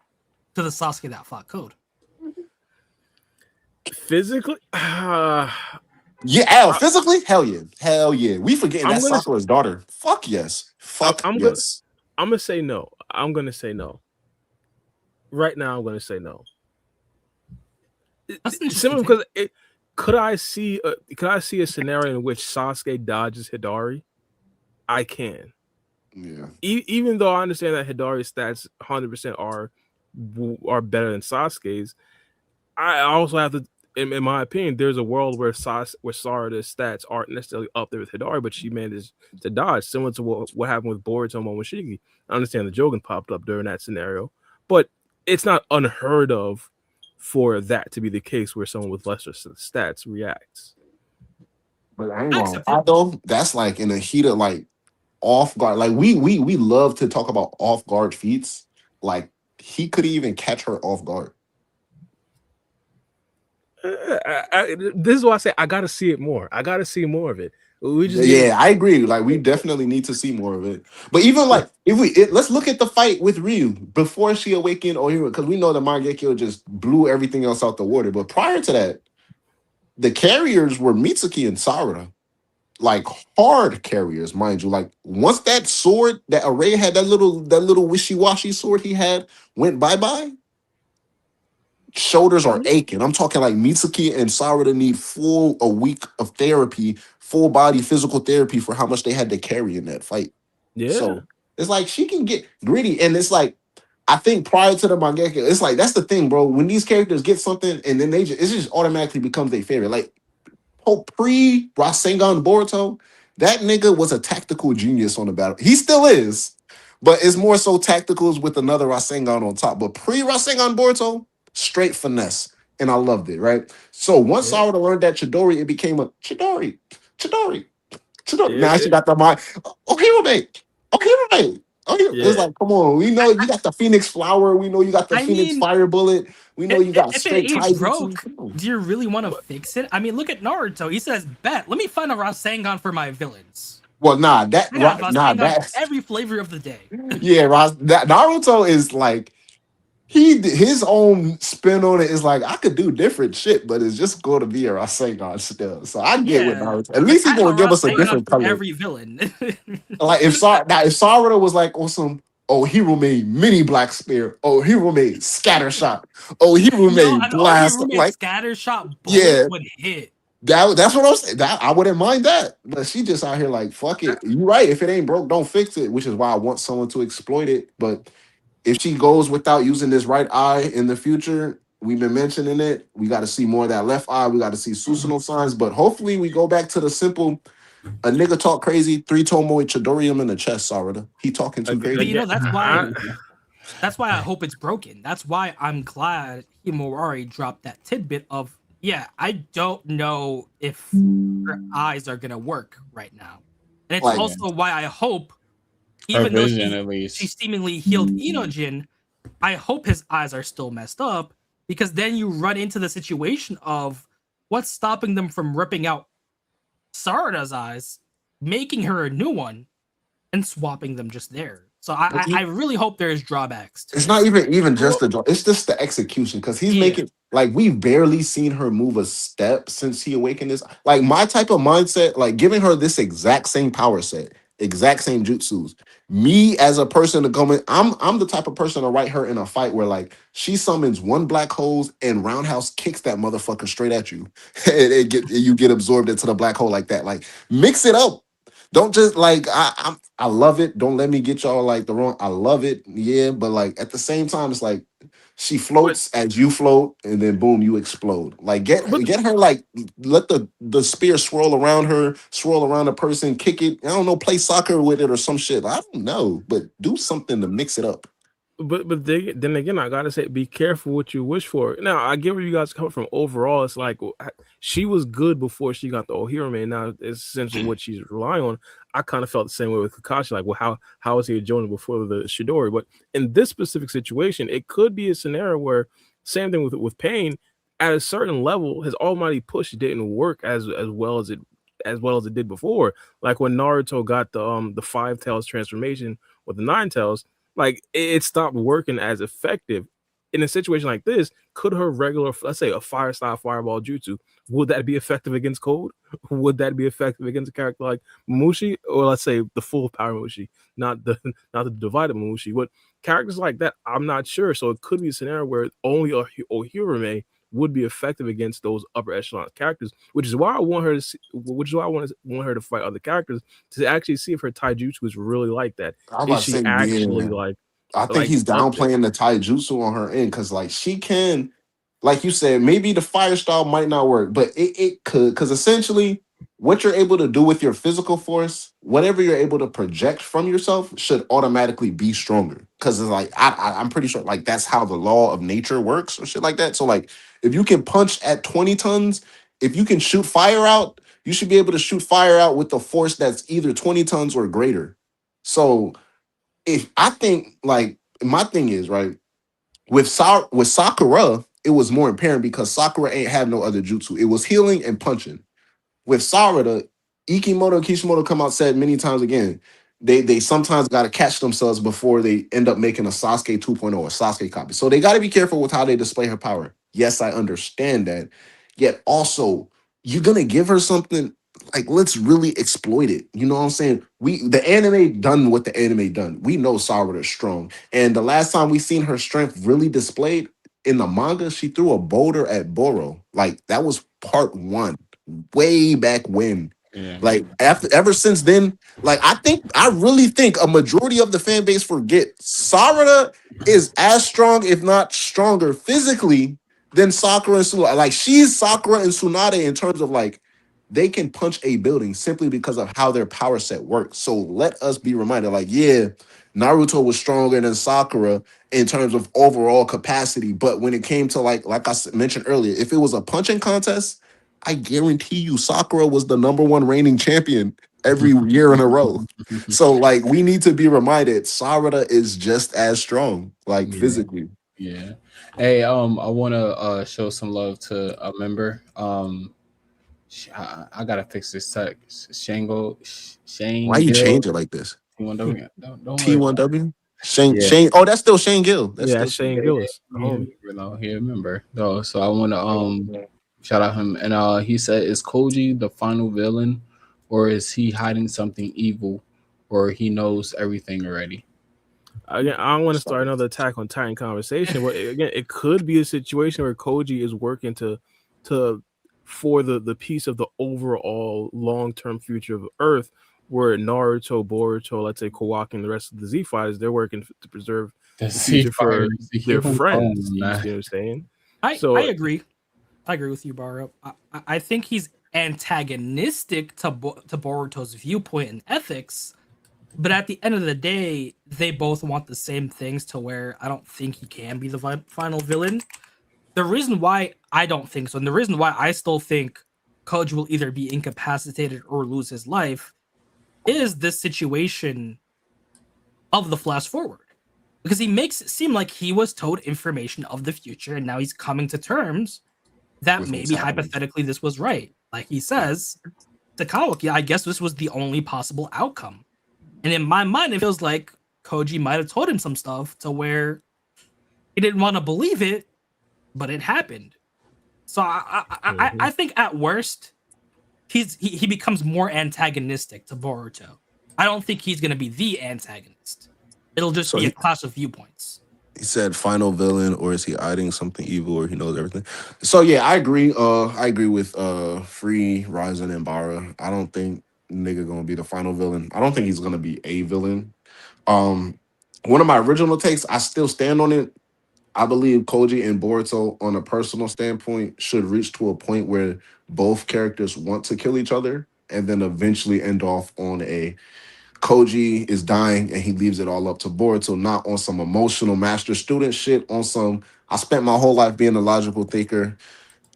to the Sasuke that fought Code? Physically? Yeah, physically? Hell yeah. We forgetting that's Sakura's daughter. Fuck yes. Yes. I'm gonna say no. I'm gonna say no. Right now, I'm gonna say no. That's simply because could I see a scenario in which Sasuke dodges Hidari? I can. Yeah. Even though I understand that Hidari's stats 100% are better than Sasuke's, I also have to, in my opinion, there's a world where Sarada's stats aren't necessarily up there with Hidari, but she managed to dodge, similar to what happened with Boruto and Mamushi. I understand the Jogan popped up during that scenario, but it's not unheard of for that to be the case where someone with lesser stats reacts. But I ain't gonna lie, though, that's like in a heat of like off guard. Like we love to talk about off guard feats. Like he could even catch her off guard. This is why I say I gotta see it more. I gotta see more of it. I agree. Like we definitely need to see more of it. But even like let's look at the fight with Ryu before she awakened Ohira, because we know that Mangekyo just blew everything else out the water. But prior to that, the carriers were Mitsuki and Sarada, like hard carriers, mind you. Like once that sword that Array had, that little wishy-washy sword he had went bye-bye, shoulders are aching. I'm talking like Mitsuki and Sarada need a week of therapy, full body physical therapy for how much they had to carry in that fight. Yeah. So it's like she can get gritty. And it's like, I think prior to the Mangekyo, it's like, that's the thing, bro. When these characters get something and then it just automatically becomes their favorite. Like pre-Rasengan Boruto, that nigga was a tactical genius on the battle. He still is, but it's more so tacticals with another Rasengan on top. But pre-Rasengan Boruto, straight finesse, and I loved it, right? So once Sarada learned that Chidori, it became a Chidori. Yeah. Now she got the mind. Okay, it's like, come on, we know you got the Phoenix Flower, we know you got the Phoenix Fire Bullet, we know you got straight ties. Broke, do you really want to fix it? I mean, look at Naruto. He says, "Bet, let me find a Rasengan for my villains." Well, that's every flavor of the day. Yeah, that Naruto is like his own spin on it is like, I could do different shit, but it's just going to be a Rasengan still. So I get with Naruto. At least he's going to give us a different color. Every villain. Like if Sarada was like awesome, Hero made mini black spear. Hero made scatter shot. Hero made blast. Like scatter shot. Would hit. That's what I'm saying. I wouldn't mind that, but she just out here like, fuck it. You're right. If it ain't broke, don't fix it. Which is why I want someone to exploit it, but. If she goes without using this right eye in the future, we've been mentioning it. We got to see more of that left eye. We got to see Susanoo signs. But hopefully we go back to the simple, a nigga talk crazy, 3-Tomo with Chidorium in the chest, Sarada. He talking too crazy. But that's why That's why I hope it's broken. That's why I'm glad Himawari dropped that tidbit of, yeah, I don't know if her eyes are gonna work right now. And it's Like, Yeah. also why I hope, Her even though vision, at she least. seemingly healed Inojin, I hope his eyes are still messed up, because then you run into the situation of what's stopping them from ripping out Sarada's eyes, making her a new one, and swapping them just there. So I really hope there's drawbacks to it's it. not even just the draw. It's just the execution because he's Yeah. making like we've barely seen her move a step since he awakened this. Like my type of mindset, like giving her this exact same power set, exact same jutsus. Me as a person to come in, I'm the type of person to write her in a fight where like she summons one black hole and roundhouse kicks that motherfucker straight at you, and you get absorbed into the black hole like that. Like mix it up. Don't just like I love it. Don't let me get y'all like the wrong. I love it, yeah, but like at the same time, it's like she But floats as you float, and then boom, you explode. Like but get her like let the spear swirl around her, swirl around a person, kick it. I don't know, play soccer with it or some shit. I don't know, but do something to mix it up. then again, I gotta say, be careful what you wish for. Now, I get where you guys come from. Overall, it's like she was good before she got the Ohiro man. Now, it's essentially what she's relying on. I kind of felt the same way with Kakashi. Like, well, how was he a Jonin before the Shidori? But in this specific situation, it could be a scenario where same thing with Pain. At a certain level, his almighty push didn't work as well as it did before. Like when Naruto got the five tails transformation with the nine tails, like it stopped working as effective. In a situation like this, could her regular, let's say a fire style fireball jutsu, would that be effective against Cold? Would that be effective against a character like Mamushi? Or let's say the full power Mamushi, not the not the divided Mamushi. But characters like that, I'm not sure. So it could be a scenario where only Ohirame would be effective against those upper echelon characters, which is why I want her to see, which is why I want her to fight other characters to actually see if her taijutsu is really like that. I was Is about to she say, actually yeah. I think like he's up there? downplaying the taijutsu on her end because, like, she can, like you said, maybe the fire style might not work, but it could because essentially, what you're able to do with your physical force, whatever you're able to project from yourself, should automatically be stronger. Because it's like I'm pretty sure like that's how the law of nature works or shit like that. So like, if you can punch at 20 tons, if you can shoot fire out, you should be able to shoot fire out with the force that's either 20 tons or greater. So if I think like my thing is right with Sakura, it was more apparent because Sakura ain't have no other jutsu. It was healing and punching. With Sarada, Ikimoto and Kishimoto come out said many times again. They sometimes got to catch themselves before they end up making a Sasuke 2.0 or Sasuke copy. So they got to be careful with how they display her power. Yes, I understand that. Yet also, you're gonna give her something like let's really exploit it. You know what I'm saying? The anime done what the anime done. We know Sarada is strong, and the last time we seen her strength really displayed in the manga, she threw a boulder at Boro. Like that was part one way back when. Yeah. Like after ever since then, like I really think a majority of the fan base forget Sarada is as strong, if not stronger, physically than Sakura and Tsunade. Like she's Sakura and Tsunade in terms of like they can punch a building simply because of how their power set works. So let us be reminded, like, yeah, Naruto was stronger than Sakura in terms of overall capacity. But when it came to like mentioned earlier, if it was a punching contest, I guarantee you Sakura was the number one reigning champion every year in a row. So like we need to be reminded Sarada is just as strong, like Yeah. physically. Yeah. Hey, I want to show some love to a member. I gotta fix this text. Why Shane you Gill. change it like this? T1W. Don't worry about T1W? Shane Yeah, Shane. Oh, that's still Shane Gill. That's yeah, still that's Shane it. Gillis, the He a homie. member though. He a member though. So I want to shout out him. And he said, "Is Koji the final villain, or is he hiding something evil, or he knows everything already?" Again, I don't want to start another Attack on Titan conversation, but again, it could be a situation where Koji is working to for the piece of the overall long term future of Earth, where Naruto, Boruto, let's say Kawaki, and the rest of the Z fighters, they're working to preserve The the sea future for fires. their Keep him friends. going, You man. see what I'm saying? I So agree. I agree with you, Baro. I think he's antagonistic to Boruto's viewpoint and ethics, But at the end of the day, they both want the same things to where I don't think he can be the final villain. The reason why I don't think so, and the reason why I still think Koji will either be incapacitated or lose his life, is this situation of the flash forward. Because he makes it seem like he was told information of the future, and now he's coming to terms that With what's maybe happening. hypothetically this was right. Like he says to Kawaki, I guess this was the only possible outcome. And in my mind, it feels like Koji might have told him some stuff to where he didn't want to believe it, but it happened. So I think at worst, he becomes more antagonistic to Boruto. I don't think he's going to be the antagonist. It'll just So be a he- clash of viewpoints. He said final villain, or is he hiding something evil, or he knows everything? So yeah, I agree. I agree with Free, Ryzen, and Bara. I don't think nigga gonna be the final villain. I don't think he's gonna be a villain. Um, one of my original takes, I still stand on it. I believe Koji and Boruto, on a personal standpoint, should reach to a point where both characters want to kill each other, and then eventually end off on a Koji is dying and he leaves it all up to Boruto, not on some emotional master student shit, on some I spent my whole life being a logical thinker,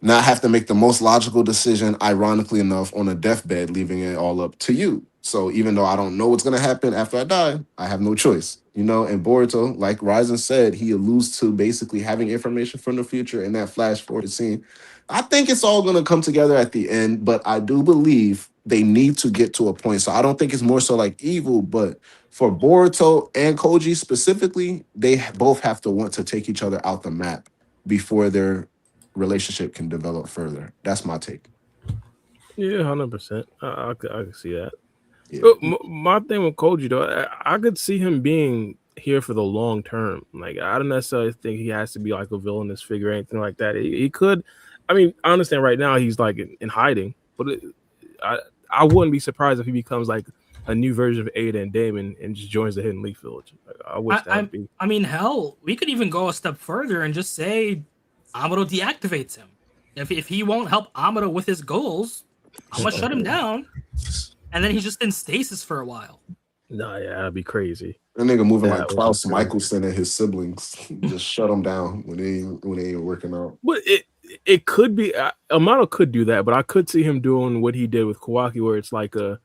not have to make the most logical decision, ironically enough, on a deathbed, leaving it all up to you. So even though I don't know what's gonna happen after I die, I have no choice. You know, and Boruto, like Ryzen said, he alludes to basically having information from the future in that flash forward scene. I think it's all gonna come together at the end, but I do believe they need to get to a point. So I don't think it's more so like evil, but for Boruto and Koji specifically, they both have to want to take each other out the map before their relationship can develop further. That's my take. Yeah, 100%. I could see that. Yeah. But my thing with Koji though, I could see him being here for the long term. Like I don't necessarily think he has to be like a villainous figure or anything like that. He could. I mean, I understand right now he's like in hiding, but I wouldn't be surprised if he becomes like a new version of Ada and Daemon and just joins the Hidden Leaf Village. Like, I wish that would be. I mean, hell, we could even go a step further and just say Amado deactivates him. If he won't help Amado with his goals, I'm gonna shut him down, and then he's just in stasis for a while. Nah, yeah, that'd be crazy. That nigga moving Yeah, like it Klaus was crazy. Michelson and his siblings. Just shut them down when they ain't working out. But it could be Amado could do that, but I could see him doing what he did with Kawaki, where it's like a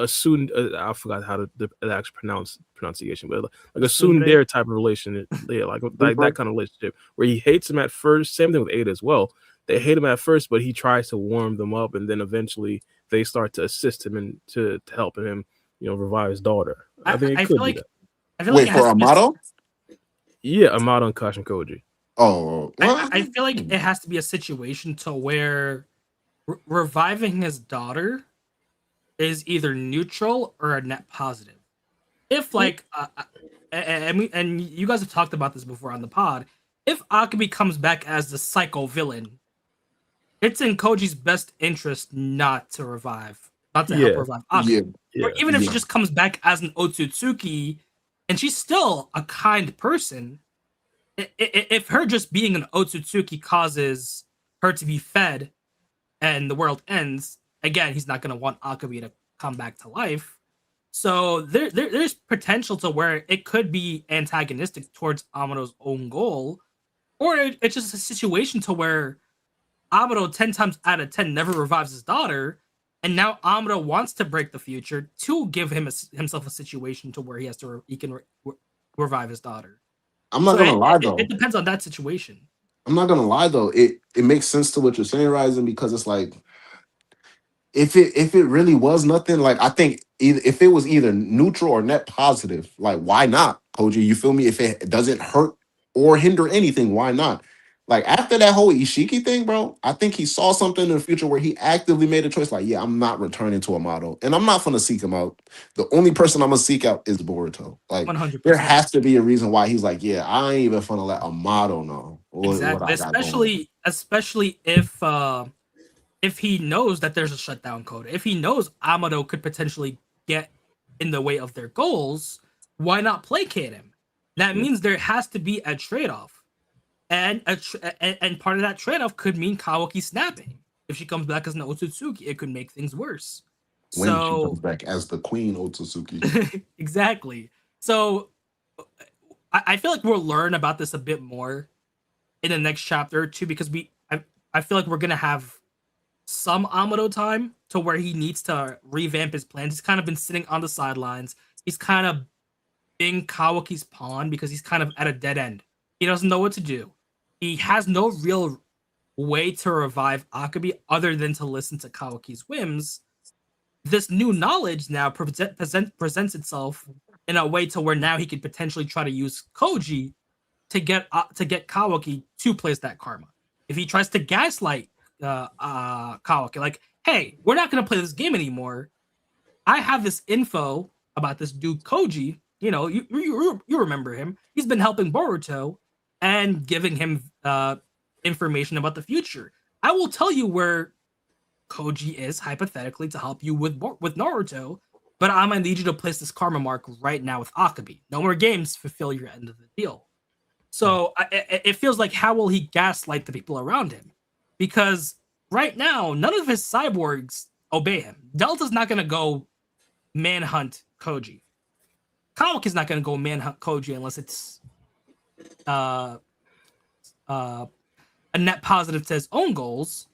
student. I forgot how the actual pronunciation, but like a tsundere type of relation. Yeah, like that kind of relationship where he hates him at first. Same thing with Ada as well. They hate him at first, but he tries to warm them up, and then eventually they start to assist him and to help him, revive his daughter. I think it could be that. I feel Wait, like for Amado? Yeah, Amado and Kashin Koji. Oh, I feel like it has to be a situation to where reviving his daughter is either neutral or a net positive. If like, and you guys have talked about this before on the pod, if Akabi comes back as the psycho villain, it's in Koji's best interest not to help revive Akabi. yeah, Or even if she just comes back as an Otsutsuki and she's still a kind person, if her just being an Otsutsuki causes her to be fed and the world ends, again, he's not going to want Akabi to come back to life. So there's potential to where it could be antagonistic towards Amado's own goal, or it's just a situation to where Amado 10 times out of 10 never revives his daughter, and now Amado wants to break the future to give himself a situation to where he can revive his daughter. I'm not gonna lie though. It depends on that situation. I'm not gonna lie though. It makes sense to what you're saying, Ryzen, because it's like if it really was nothing, like I think if it was either neutral or net positive, like why not, Koji? You feel me? If it doesn't hurt or hinder anything, why not? Like after that whole Ishiki thing, bro, I think he saw something in the future where he actively made a choice. Like, yeah, I'm not returning to Amado, and I'm not gonna seek him out. The only person I'm gonna seek out is Boruto. Like, 100%. there has to be a reason why he's like, yeah, I ain't even gonna let Amado know. Exactly, especially if he knows that there's a shutdown code. If he knows Amado could potentially get in the way of their goals, why not placate him? That means there has to be a trade-off. And part of that trade-off could mean Kawaki snapping. If she comes back as an Otsutsuki, it could make things worse. when she So comes back as the Queen Otsutsuki. exactly. So I feel like we'll learn about this a bit more in the next chapter too, because I feel like we're gonna have some Amado time to where he needs to revamp his plans. He's kind of been sitting on the sidelines. He's kind of being Kawaki's pawn because he's kind of at a dead end. He doesn't know what to do. He has no real way to revive Akabi other than to listen to Kawaki's whims. This new knowledge now presents itself in a way to where now he could potentially try to use Koji to get Kawaki to place that karma. If he tries to gaslight Kawaki, like, hey, we're not gonna play this game anymore. I have this info about this dude Koji. You know, you remember him. He's been helping Boruto and giving him information about the future. I will tell you where Koji is hypothetically to help you with Naruto, but I'm gonna need you to place this karma mark right now with Akabi. No more games. Fulfill your end of the deal. So it feels like, how will he gaslight the people around him? Because right now, none of his cyborgs obey him. Delta's not gonna go manhunt Koji. Kawaki's not gonna go manhunt Koji unless it's a net positive to his own goals.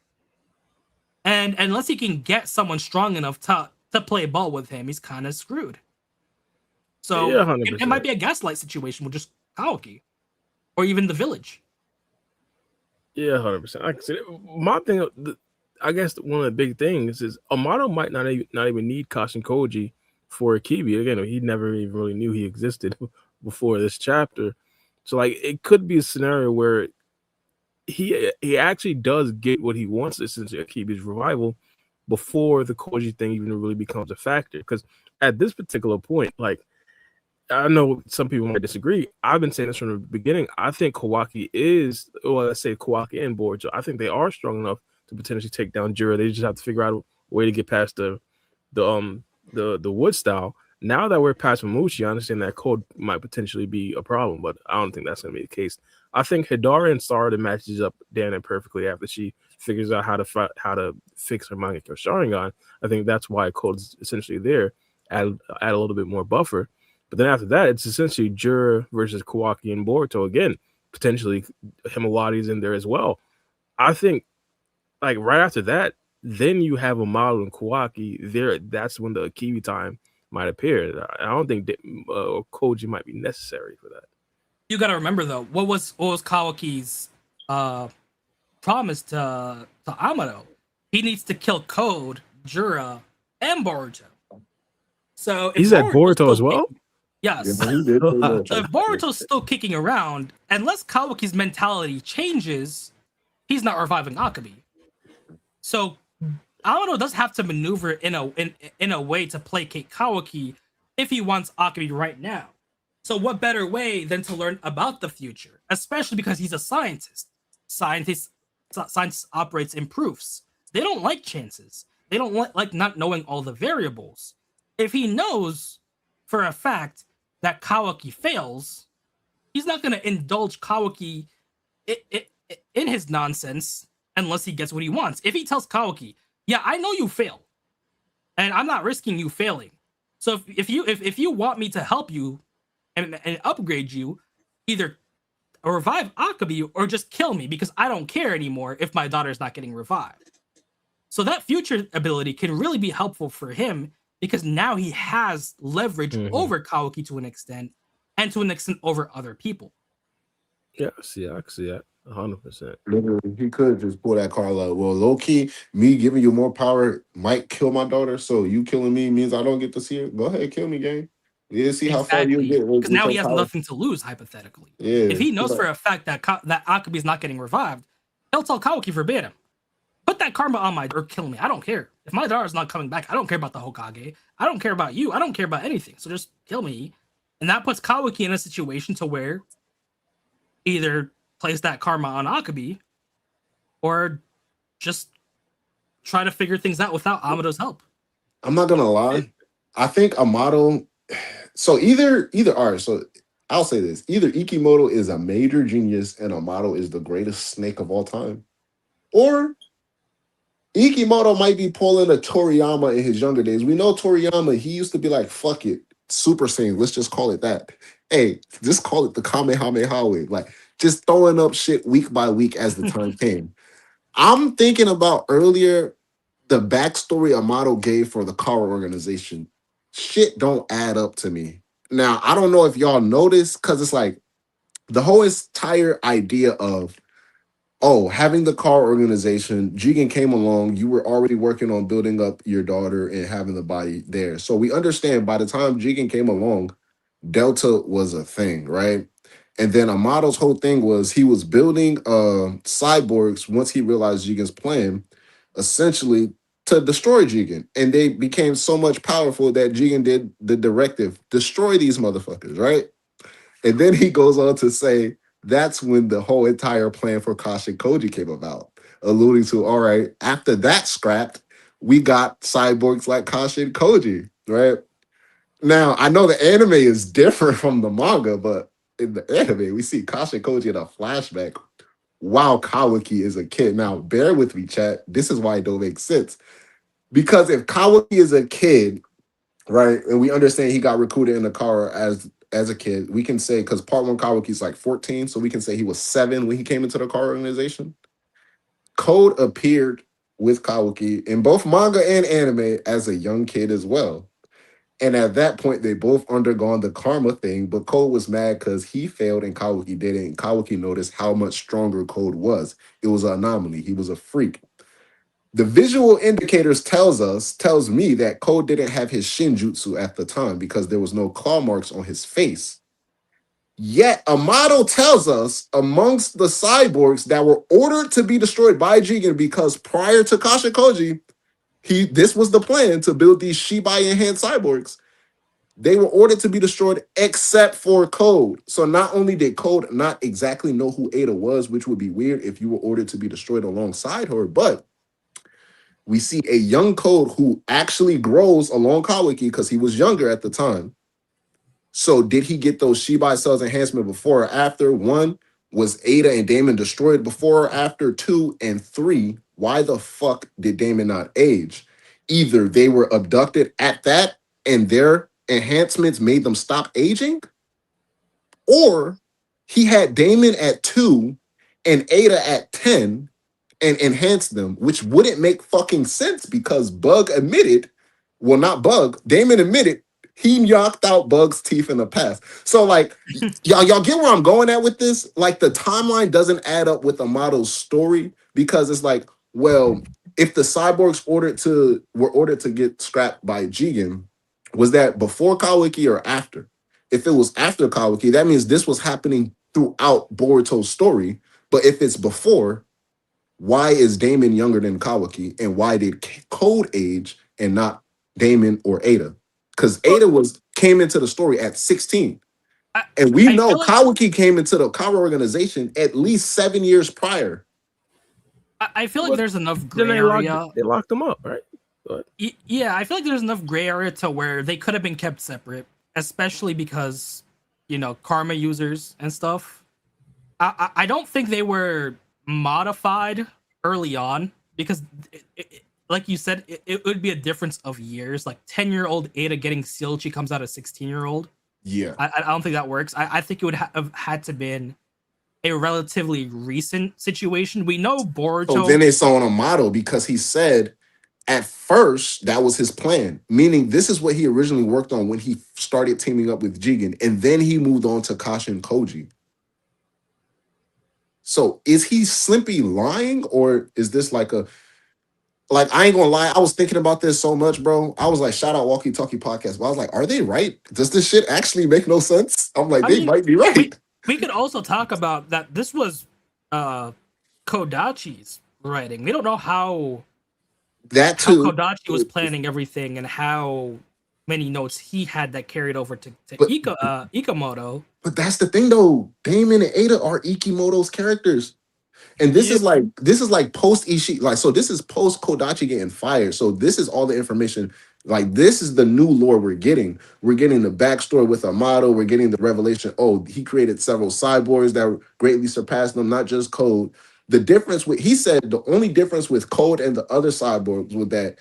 And unless he can get someone strong enough to play ball with him, he's kind of screwed. So Yeah, it might be a gaslight situation with just Kawaki, or even the village. Yeah, 100%. Like I said, my thing, I guess one of the big things is Amado might not even need Kashin Koji for Akibi. Again, he never even really knew he existed before this chapter. So like, it could be a scenario where he actually does get what he wants, essentially Akibi's revival, before the Koji thing even really becomes a factor. Because at this particular point, like, I know some people might disagree. I've been saying this from the beginning. I think Kawaki is, well, let's say Kawaki and Boruto, I think they are strong enough to potentially take down Jura. They just have to figure out a way to get past the wood style. Now that we're past Mamushi, I understand that code might potentially be a problem, but I don't think that's going to be the case. I think Hidara and Sarada matches up damn near perfectly after she figures out how to fix her Mangekyo Sharingan. I think that's why code's essentially there, add a little bit more buffer. But then after that, it's essentially Jura versus Kawaki and Boruto again. Potentially Himawari's in there as well. I think, like, right after that, then you have Amado and Kawaki there. That's when the Akibi time might appear. I don't think Koji might be necessary for that. You got to remember though, what was Kawaki's promise to Amado? He needs to kill Code, Jura, and Boruto. So he's at Boruto as well. Yes. Yeah, he did. So if Boruto's still kicking around, unless Kawaki's mentality changes, he's not reviving Akabi. So Amado does have to maneuver in a way to placate Kawaki if he wants Akabi right now. So what better way than to learn about the future, especially because he's a scientist. Scientists operates in proofs. They don't like chances. They don't like not knowing all the variables. If he knows for a fact that Kawaki fails, he's not going to indulge Kawaki in his nonsense unless he gets what he wants. If he tells Kawaki, yeah, I know you fail, and I'm not risking you failing. So if you want me to help you and upgrade you, either revive Akabi or just kill me, because I don't care anymore if my daughter's not getting revived. So that future ability can really be helpful for him, because now he has leverage over Kawaki to an extent, and to an extent over other people. Yeah, I see that 100%. Literally, he could just pull that card out. Well, low key, me giving you more power might kill my daughter, so you killing me means I don't get to see her. Go ahead, kill me, gang. Yeah, see how far you get. Because now he has nothing to lose, hypothetically. Yeah. If he knows for a fact that Akabi is not getting revived, he'll tell Kawaki verbatim, put that karma on my, or kill me. I don't care. If my daughter's not coming back, I don't care about the Hokage. I don't care about you. I don't care about anything. So just kill me. And that puts Kawaki in a situation to where either place that karma on Akabi or just try to figure things out without Amado's help. I'm not gonna lie. I think Amado. So either all right. So I'll say this: either Ikimoto is a major genius and Amado is the greatest snake of all time, or Ikimoto might be pulling a Toriyama in his younger days. We know Toriyama, he used to be like, fuck it, Super Saiyan, let's just call it that. Hey, just call it the Kamehameha wave. Like, just throwing up shit week by week as the time came. I'm thinking about earlier the backstory Amado gave for the Kara organization. Shit don't add up to me. Now, I don't know if y'all noticed, because it's like the whole entire idea of, oh, having the car organization, Jigen came along, you were already working on building up your daughter and having the body there. So we understand by the time Jigen came along, Delta was a thing, right? And then Amado's whole thing was he was building cyborgs once he realized Jigen's plan, essentially to destroy Jigen. And they became so much powerful that Jigen did the directive, destroy these motherfuckers, right? And then he goes on to say, that's when the whole entire plan for Kashin Koji came about, alluding to, all right, after that scrapped, we got cyborgs like Kashin Koji, right? Now, I know the anime is different from the manga, but in the anime, we see Kashin Koji in a flashback while Kawaki is a kid. Now, bear with me, chat. This is why it don't make sense. Because if Kawaki is a kid, right, and we understand he got recruited in the car as a kid, we can say, because part one Kawaki is like 14, so we can say he was 7 when he came into the car organization. Code appeared with Kawaki in both manga and anime as a young kid as well. And at that point, they both undergone the karma thing, but Code was mad because he failed and Kawaki didn't. And Kawaki noticed how much stronger Code was. It was an anomaly. He was a freak. The visual indicators tells me that Code didn't have his Shinjutsu at the time because there was no claw marks on his face. Yet Amado tells us amongst the cyborgs that were ordered to be destroyed by Jigen because prior to Kashin Koji, this was the plan to build these Shibai enhanced cyborgs. They were ordered to be destroyed except for Code. So not only did Code not exactly know who Ada was, which would be weird if you were ordered to be destroyed alongside her, but we see a young Code who actually grows along Kawaki because he was younger at the time. So did he get those Shibai cells enhancement before or after? 1, was Ada and Daemon destroyed before or after? 2 and 3, why the fuck did Daemon not age? Either they were abducted at that and their enhancements made them stop aging, or he had Daemon at 2 and Ada at 10 and enhanced them, which wouldn't make fucking sense because Bug admitted, well, not Bug, Daemon admitted he knocked out Bug's teeth in the past. So, like, y'all get where I'm going at with this? Like, the timeline doesn't add up with Amado's story because it's like, well, if the cyborgs were ordered to get scrapped by Jigen, was that before Kawaki or after? If it was after Kawaki, that means this was happening throughout Boruto's story. But if it's before, why is Daemon younger than Kawaki? And why did Code age and not Daemon or Ada? Because Ada came into the story at 16. And we know Kawaki came into the Kara organization at least 7 years prior. I feel like there's enough gray area. They locked them up, right? Yeah, I feel like there's enough gray area to where they could have been kept separate, especially because, karma users and stuff. I don't think they were modified early on because, like you said, it would be a difference of years. Like 10-year-old Ada getting sealed, she comes out a 16-year-old. Yeah. I don't think that works. I think it would have had to been a relatively recent situation. We know Boruto. So then they saw an Amado because he said at first that was his plan, meaning this is what he originally worked on when he started teaming up with Jigen, and then he moved on to Kashin Koji. So is he simply lying, or is this like I ain't gonna lie, I was thinking about this so much, bro. I was like, shout out Walkie Talkie Podcast, but I was like, are they right? Does this shit actually make no sense? I'm like, they might be right. We could also talk about that this was Kodachi's writing. We don't know how Kodachi was planning everything and how many notes he had that carried over to Ikamoto. But that's the thing though. Daemon and Ada are Ikimoto's characters. And this is like post Ishii, like, so this is post Kodachi getting fired. So this is all the information. Like, this is the new lore we're getting. We're getting the backstory with Amado. We're getting the revelation. Oh, he created several cyborgs that greatly surpassed them, not just Code. The difference with, he said the only difference with Code and the other cyborgs was that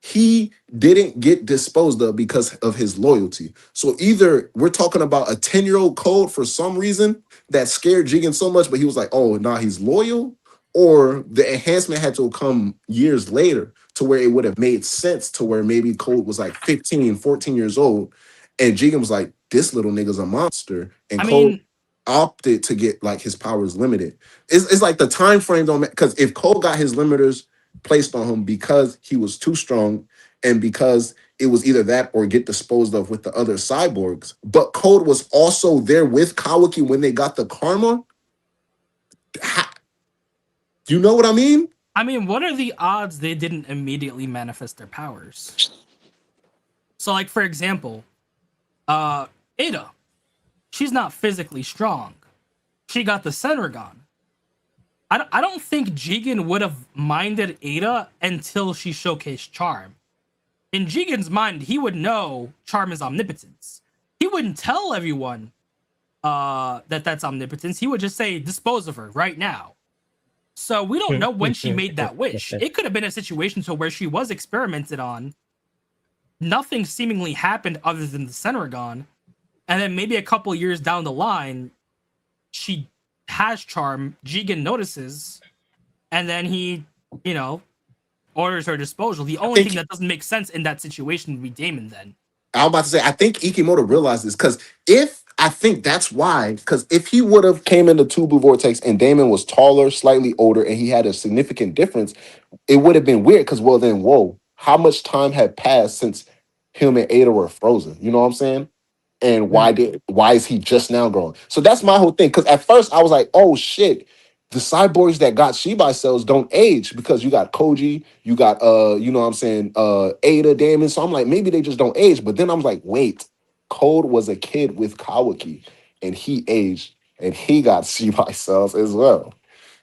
he didn't get disposed of because of his loyalty. So either we're talking about a 10-year-old Code for some reason that scared Jigen so much, but he was like, oh, nah, he's loyal, or the enhancement had to come years later to where it would have made sense to where maybe Code was like 15, 14 years old, and Jigen was like, this little nigga's a monster, and I Code mean, opted to get like his powers limited. It's like the time frame don't, because if Cole got his limiters placed on him because he was too strong and because it was either that or get disposed of with the other cyborgs, but Code was also there with Kawaki when they got the karma. You know what I mean? what are the odds they didn't immediately manifest their powers? So, like, for example, Ada, she's not physically strong. She got the Senragon. I don't think Jigen would have minded Ada until she showcased Charm. In Jigen's mind, he would know Charm is omnipotence. He wouldn't tell everyone that's omnipotence. He would just say, dispose of her right now. So we don't know when she made that wish. It could have been a situation to where she was experimented on. Nothing seemingly happened other than the Senragon. And then maybe a couple years down the line, she has Charm, Jigen notices, and then he, orders her disposal. The only thing that doesn't make sense in that situation would be Daemon then. I was about to say, I think Ikimoto realized this, because I think that's why, because if he would have came into Tubu Vortex and Daemon was taller, slightly older, and he had a significant difference, it would have been weird, because, well, then, whoa, how much time had passed since him and Ada were frozen? You know what I'm saying? And why is he just now growing? So that's my whole thing. Because at first I was like, oh shit, the cyborgs that got Shibai cells don't age, because you got Koji, you got Ada, Daemon. So I'm like, maybe they just don't age. But then I was like, wait, Code was a kid with Kawaki and he aged and he got Shibai cells as well.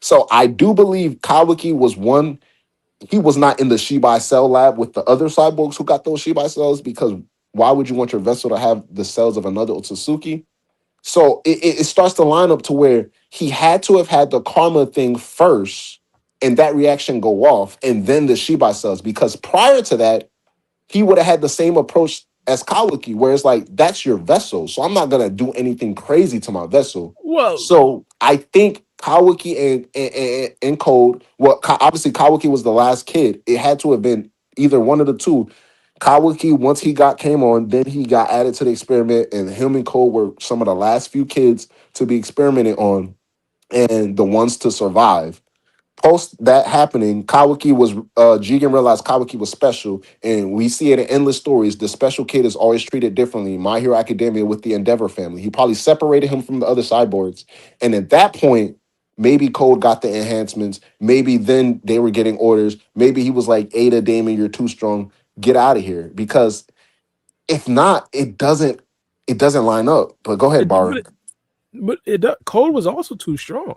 So I do believe Kawaki was one. He was not in the Shibai cell lab with the other cyborgs who got those Shibai cells, because why would you want your vessel to have the cells of another Otsutsuki? So it starts to line up to where he had to have had the karma thing first and that reaction go off and then the Shibai cells, because prior to that, he would have had the same approach as Kawaki, where it's like, that's your vessel. So I'm not going to do anything crazy to my vessel. Well, so I think Kawaki and Code, well, obviously Kawaki was the last kid. It had to have been either one of the two. Kawaki, once he came on, then he got added to the experiment, and him and Code were some of the last few kids to be experimented on and the ones to survive. Post that happening, Kawaki was Jigen realized Kawaki was special, and we see it in endless stories. The special kid is always treated differently. My Hero Academia with the Endeavor family, he probably separated him from the other cyborgs, and at that point, maybe Code got the enhancements. Maybe then they were getting orders. Maybe he was like, Ada, Daemon, you're too strong. Get out of here. Because if not, it doesn't line up. But go ahead, Bar. But Code was also too strong.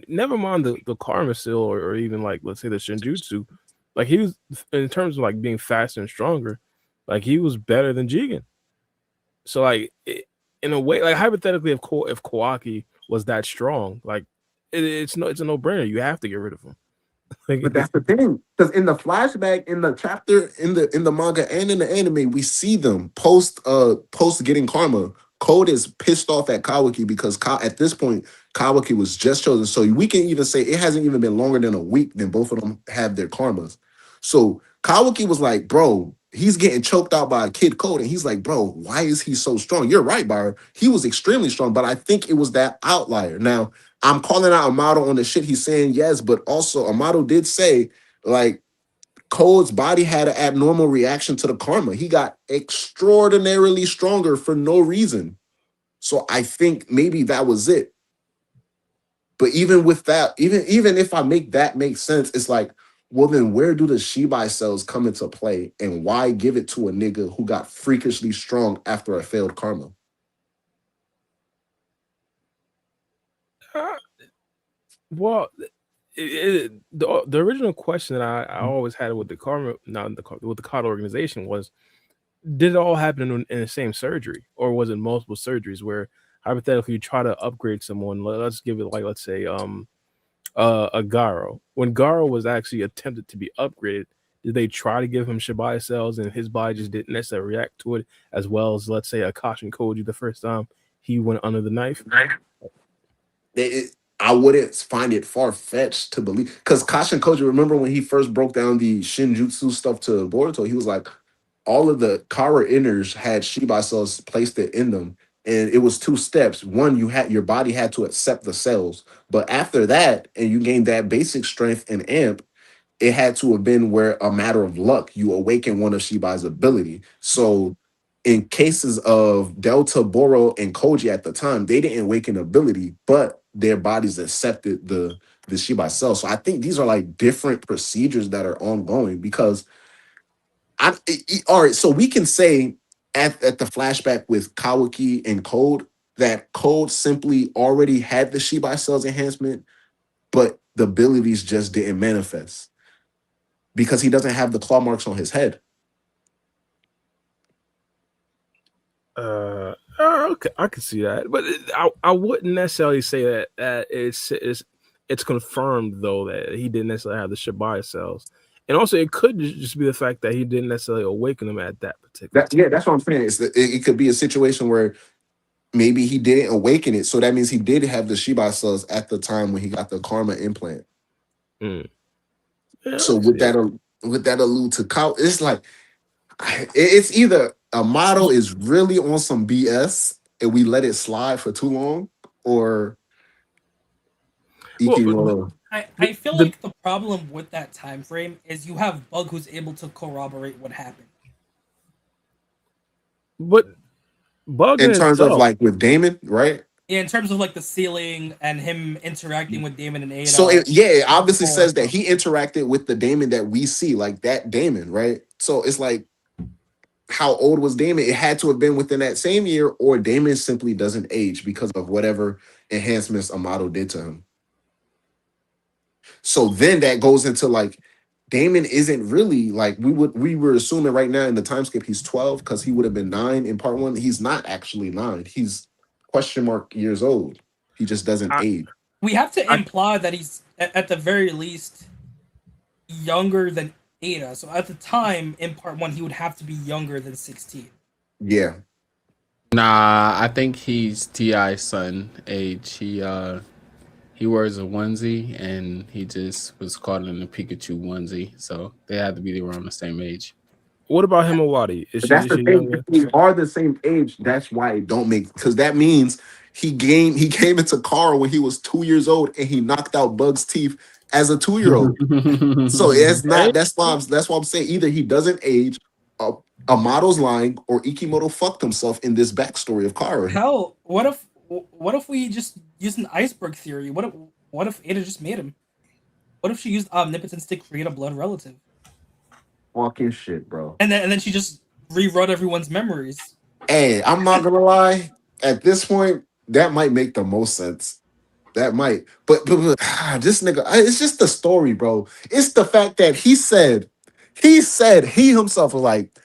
Never mind the karma seal or even like, let's say, the Shinjutsu. Like, he was, in terms of like being faster and stronger, like he was better than Jigen. So like in a way, like hypothetically, if Kawaki was that strong, like it's a no-brainer. You have to get rid of him. But that's the thing, because in the flashback, in the chapter, in the manga and in the anime, we see them post getting karma. Code is pissed off at Kawaki because at this point Kawaki was just chosen. So we can even say it hasn't even been longer than a week than both of them have their karmas. So Kawaki was like, bro, he's getting choked out by a kid Code, and he's like, bro, why is he so strong? You're right, Bar. He was extremely strong, but I think it was that outlier. Now, I'm calling out Amado on the shit he's saying, yes, but also Amado did say, like, Code's body had an abnormal reaction to the karma. He got extraordinarily stronger for no reason. So I think maybe that was it. But even with that, even if I make that make sense, it's like, well, then where do the Shibai cells come into play? And why give it to a nigga who got freakishly strong after a failed karma? Well, the original question that I always had with the karma, with the COD organization was, did it all happen in the same surgery, or was it multiple surgeries where hypothetically you try to upgrade someone? Let's give it like, let's say a Garo. When Garo was actually attempted to be upgraded, did they try to give him Shibai cells and his body just didn't necessarily react to it as well as, let's say, a Kashin Koji the first time he went under the knife? I wouldn't find it far fetched to believe, because Kashin Koji, remember when he first broke down the Shinjutsu stuff to Boruto, he was like, all of the Kara inners had Shibai cells placed it in them, and it was two steps. One, you had your body had to accept the cells, but after that, and you gained that basic strength and amp, it had to have been where a matter of luck you awaken one of Shibai's ability. So in cases of Delta, Boro, and Koji at the time, they didn't awaken ability, but their bodies accepted the Shibai cell. So I think these are like different procedures that are ongoing, because all right, so we can say at the flashback with Kawaki and Code that Code simply already had the Shibai cells enhancement, but the abilities just didn't manifest because he doesn't have the claw marks on his head. Okay, I can see that, but I wouldn't necessarily say that it's confirmed though that he didn't necessarily have the Shibai cells, and also it could just be the fact that he didn't necessarily awaken them at that particular time. Yeah, that's what I'm saying. It could be a situation where maybe he didn't awaken it, so that means he did have the Shibai cells at the time when he got the Karma implant. Yeah, So would that allude to Cow? It's like it's either Amado is really on some BS and we let it slide for too long, or Ikimoto. I feel like the problem with that time frame is you have Bug who's able to corroborate what happened. But Bug In terms of itself, like with Daemon, right? Yeah, in terms of like the ceiling and him interacting with Daemon and Ada. So it obviously says that he interacted with the Daemon that we see, like that Daemon, right? So it's like, how old was Daemon? It had to have been within that same year, or Daemon simply doesn't age because of whatever enhancements Amado did to him. So then that goes into like, Daemon isn't really like we were assuming right now in the time skip he's 12 because he would have been 9 in part 1. He's not actually 9. He's question mark years old. He just doesn't age. We have to imply that he's at the very least younger than Ada. So at the time in part 1 he would have to be younger than 16. Yeah. Nah, I think he's T.I.'s son age. He wears a onesie and he just was caught in a Pikachu onesie, so they had to be around the same age. what about Himawari? Is That's the she thing. younger? They are the same age. That's why it don't make, because that means he came into Kara when he was 2 years old and he knocked out Bug's teeth as a 2-year-old. So it's not. That's why I'm saying either he doesn't age, Amado's lying, or Ikimoto fucked himself in this backstory of Kara. Hell, what if we just use an iceberg theory? What if Ada just made him? What if she used omnipotence to create a blood relative? Fucking shit, bro. And then she just rewrote everyone's memories. Hey, I'm not gonna lie. At this point, that might make the most sense. That might, but this nigga, it's just the story, bro. It's the fact that he himself was like,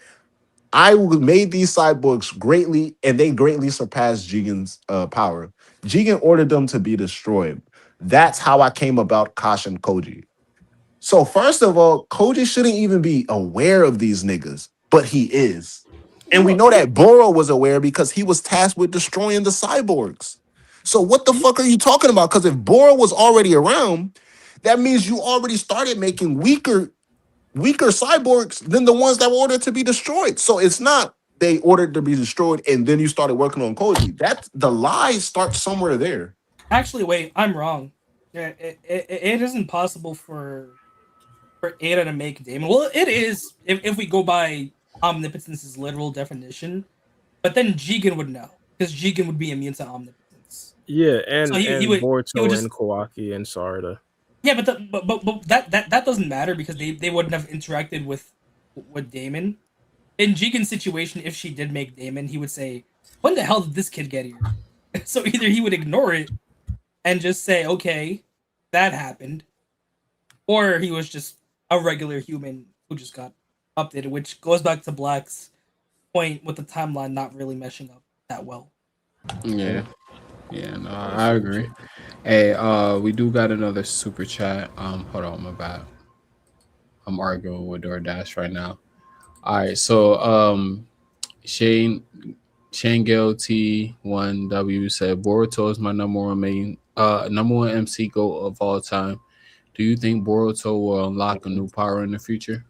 I made these cyborgs greatly, and they greatly surpassed Jigen's power. Jigen ordered them to be destroyed. That's how I came about Kashin Koji. So first of all, Koji shouldn't even be aware of these niggas, but he is. And we know that Boro was aware because he was tasked with destroying the cyborgs. So what the fuck are you talking about? Because if Boro was already around, that means you already started making weaker cyborgs than the ones that were ordered to be destroyed. So it's not they ordered to be destroyed and then you started working on Koji. That the lie starts somewhere there. Actually, wait, I'm wrong. Yeah, it isn't possible for Ada to make Daemon. Well, it is if we go by omnipotence's literal definition, but then Jigen would know because Jigen would be immune to omnipotence. Yeah, and So he would Boruto just, and Kawaki and Sarada. yeah, but that doesn't matter because they wouldn't have interacted with Daemon. In Jigen's situation, if she did make Daemon, he would say, "When the hell did this kid get here?" So either he would ignore it and just say, "Okay, that happened," or he was just a regular human who just got updated, which goes back to Black's point with the timeline not really meshing up that well. Yeah. Yeah, no, I agree. Hey, we do got another super chat. Hold on, my bad. I'm arguing with DoorDash right now. All right, so Shane Shangel T1W said Boruto is my number one MC GOAT of all time. Do you think Boruto will unlock a new power in the future?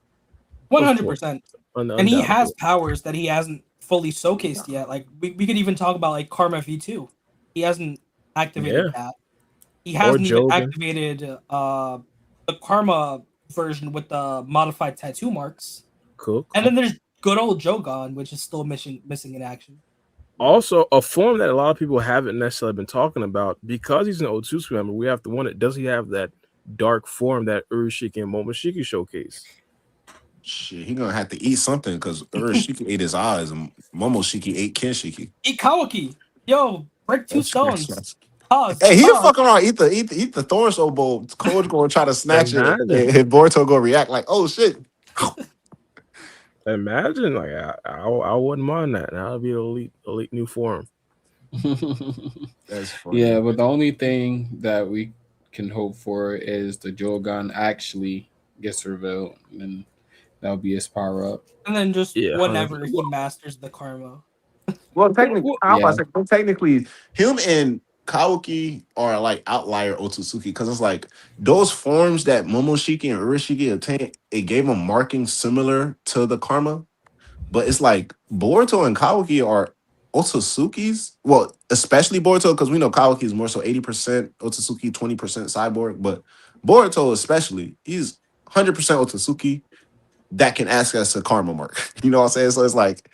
100%. And he has Undoubtedly. powers that he hasn't fully showcased yet. Like we could even talk about like Karma V2. He hasn't activated Yeah. that. He Or hasn't even Jogan. activated the Karma version with the modified tattoo marks. Cool. And then there's good old Jogan, which is still missing in action. Also, a form that a lot of people haven't necessarily been talking about, because he's an Otsutsu member, we have to wonder, does he have that dark form that Urashiki and Momoshiki showcase? Shit, he gonna have to eat something because Urashiki ate his eyes and Momoshiki ate Kenshiki. Eat Kawaki. Yo, break 2 stones. Pause. Hey, he'll pause. fuck around, eat the thorn soul bowl. Koji gonna try to snatch it, Imagine. and Boruto gonna react like, "Oh shit!" Imagine, like I wouldn't mind that. That would be an elite new form. That's funny. Yeah, but the only thing that we can hope for is the Jogan actually gets revealed, and that'll be his power up. And then just Yeah, whenever 100%. he masters the Karma. Well, technically, Yeah. technically, him and Kawaki are like outlier Otsutsuki because it's like those forms that Momoshiki and Urashiki obtained, it gave them markings similar to the Karma, but it's like Boruto and Kawaki are Otsutsukis. Well, especially Boruto because we know Kawaki is more so 80% Otsutsuki, 20% cyborg, but Boruto especially, he's 100% Otsutsuki that can access a Karma mark. You know what I'm saying? So it's like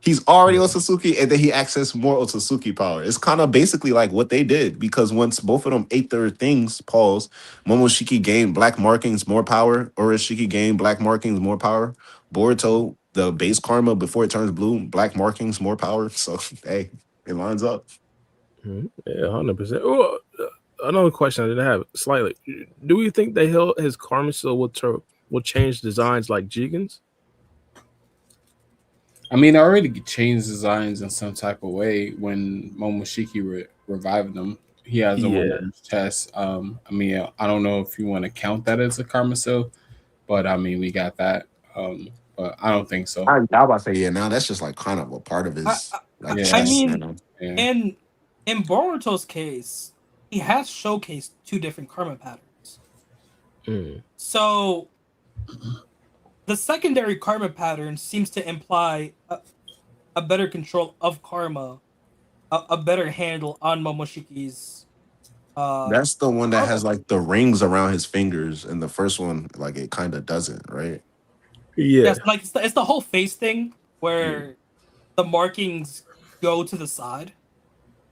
he's already Otsutsuki, and then he accessed more Otsutsuki power. It's kind of basically like what they did, because once both of them ate their things, pause, Momoshiki gained black markings, more power. Urashiki gained black markings, more power. Boruto, the base karma before it turns blue, black markings, more power. So, hey, it lines up. Yeah, 100%. Oh, another question I didn't have slightly. Do we think that his Karma Seal will change designs like Jigen's? I mean, I already changed designs in some type of way when Momoshiki revived him. He has a one on his chest. I mean, I don't know if you want to count that as a Karma Seal, but I mean, we got that. But I don't think so. I'm about to say, yeah, now that's just like kind of a part of his. I chest, mean, you know? Yeah. in Boruto's case, he has showcased 2 different Karma patterns. So the secondary Karma pattern seems to imply a better control of Karma, a better handle on Momoshiki's. That's the one that Karma. has like the rings around his fingers, and the first one, like it kind of doesn't, right? Yeah. Yes, like it's the whole face thing where the markings go to the side.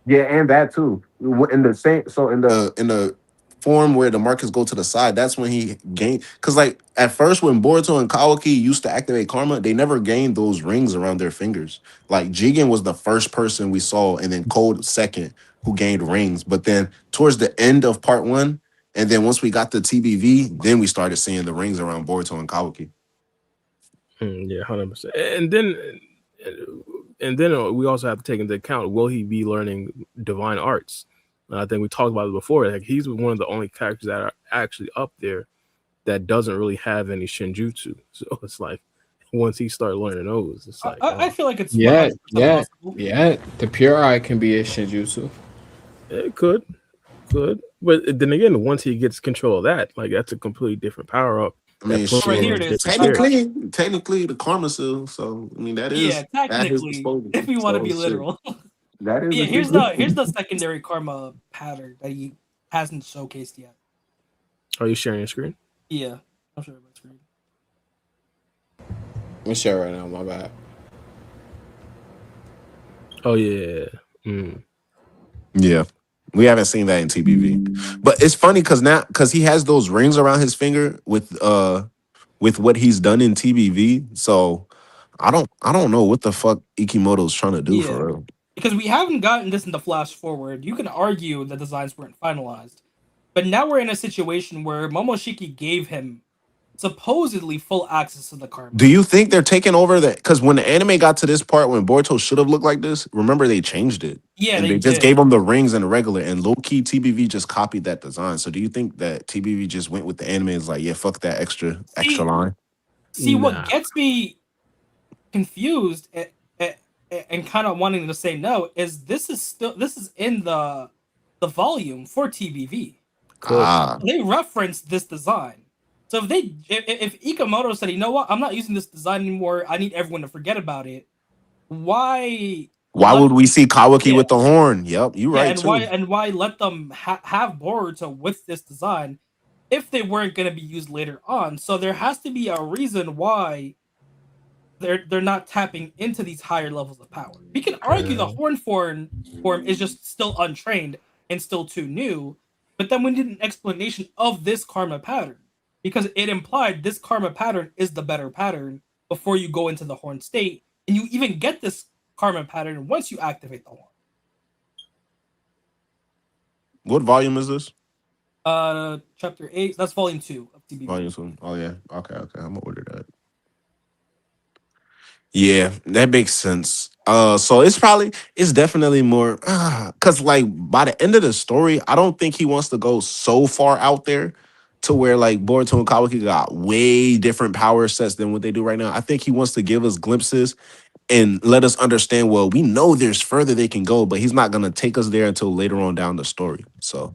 Yeah, and that too. In the same, so in the form where the markers go to the side, that's when he gained. Because like at first, when Boruto and Kawaki used to activate Karma, they never gained those rings around their fingers. Like Jigen was the first person we saw, and then Code second who gained rings. But then towards the end of part 1, and then once we got the TBV, then we started seeing the rings around Boruto and Kawaki. Yeah, 100%. And then we also have to take into account, will he be learning divine arts? I think we talked about it before. Like, he's one of the only characters that are actually up there that doesn't really have any shinjutsu. So it's like once he starts learning those, it's like I feel like it's 100% yeah possible. Yeah. The pure eye can be a shinjutsu. it could, but then again, once he gets control of that, like that's a completely different power up. I mean, Right here it is. technically the Karma Seal. So I mean, that is technically, if we want to be literal. That is here's the secondary Karma pattern that he hasn't showcased yet. Are you sharing your screen? Yeah, I'm sharing my screen. I'm sure right now, my bad. Oh yeah. Yeah. We haven't seen that in TBV. But it's funny because he has those rings around his finger with what he's done in TBV. So I don't know what the fuck Ikimoto's trying to do for real. Because we haven't gotten this in the flash forward. You can argue the designs weren't finalized. But now we're in a situation where Momoshiki gave him supposedly full access to the karma. Do you think they're taking over that? Because when the anime got to this part when Boruto should have looked like this, remember they changed it. Yeah, And they they just did. gave him the rings and the regular. And low key TBV just copied that design. So do you think that TBV just went with the anime and is like, yeah, fuck that extra line? See, what Nah. gets me confused and kind of wanting to say no is this is in the volume for TBV. Ah, They referenced this design. So if Ikamoto said, you know what, I'm not using this design anymore, I need everyone to forget about it. Why let would we see Kawaki yeah, with the horn? Yep, you're yeah, right too. and why let them have Boruto with this design if they weren't going to be used later on? So there has to be a reason why they're not tapping into these higher levels of power. We can argue the horn form is just still untrained and still too new, but then we need an explanation of this karma pattern because it implied this karma pattern is the better pattern before you go into the horn state, and you even get this karma pattern once you activate the horn. What volume is this? Chapter 8. That's volume 2 of TBB. Volume 2. Oh yeah. Okay. I'm gonna order that. Yeah, that makes sense. So it's definitely more because like by the end of the story, I don't think he wants to go so far out there to where like Boruto and Kawaki got way different power sets than what they do right now. I think he wants to give us glimpses and let us understand, well, we know there's further they can go, but he's not gonna take us there until later on down the story. So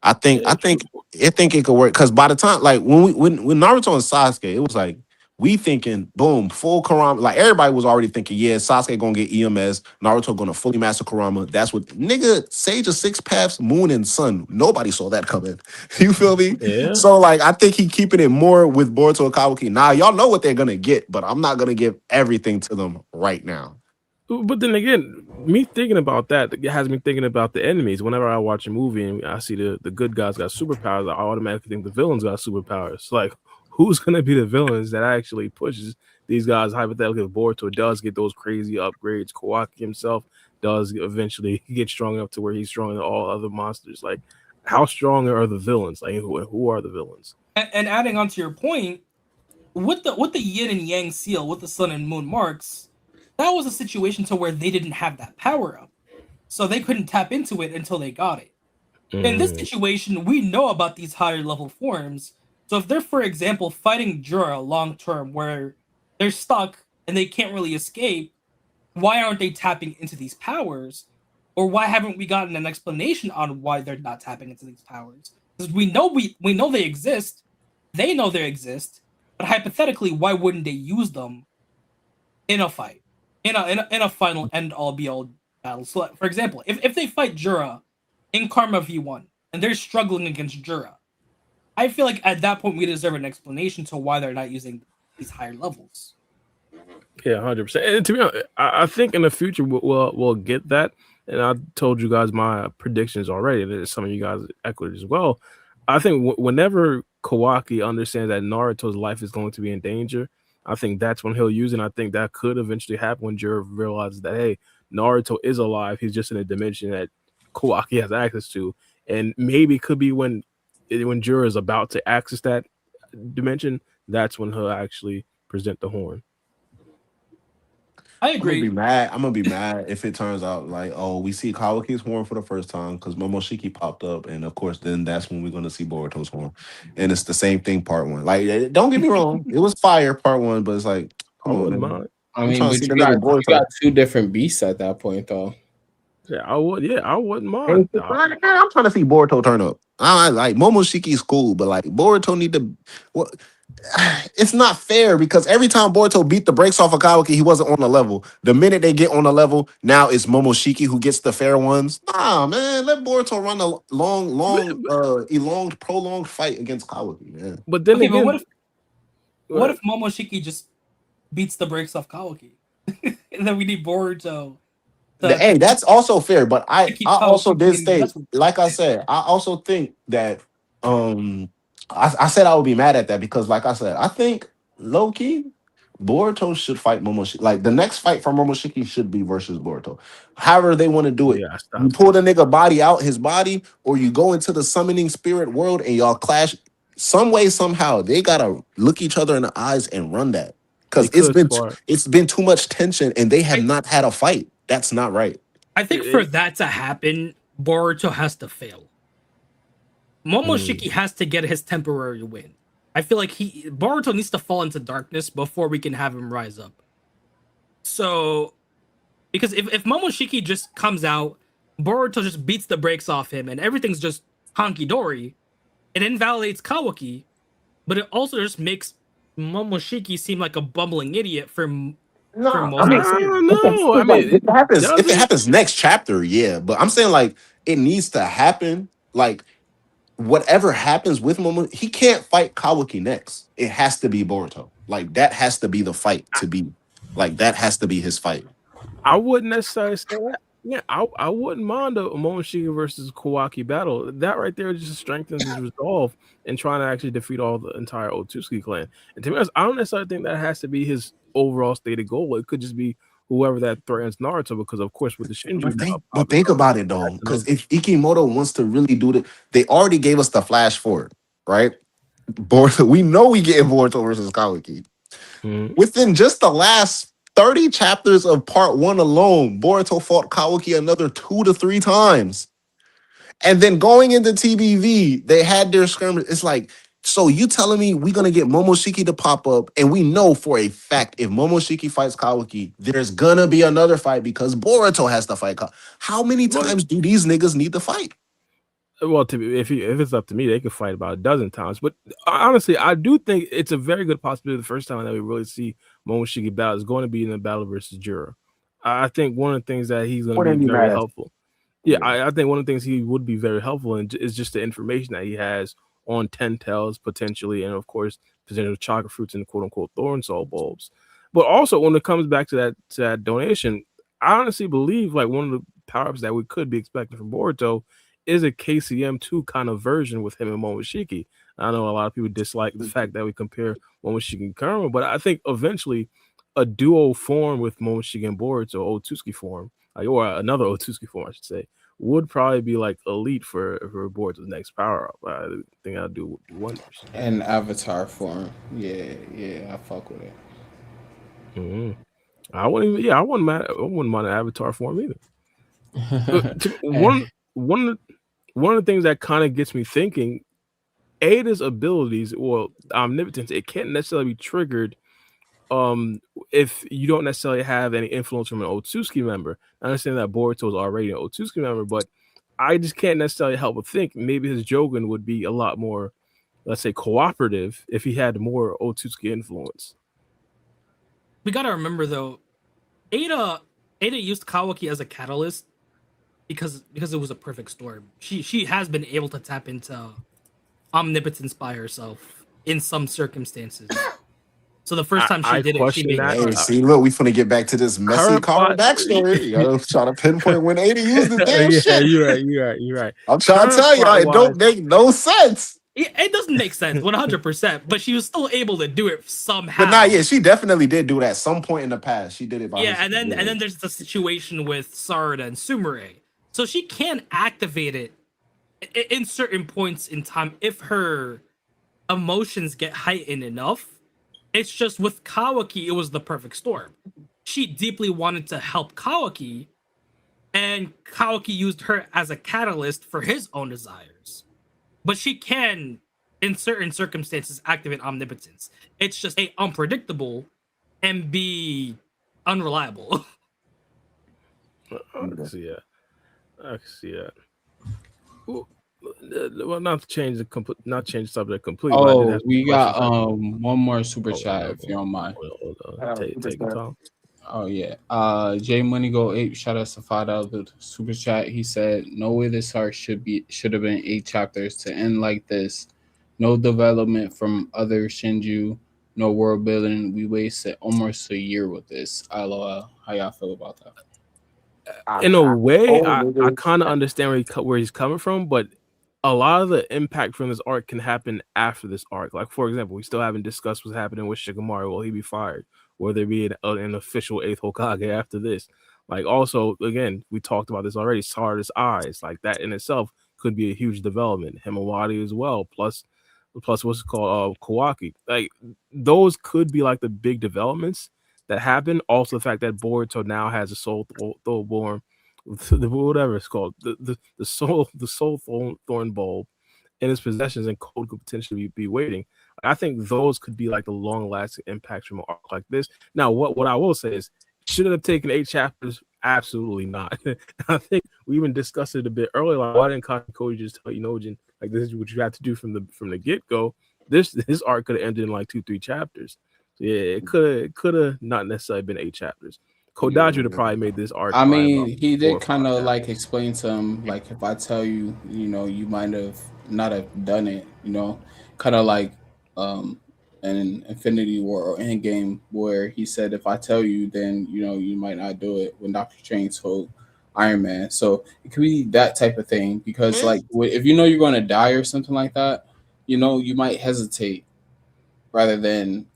I think Yeah, true. I think it could work because by the time like when Naruto and Sasuke, it was like we thinking boom full Kurama. Like everybody was already thinking, yeah, Sasuke gonna get EMS, Naruto gonna fully master Kurama. That's what nigga Sage of Six Paths, Moon and Sun. Nobody saw that coming. You feel me? Yeah. So like I think he keeping it more with Boruto and Kawaki. Now y'all know what they're gonna get, but I'm not gonna give everything to them right now. But then again, me thinking about that has me thinking about the enemies. Whenever I watch a movie and I see the good guys got superpowers, I automatically think the villains got superpowers. Like, who's gonna be the villains that actually pushes these guys? Hypothetically, if Boruto does get those crazy upgrades, Kawaki himself does eventually get strong enough to where he's stronger than all other monsters. Like, how strong are the villains? Like, who are the villains? And adding on to your point, with the yin and yang seal, with the sun and moon marks, that was a situation to where they didn't have that power up, so they couldn't tap into it until they got it. In this situation, we know about these higher level forms. So if they're, for example, fighting Jura long term, where they're stuck and they can't really escape, why aren't they tapping into these powers? Or why haven't we gotten an explanation on why they're not tapping into these powers? Because we know they exist, they know they exist, but hypothetically, why wouldn't they use them in a fight, in a final end all be all battle? So, for example, if they fight Jura in Karma V1 and they're struggling against Jura, I feel like at that point we deserve an explanation to why they're not using these higher levels. Yeah, 100%. And to be honest, I think in the future we'll get that. And I told you guys my predictions already. That some of you guys echoed as well. I think whenever Kawaki understands that Naruto's life is going to be in danger, I think that's when he'll use it. And I think that could eventually happen when Jiro realizes that, hey, Naruto is alive. He's just in a dimension that Kawaki has access to. And maybe it could be when Jiro is about to access that dimension, that's when he'll actually present the horn. I I'm gonna agree. be mad. I'm gonna be mad if it turns out like, oh, we see Kawaki's horn for the first time because Momoshiki popped up, and of course, then that's when we're gonna see Boruto's horn, and it's the same thing, part one. Like, don't get me wrong, it was fire, part one, but it's like, I come on, wouldn't man. mind. I I'm mean, trying to but see you the nigga got Boruto. two different beasts at that point, though. Yeah, I would. Yeah, I wouldn't mind. I'm trying to see Boruto turn up. I like Momoshiki's cool, but like Boruto need to. What? It's not fair because every time Boruto beat the brakes off of Kawaki, he wasn't on the level. The minute they get on the level, now it's Momoshiki who gets the fair ones. Nah, man, let Boruto run a prolonged fight against Kawaki, man. But then Okay, but again, what if Momoshiki just beats the brakes off Kawaki? And then we need Boruto Hey, that's also fair, but I keep also Kawaki did getting state, investment. like I said, I also think that I said I would be mad at that because, like I said, I think low key Boruto should fight Momoshiki. Like the next fight for Momoshiki should be versus Boruto. However they want to do it. yeah, You stop pull the this. nigga body out his body, or you go into the summoning spirit world and y'all clash. some way, somehow, they gotta look each other in the eyes and run that. Because They could spar. it's been too much tension and they have I- not had a fight. That's not right. I think for that to happen, Boruto has to fail. Momoshiki has to get his temporary win. I feel like Boruto needs to fall into darkness before we can have him rise up. So, because if Momoshiki just comes out, Boruto just beats the brakes off him, and everything's just honky-dory, it invalidates Kawaki, but it also just makes Momoshiki seem like a bumbling idiot for most I don't know. I mean, if it happens next chapter, yeah. But I'm saying like it needs to happen. Like whatever happens with Momo, he can't fight Kawaki next. It has to be Boruto. Like that has to be the fight to be. Like that has to be his fight. I wouldn't necessarily say that. Yeah, I wouldn't mind a Momoshiki versus Kawaki battle. That right there just strengthens his resolve in trying to actually defeat all the entire Otsutsuki clan. And to be honest, I don't necessarily think that has to be his overall stated goal. It could just be whoever that threatens Naruto, because of course with the Shinju. But think about it though, because if Ikimoto wants to really do it, they already gave us the flash forward, right? Boruto, we know we get Boruto versus Kawaki. Within just the last 30 chapters of part 1 alone, Boruto fought Kawaki another 2 to 3 times. And then going into TBV, they had their skirmish. It's like, so you telling me we're going to get Momoshiki to pop up, and we know for a fact if Momoshiki fights Kawaki, there's going to be another fight because Boruto has to fight Kawaki. How many times do these niggas need to fight? Well, if it's up to me, they could fight about a dozen times. But honestly, I do think it's a very good possibility the first time that we really see Momoshiki battle is going to be in the battle versus Jura. I think one of the things that he's going to be very helpful. Yeah, I think one of the things he would be very helpful in is just the information that he has on 10 tails potentially, and of course potential chakra fruits and quote unquote thorn soul bulbs. But also when it comes back to that donation, I honestly believe like one of the power-ups that we could be expecting from Boruto is a KCM2 kind of version with him and Momoshiki. I know a lot of people dislike the fact that we compare Momoshiki and Karma, but I think eventually a duo form with Momoshiki and Boruto, Otsutsuki form, or another Otsutsuki form, I should say, would probably be like elite for Boruto's next power up. I think I'll do wonders. And Avatar form, yeah, I fuck with it. Mm-hmm. I wouldn't mind an Avatar form either. One of the things that kind of gets me thinking, Ada's abilities or omnipotence, it can't necessarily be triggered if you don't necessarily have any influence from an Otsutsuki member. I understand that Boruto is already an Otsutsuki member, but I just can't necessarily help but think maybe his Jogan would be a lot more, let's say, cooperative if he had more Otsutsuki influence. We gotta remember though, Ada used Kawaki as a catalyst because it was a perfect storm. She has been able to tap into omnipotence by herself in some circumstances. So the first time she did it, she made that. Hey, see, look, we finna get back to this messy Kara backstory. You gotta try to pinpoint when Ada used the damn shit. You're right. I'm trying to tell y'all, it don't make no sense. It doesn't make sense, 100%. But she was still able to do it somehow. But yeah, she definitely did do that at some point in the past. She did it by herself. And then there's the situation with Sarada and Sumire. So she can activate it in certain points in time if her emotions get heightened enough. It's just with Kawaki, it was the perfect storm. She deeply wanted to help Kawaki, and Kawaki used her as a catalyst for his own desires. But she can, in certain circumstances, activate omnipotence. It's just A, unpredictable, and B, unreliable. I can see that. Well, not to change the subject completely. Oh, we got one more super chat if you don't mind. Take it, Tom. Oh yeah. J Money Go 8 shout out to $5 super chat. He said, "No way this arc should have been 8 chapters to end like this. No development from other Shinju, no world building. We wasted almost a year with this. LOL. How y'all feel about that?" In a way, I kind of understand where he's coming from, but a lot of the impact from this arc can happen after this arc. Like, for example, we still haven't discussed what's happening with Shikamaru. Will he be fired? Will there be an official 8th Hokage after this? Like, also, again, we talked about this already, Sarada's eyes. Like, that in itself could be a huge development. Himawari as well. Plus, plus what's it called Kawaki. Like those could be like the big developments that happen. Also, the fact that Boruto now has a soul thorn, whatever it's called, the soul thorn bulb in his possessions, and Code could potentially be waiting. I think those could be like the long lasting impacts from an arc like this. Now, what I will say is, should it have taken 8 chapters? Absolutely not. I think we even discussed it a bit earlier. Like, why didn't Koji just tell Inojin like this is what you have to do from the get go? This arc could have ended in like 2-3 chapters. So yeah, it could have not necessarily been 8 chapters. Kodachi would have probably made this arc. I mean, about he 4 did or 5 kind of like chapters. explain to him, like, if I tell you, you might have not have done it, kind of like an Infinity War or Endgame, where he said, if I tell you, then you might not do it. When Doctor Strange told Iron Man, so it could be that type of thing, because like if you're going to die or something like that, you might hesitate rather than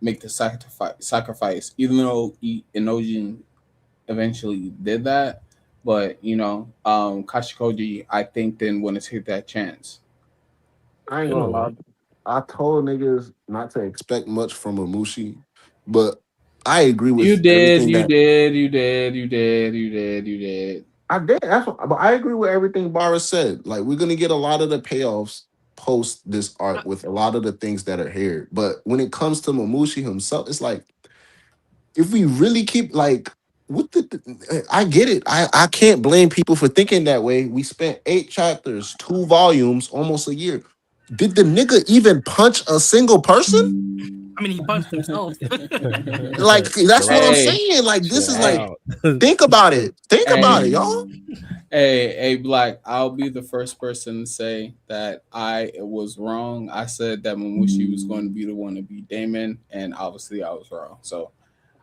make the sacrifice, even though Inojin eventually did that. But Kashikoji, I think, didn't want to take that chance. I ain't In a gonna lie. way. I told niggas not to expect much from Mamushi, but I agree You with did, everything you that did, you did, you did, you did, you did. I did. But I agree with everything Bara said. Like, we're gonna get a lot of the payoffs post this arc with a lot of the things that are here. But when it comes to Mamushi himself, it's like, if we really keep like what I get it. I can't blame people for thinking that way. We spent 8 chapters, 2 volumes, almost a year. Did the nigga even punch a single person? I mean, he punched himself. Like, that's Chill what I'm out. Hey, saying. Like, this is Chill like, hey, out. think about it. Think about it, hey, y'all. hey, Black. I'll be the first person to say that I was wrong. I said that Mamushi was going to be the one to beat Daemon, and obviously I was wrong. So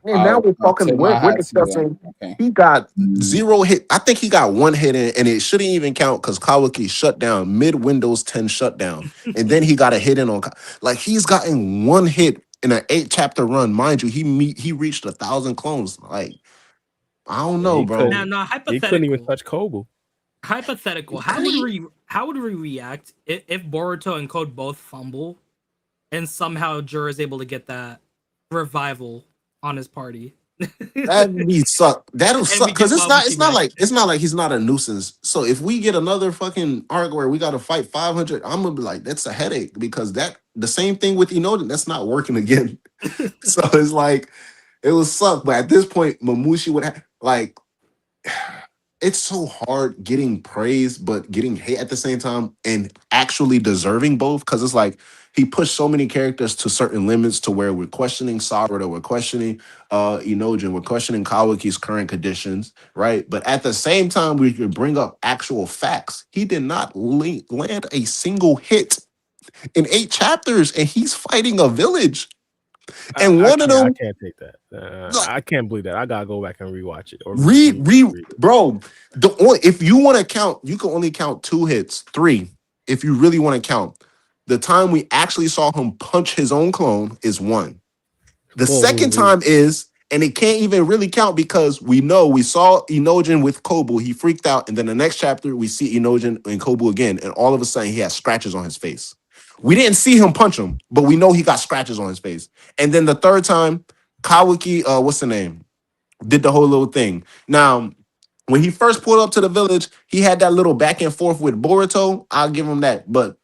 And now we're I'll talking. tip We're, my we're hat to you. discussing. Okay. He got 0 hit. I think he got 1 hit in, and it shouldn't even count because Kawaki shut down mid Windows 10 shutdown, and then he got a hit in on. Like, he's gotten 1 hit in an 8 chapter run, mind you. He reached 1,000 clones. Like, I don't Yeah, know, Now, bro. he couldn't even hypothetical. touch Kobu. Hypothetical. How would we react if Boruto and Code both fumble, and somehow Jura is able to get that revival on his party? That'd be suck. That'll And suck we get because it's not. It's Mamushi not back. like he's not a nuisance. So if we get another fucking arc where we got to fight 500, I'm gonna be like, that's a headache because that the same thing with Inojin. That's not working again. So it's like it was suck. But at this point, Mamushi would have like. It's so hard getting praise, but getting hate at the same time, and actually deserving both. Because it's like he pushed so many characters to certain limits to where we're questioning Sarada, we're questioning Inojin, we're questioning Kawaki's current conditions, right? But at the same time, we could bring up actual facts. He did not land a single hit in 8 chapters, and he's fighting a village. And one of I them, can't take that. like, I can't believe that. I gotta go back and rewatch it or read it. bro. If you want to count, you can only count 2 hits, 3. If you really want to count, the time we actually saw him punch his own clone is 1. The second time is, and it can't even really count because we saw Inojin with Kobu, he freaked out, and then the next chapter we see Inojin and Kobu again, and all of a sudden he has scratches on his face. We didn't see him punch him, but we know he got scratches on his face. And then the third time, Kawaki, what's the name? Did the whole little thing. Now, when he first pulled up to the village, he had that little back and forth with Boruto. I'll give him that. But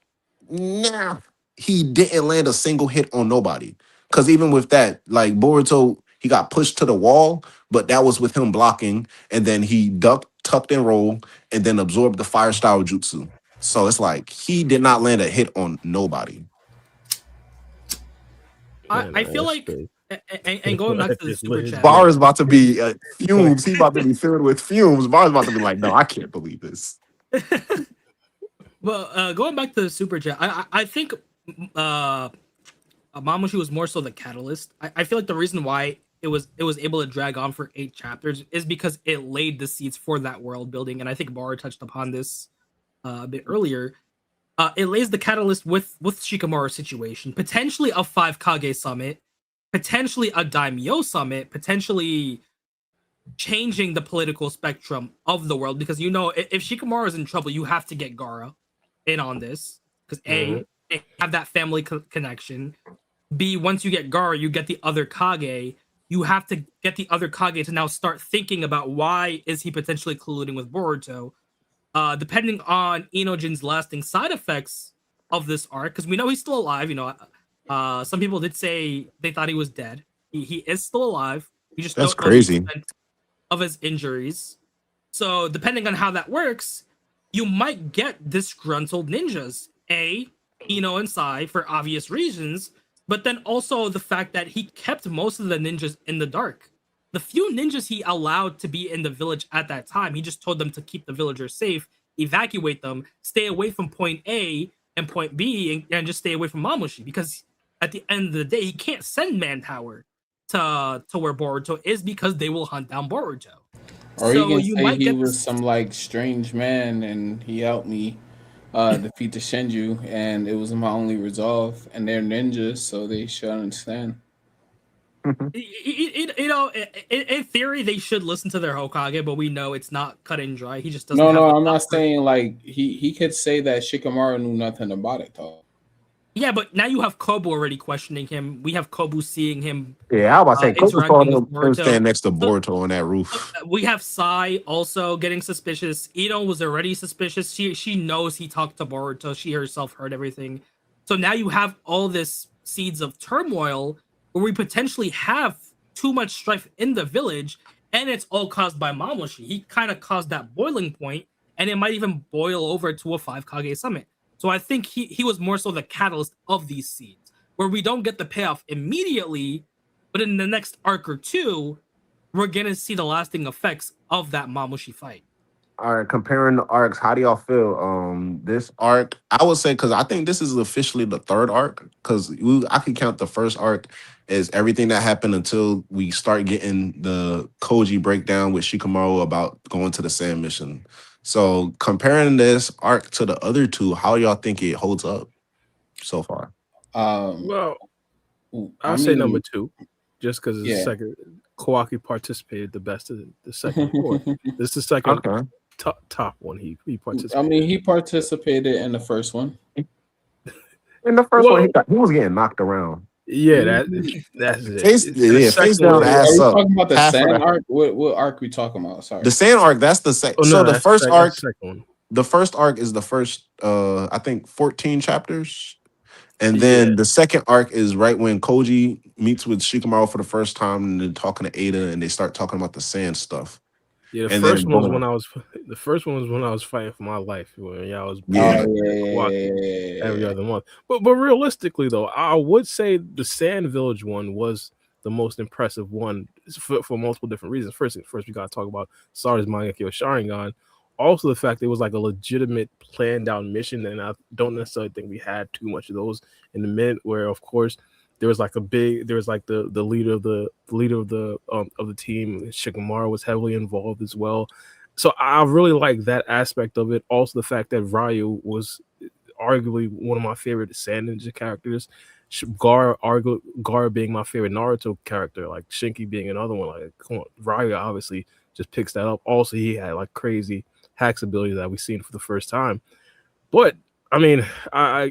nah, he didn't land a single hit on nobody. Because even with that, like Boruto, he got pushed to the wall, but that was with him blocking. And then he ducked, tucked, and rolled, and then absorbed the fire style jutsu. So it's like he did not land a hit on nobody. I feel That's like, crazy. and going back to the Just super his chat. Bar blood. is about to be fumes. He's about to be filled with fumes. Bar is about to be like, no, I can't believe this. Well, going back to the super chat, I think Mamushi was more so the catalyst. I feel like the reason why it was able to drag on for 8 chapters is because it laid the seeds for that world building, and I think Bara touched upon this a bit earlier. It lays the catalyst with Shikamaru's situation, potentially a 5 Kage summit, potentially a Daimyo summit, potentially changing the political spectrum of the world. Because if Shikamaru is in trouble, you have to get Gaara in on this. Because they have that family connection. B, once you get Gar, you get the other Kage. You have to get the other Kage to now start thinking about why is he potentially colluding with Boruto. Depending on Inojin's lasting side effects of this arc, because we know he's still alive. Some people did say they thought he was dead. He is still alive. We just That's don't know the crazy. extent of his injuries. So depending on how that works, you might get disgruntled ninjas. Ino and Sai for obvious reasons, but then also the fact that he kept most of the ninjas in the dark. The few ninjas he allowed to be in the village at that time, he just told them to keep the villagers safe, evacuate them, stay away from point A and point B, and just stay away from Mamushi, because at the end of the day, he can't send manpower to where Boruto is because they will hunt down Boruto. Or So you you can say might he get was this- some like strange man and he helped me defeat the Shenju, and it was my only resolve. And they're ninjas, so they should understand. In theory, they should listen to their Hokage, but we know it's not cut and dry. He just doesn't. No, have the I'm not power. saying like he could say that Shikamaru knew nothing about it, though. Yeah, but now you have Kobu already questioning him. We have Kobu seeing him. Yeah, I was about to say, Coco saw interacting with him Boruto. stand next to Boruto on that roof. We have Sai also getting suspicious. Ino was already suspicious. She knows he talked to Boruto. She herself heard everything. So now you have all this seeds of turmoil where we potentially have too much strife in the village, and it's all caused by Mamushi. He kind of caused that boiling point, and it might even boil over to a 5 Kage summit. So I think he was more so the catalyst of these seeds, where we don't get the payoff immediately, but in the next arc or two, we're gonna see the lasting effects of that Mamushi fight. All right, comparing the arcs, how do y'all feel? This arc, I would say, because I think this is officially the third arc, because I can count the first arc as everything that happened until we start getting the Koji breakdown with Shikamaru about going to the Sand mission. So comparing this arc to the other two, how y'all think it holds up so far? Well, I I'll say mean, number 2, just because it's Yeah. the second. Kawaki participated the best of the second. This is the second Okay. top one he participated. I mean, he participated in the first one. In the first one, Well- he was getting knocked around. Yeah, that's it. Face- It's the yeah, second face down, one. ass Are we up. talking about the Half of sand that. arc? What arc we talking about? Sorry. The Sand arc, that's the second. Oh, no, So the that's first sec- arc, that's the second one. the first arc is the first, I think 14 chapters. And then Yeah. the second arc is right when Koji meets with Shikamaru for the first time and they're talking to Ada and they start talking about the sand stuff. Yeah, the And first then one was boom. when I was fighting for my life. When y'all was Yeah. Kawaki every other month. But realistically though, I would say the Sand Village one was the most impressive one for multiple different reasons. First we gotta talk about Sarada's Mangekyo Sharingan. Also the fact it was like a legitimate planned out mission, and I don't necessarily think we had too much of those in the mid, where of course there was like the leader of the team, Shikamaru, was heavily involved as well. So I really like that aspect of it. Also the fact that Ryu was arguably one of my favorite Sand Ninja characters. Gar being my favorite Naruto character, like Shinki being another one. Like, come on, Ryu obviously just picks that up. Also, he had like crazy hacks ability that we've seen for the first time. But I mean,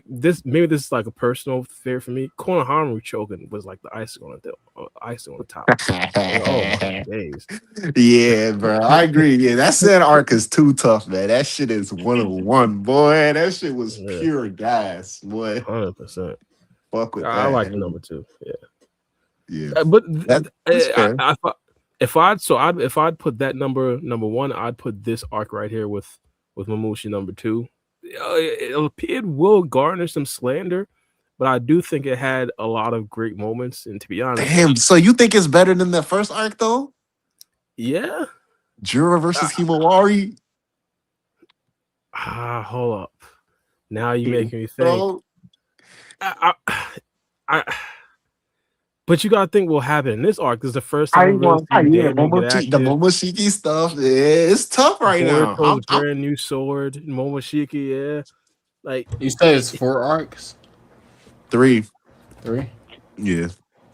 this is like a personal favorite for me. Konohamaru choking was like the icing on the top. Oh my days. Yeah, bro. I agree. Yeah, that Sand arc is too tough, man. That shit is 101, boy. That shit was Yeah. pure gas, boy. 100%. Fuck with that. I like number 2. Yeah. Yeah. But That's fair. if I'd put that number 1, I'd put this arc right here with Mamushi number 2. It will garnish some slander, but I do think it had a lot of great moments. And to be honest, Damn. So you think it's better than the first arc, though? yeah. Jura versus Himawari? Hold up. Now you making me think. Bro. But you gotta think what will happen in this arc. This is the first time I we really want see yeah, Daemon get the active. Momoshiki stuff. Yeah, it's tough right now. Boruto's brand new sword, Momoshiki, yeah. Like You said it's 4 arcs? 3. 3? Yeah.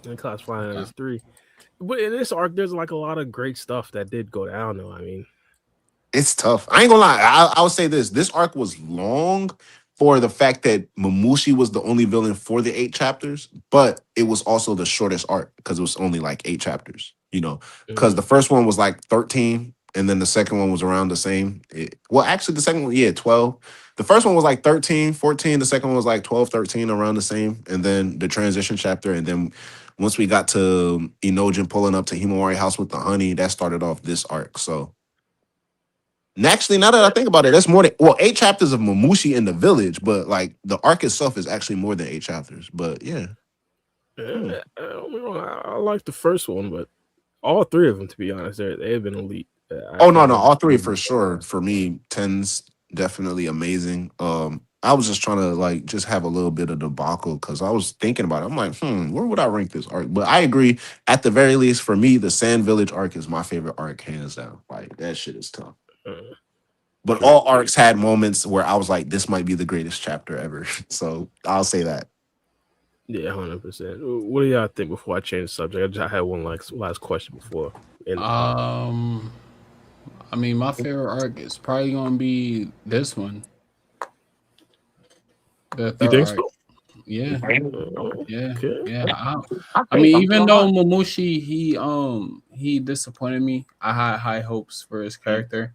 and classifying it as 3. But in this arc, there's like a lot of great stuff that did go down, though. I mean, It's tough. I ain't gonna lie. I would say this. This arc was long, for the fact that Mamushi was the only villain for the 8 chapters, but it was also the shortest arc because it was only like 8 chapters, because the first one was like 13 and then the second one was around the same. Well, actually, the second one, 12. The first one was like 13, 14. The second one was like 12, 13, around the same. And then the transition chapter. And then once we got to Inojin pulling up to Himawari House with the honey, that started off this arc. So, and actually, now that I think about it, that's more than 8 chapters of Mamushi in the village, but like the arc itself is actually more than 8 chapters. But yeah. I like the first one, but all 3 of them, to be honest, they've been elite. No, all 3 for sure. For me, 10's definitely amazing. I was just trying to like just have a little bit of debacle because I was thinking about it. I'm like, where would I rank this arc? But I agree. At the very least, for me, the Sand Village arc is my favorite arc, hands down. Like that shit is tough. But all arcs had moments where I was like, this might be the greatest chapter ever. So I'll say that. Yeah, 100%. What do y'all think before I change the subject? I had one last question before. I mean, my favorite arc is probably gonna be this one. The third you think arc. so? Yeah. Okay. Yeah. I mean, even though Mamushi he disappointed me, I had high hopes for his character.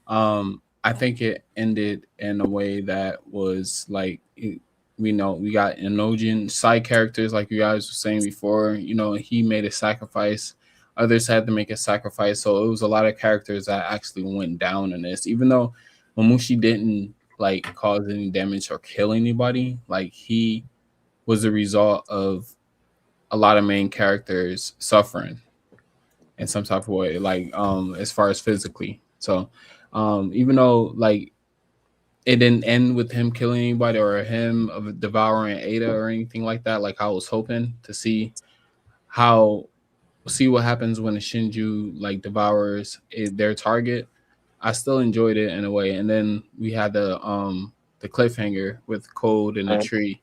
I think it ended in a way that was like we got Inojin side characters, like you guys were saying before. He made a sacrifice. Others had to make a sacrifice. So it was a lot of characters that actually went down in this. Even though Mamushi didn't like cause any damage or kill anybody, like he was the result of a lot of main characters suffering in some type of way, like as far as physically. So even though like it didn't end with him killing anybody or him of devouring Ada or anything like that, like I was hoping to see what happens when a Shinju like devours their target. I still enjoyed it in a way. And then we had the cliffhanger with Cold in the tree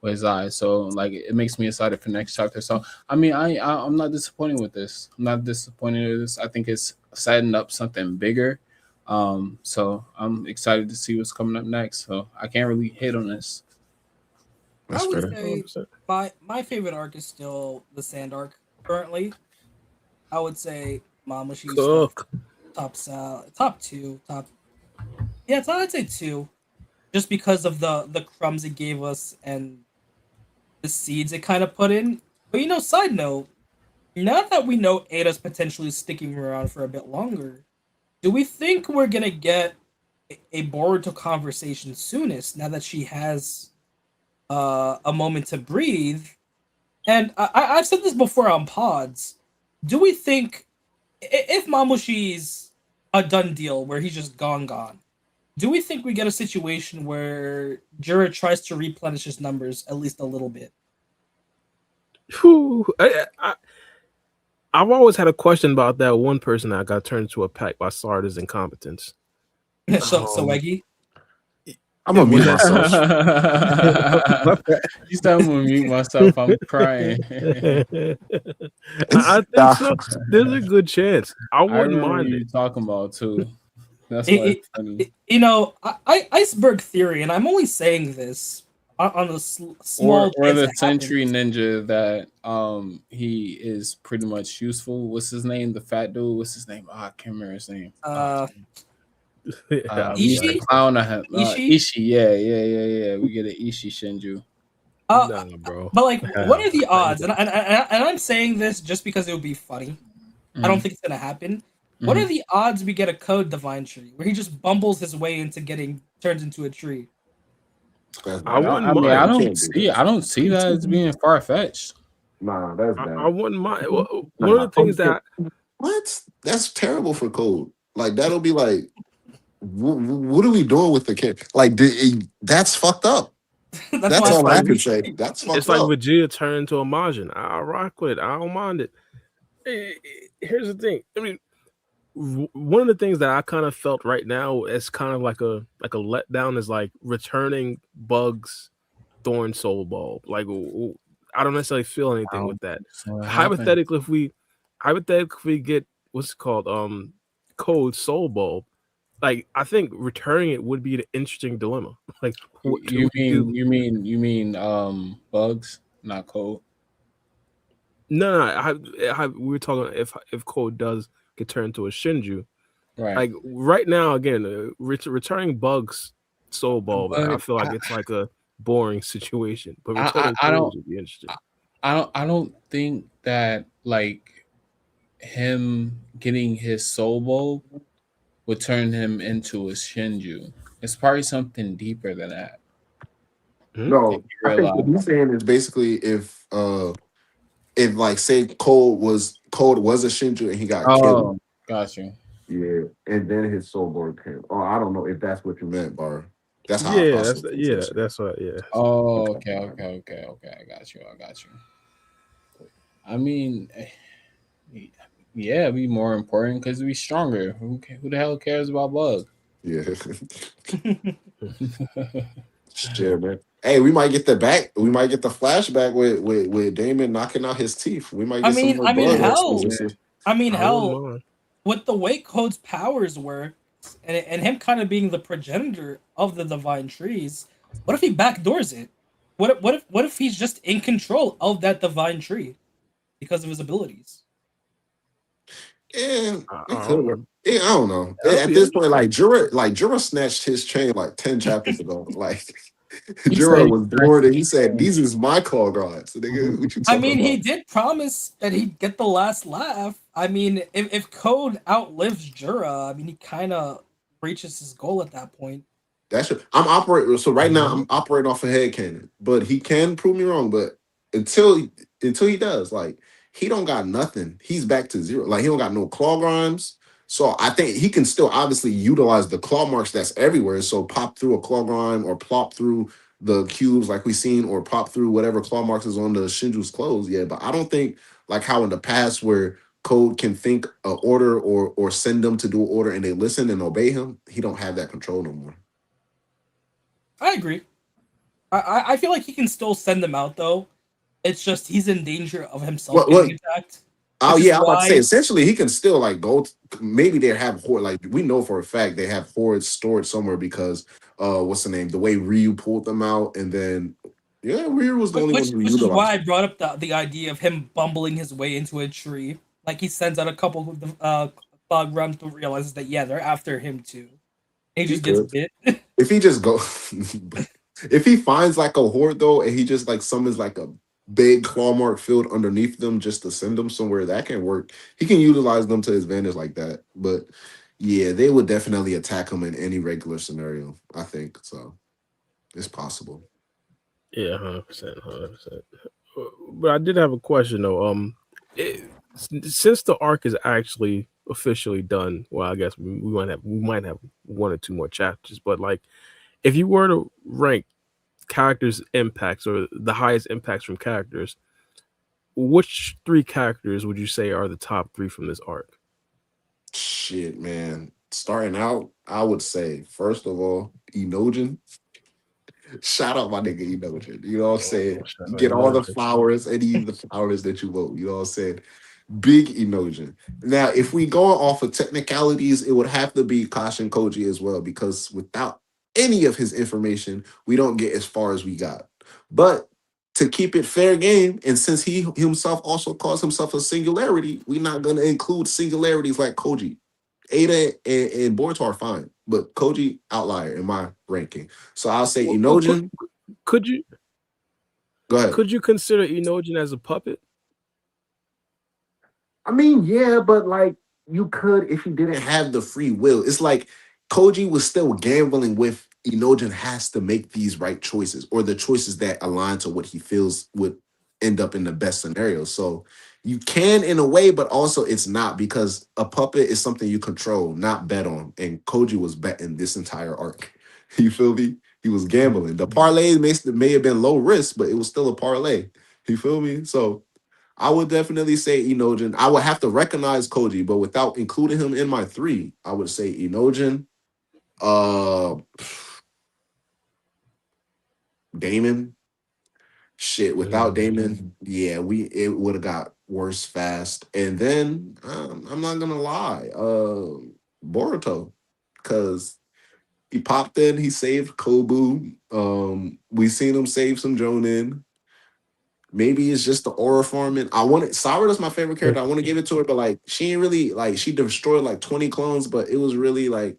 with his eyes. So like it makes me excited for next chapter. So I mean I'm not disappointed with this. I'm not disappointed with this. I think it's setting up something bigger. So I'm excited to see what's coming up next. So I can't really hit on this. I would say my favorite arc is still the Sand arc currently. I would say Mamushi's top 2. I'd say 2. Just because of the crumbs it gave us and the seeds it kind of put in. But side note, now that we know Ada's potentially sticking around for a bit longer, do we think we're gonna get a Boruto conversation soonest now that she has a moment to breathe? And I've said this before on pods. Do we think if Mamushi's a done deal where he's just gone, do we think we get a situation where Jura tries to replenish his numbers at least a little bit? Whew. I've always had a question about that one person that got turned into a pack by Sarada's incompetence. So Eggy? I'm gonna mute myself. You said I'm gonna mute myself. I'm crying. I think so. There's a good chance. I wouldn't mind you it. Talking about too. That's why it's funny. Iceberg theory, and I'm only saying this on the small or the Century Ninja that he is pretty much useful. What's his name? The fat dude. What's his name? I can't remember his name. Ishii? Clown Ishii? Yeah. We get an Ishii Shinju. Bro. But like, what are the odds? And I'm saying this just because it would be funny. I don't think it's gonna happen. What are the odds we get a Code Divine Tree where he just bumbles his way into getting turned into a tree? I don't see that as being far fetched. Nah, that's bad. I wouldn't mind. One of the things that that's terrible for Code. Like that'll be like, what are we doing with the kid? Like that's fucked up. That's all I can say. That's fucked up. It's like Vegeta turned into a Majin. I'll rock with it. I don't mind it. Here's the thing. I mean, one of the things that I kind of felt right now is kind of like a letdown is like returning Bug's Thorn Soul Ball. Like I don't necessarily feel anything with that. Hypothetically, if we get what's it called Code Soul Ball, like I think returning it would be an interesting dilemma. Like, what do You we mean do? you mean bugs, not code. No, we were talking if Code does get turned into a Shinju. Right. Like right now, again, returning Bugs Soul Ball, I But feel like it's like a boring situation. But I, returning I, I Codes don't would be interesting. I don't think that like him getting his soul bowl would turn him into a Shinju. It's probably something deeper than that. If No, you I think realize. what he's saying is basically if like say Cole was a Shinju and he got killed, Oh, got you. yeah, and then his soul board came. Oh, I don't know if that's what you meant, Bar. That's how I Yeah, that's process the yeah, conversation. that's what. Yeah, Oh, okay. I got you. I mean, yeah, it'd be more important because we stronger. Who the hell cares about bug? Yeah, shit, man. Hey, we might get the back. We might get the flashback with Damon knocking out his teeth. We might I get some mean, more I mean, bug hell, exposition. I mean, I wouldn't hell, mind. with the way Code's powers work, and him kind of being the progenitor of the divine trees, what if he backdoors it? What if he's just in control of that divine tree because of his abilities? Yeah, it I could don't work. know. Yeah, I don't know. That'll At be this point, interesting. Jura snatched his chain like 10 chapters ago. Like He said Jura he was got bored and he his said, chain. "These is my claw guards." So nigga, what you I talking mean, he about? did promise that he'd get the last laugh. I mean, if Code outlives Jura, I mean, he kind of reaches his goal at that point. That's it. I'm operating. So right now, Mhm. I'm operating off a head cannon, but he can prove me wrong. But until until he does, like he don't got nothing. He's back to zero. Like he don't got no claw grimes. So I think he can still obviously utilize the claw marks that's everywhere. So pop through a claw grime or plop through the cubes like we seen, or pop through whatever claw marks is on the Shinju's clothes. Yeah, but I don't think like how in the past where Code can think a order or send them to do an order and they listen and obey him. He don't have that control no more. I agree. I feel like he can still send them out though. It's just he's in danger of himself What getting attacked, Oh which is yeah, I'm about to say. why Essentially, he can still like go. Maybe they have horde. Like we know for a fact they have hordes stored somewhere because what's the name? The way Ryu pulled them out, and then yeah, Ryu was the only one who which is why utilized I them. brought up the idea of him bumbling his way into a tree. Like he sends out a couple of the bug runs to realizes that yeah they're after him too. And he He just gets could bit. if he just go. If he finds like a horde though, and he just like summons like a big claw mark field underneath them just to send them somewhere, that can work. He can utilize them to his advantage like that. But yeah, they would definitely attack him in any regular scenario. I think so. It's possible. Yeah, 100%, 100%. But I did have a question though. Since the arc is actually officially done, well, I guess we might have one or two more chapters. But like, if you were to rank characters' impacts or the highest impacts from characters, which three characters would you say are the top three from this arc? Shit, man. Starting out, I would say, first of all, Inojin. Shout out my nigga Inojin. You know what I'm saying? Shout You out, get all the Inojin. flowers, any of the flowers that you want. You know what I'm saying? Big Inojin. Now, if we go off of technicalities, it would have to be Kashin Koji as well, because without any of his information, we don't get as far as we got. But to keep it fair game, and since he himself also calls himself a singularity, we're not gonna include singularities like Koji. Ada and Boruto are fine, but Koji outlier in my ranking. So I'll say Well, Inojin. could you Go ahead. could you consider Inojin as a puppet? I mean, yeah, but like you could if you didn't have the free will. It's like Koji was still gambling with Inojin has to make these right choices or the choices that align to what he feels would end up in the best scenario. So you can in a way, but also it's not because a puppet is something you control, not bet on. And Koji was betting this entire arc. You feel me? He was gambling. The parlay may have been low risk, but it was still a parlay. You feel me? So I would definitely say Inojin. I would have to recognize Koji, but without including him in my three, I would say Inojin, uh, Daemon. Shit, without Daemon, yeah, it would have got worse fast. And then I'm not gonna lie, Boruto. because he popped in, he saved Kobu. We seen him save some Jonin. Maybe it's just the aura forming. Sarada's my favorite character. I want to give it to her, but like she ain't really like she destroyed like 20 clones, but it was really like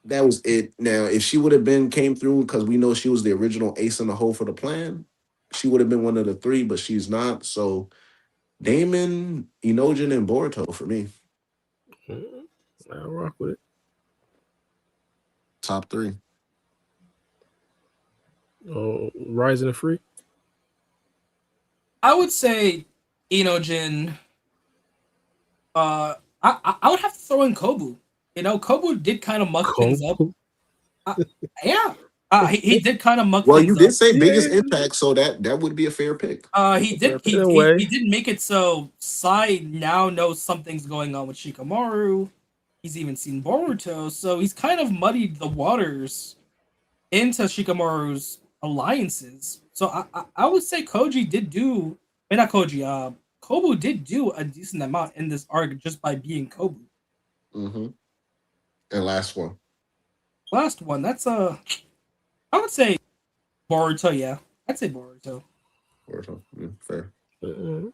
that was it. Now, if she would have came through because we know she was the original ace in the hole for the plan, she would have been one of the three, but she's not. So Daemon, Inojin, and Boruto for me. I'll rock with it. Top three. Oh, Rising and Free. I would say Inojin. I would have to throw in Kobu. You know, Kobu did kind of muck things up. Yeah. He did kind of muck Well, things you up. did say biggest impact, so that would be a fair pick. He did make it so Sai now knows something's going on with Shikamaru. He's even seen Boruto, so he's kind of muddied the waters into Shikamaru's alliances. So I would say Koji did do, not Koji, Kobu did do a decent amount in this arc just by being Kobu. Mm-hmm. And last one. Last one, that's I would say Boruto, yeah. I'd say Boruto. Boruto, yeah, fair. All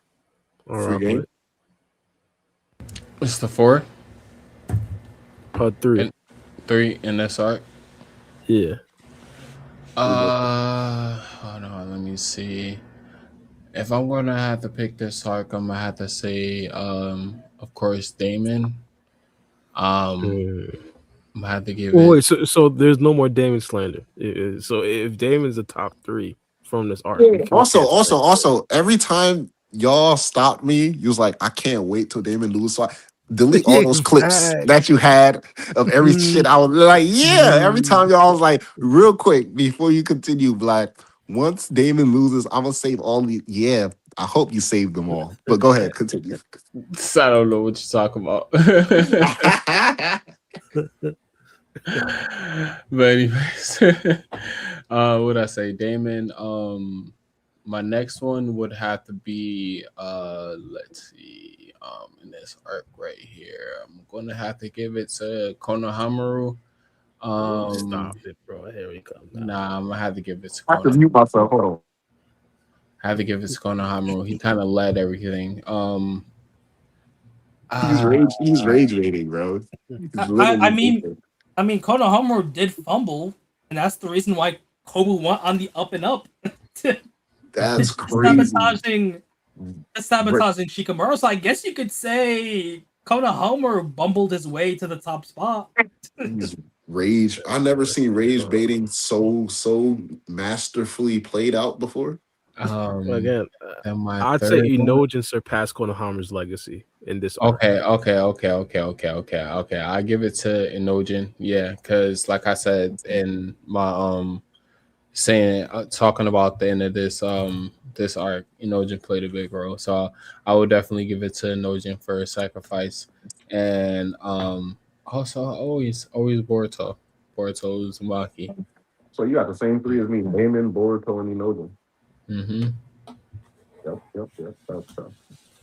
Free right, game. It's the 4. Three. And 3 in this arc. Yeah. Hold on, let me see. If I'm gonna have to pick this arc, I'm gonna have to say, of course, Daemon. I'm gonna have to give it. Wait, so there's no more Daemon slander. So if Daemon's the top 3 from this arc, Also, every time y'all stopped me, you was like, I can't wait till Daemon lose. So delete all those clips that you had of every shit. I was like, yeah. Every time y'all was like, real quick before you continue, Black. Once Daemon loses, I'm gonna save all the. Yeah, I hope you saved them all. But go ahead, continue. I don't know what you're talking about. But anyways, what I say, Daemon. My next one would have to be let's see, in this arc right here, I'm gonna have to give it to Konohamaru. Stop it, bro. Here we come. Nah, I'm gonna have to give it to I have to mute myself. Hold on. I have to give it to Konohamaru. He kind of led everything. He's rage rating, bro. I mean, Konohamaru did fumble, and that's the reason why Kobu went on the up and up. That's crazy. sabotaging Shikamaru. So I guess you could say Konohamaru bumbled his way to the top spot. Rage. I never seen rage baiting so masterfully played out before. Again, I'd say Inojin surpassed Konohamaru's legacy in this arc. Okay. I give it to Inojin, yeah, because like I said in my talking about the end of this this arc, Inojin played a big role, so I would definitely give it to Inojin for sacrifice, and also always Boruto Uzumaki. So you got the same 3 as me: Daemon, Boruto, and Inojin. Mm-hmm. Yep. That's tough.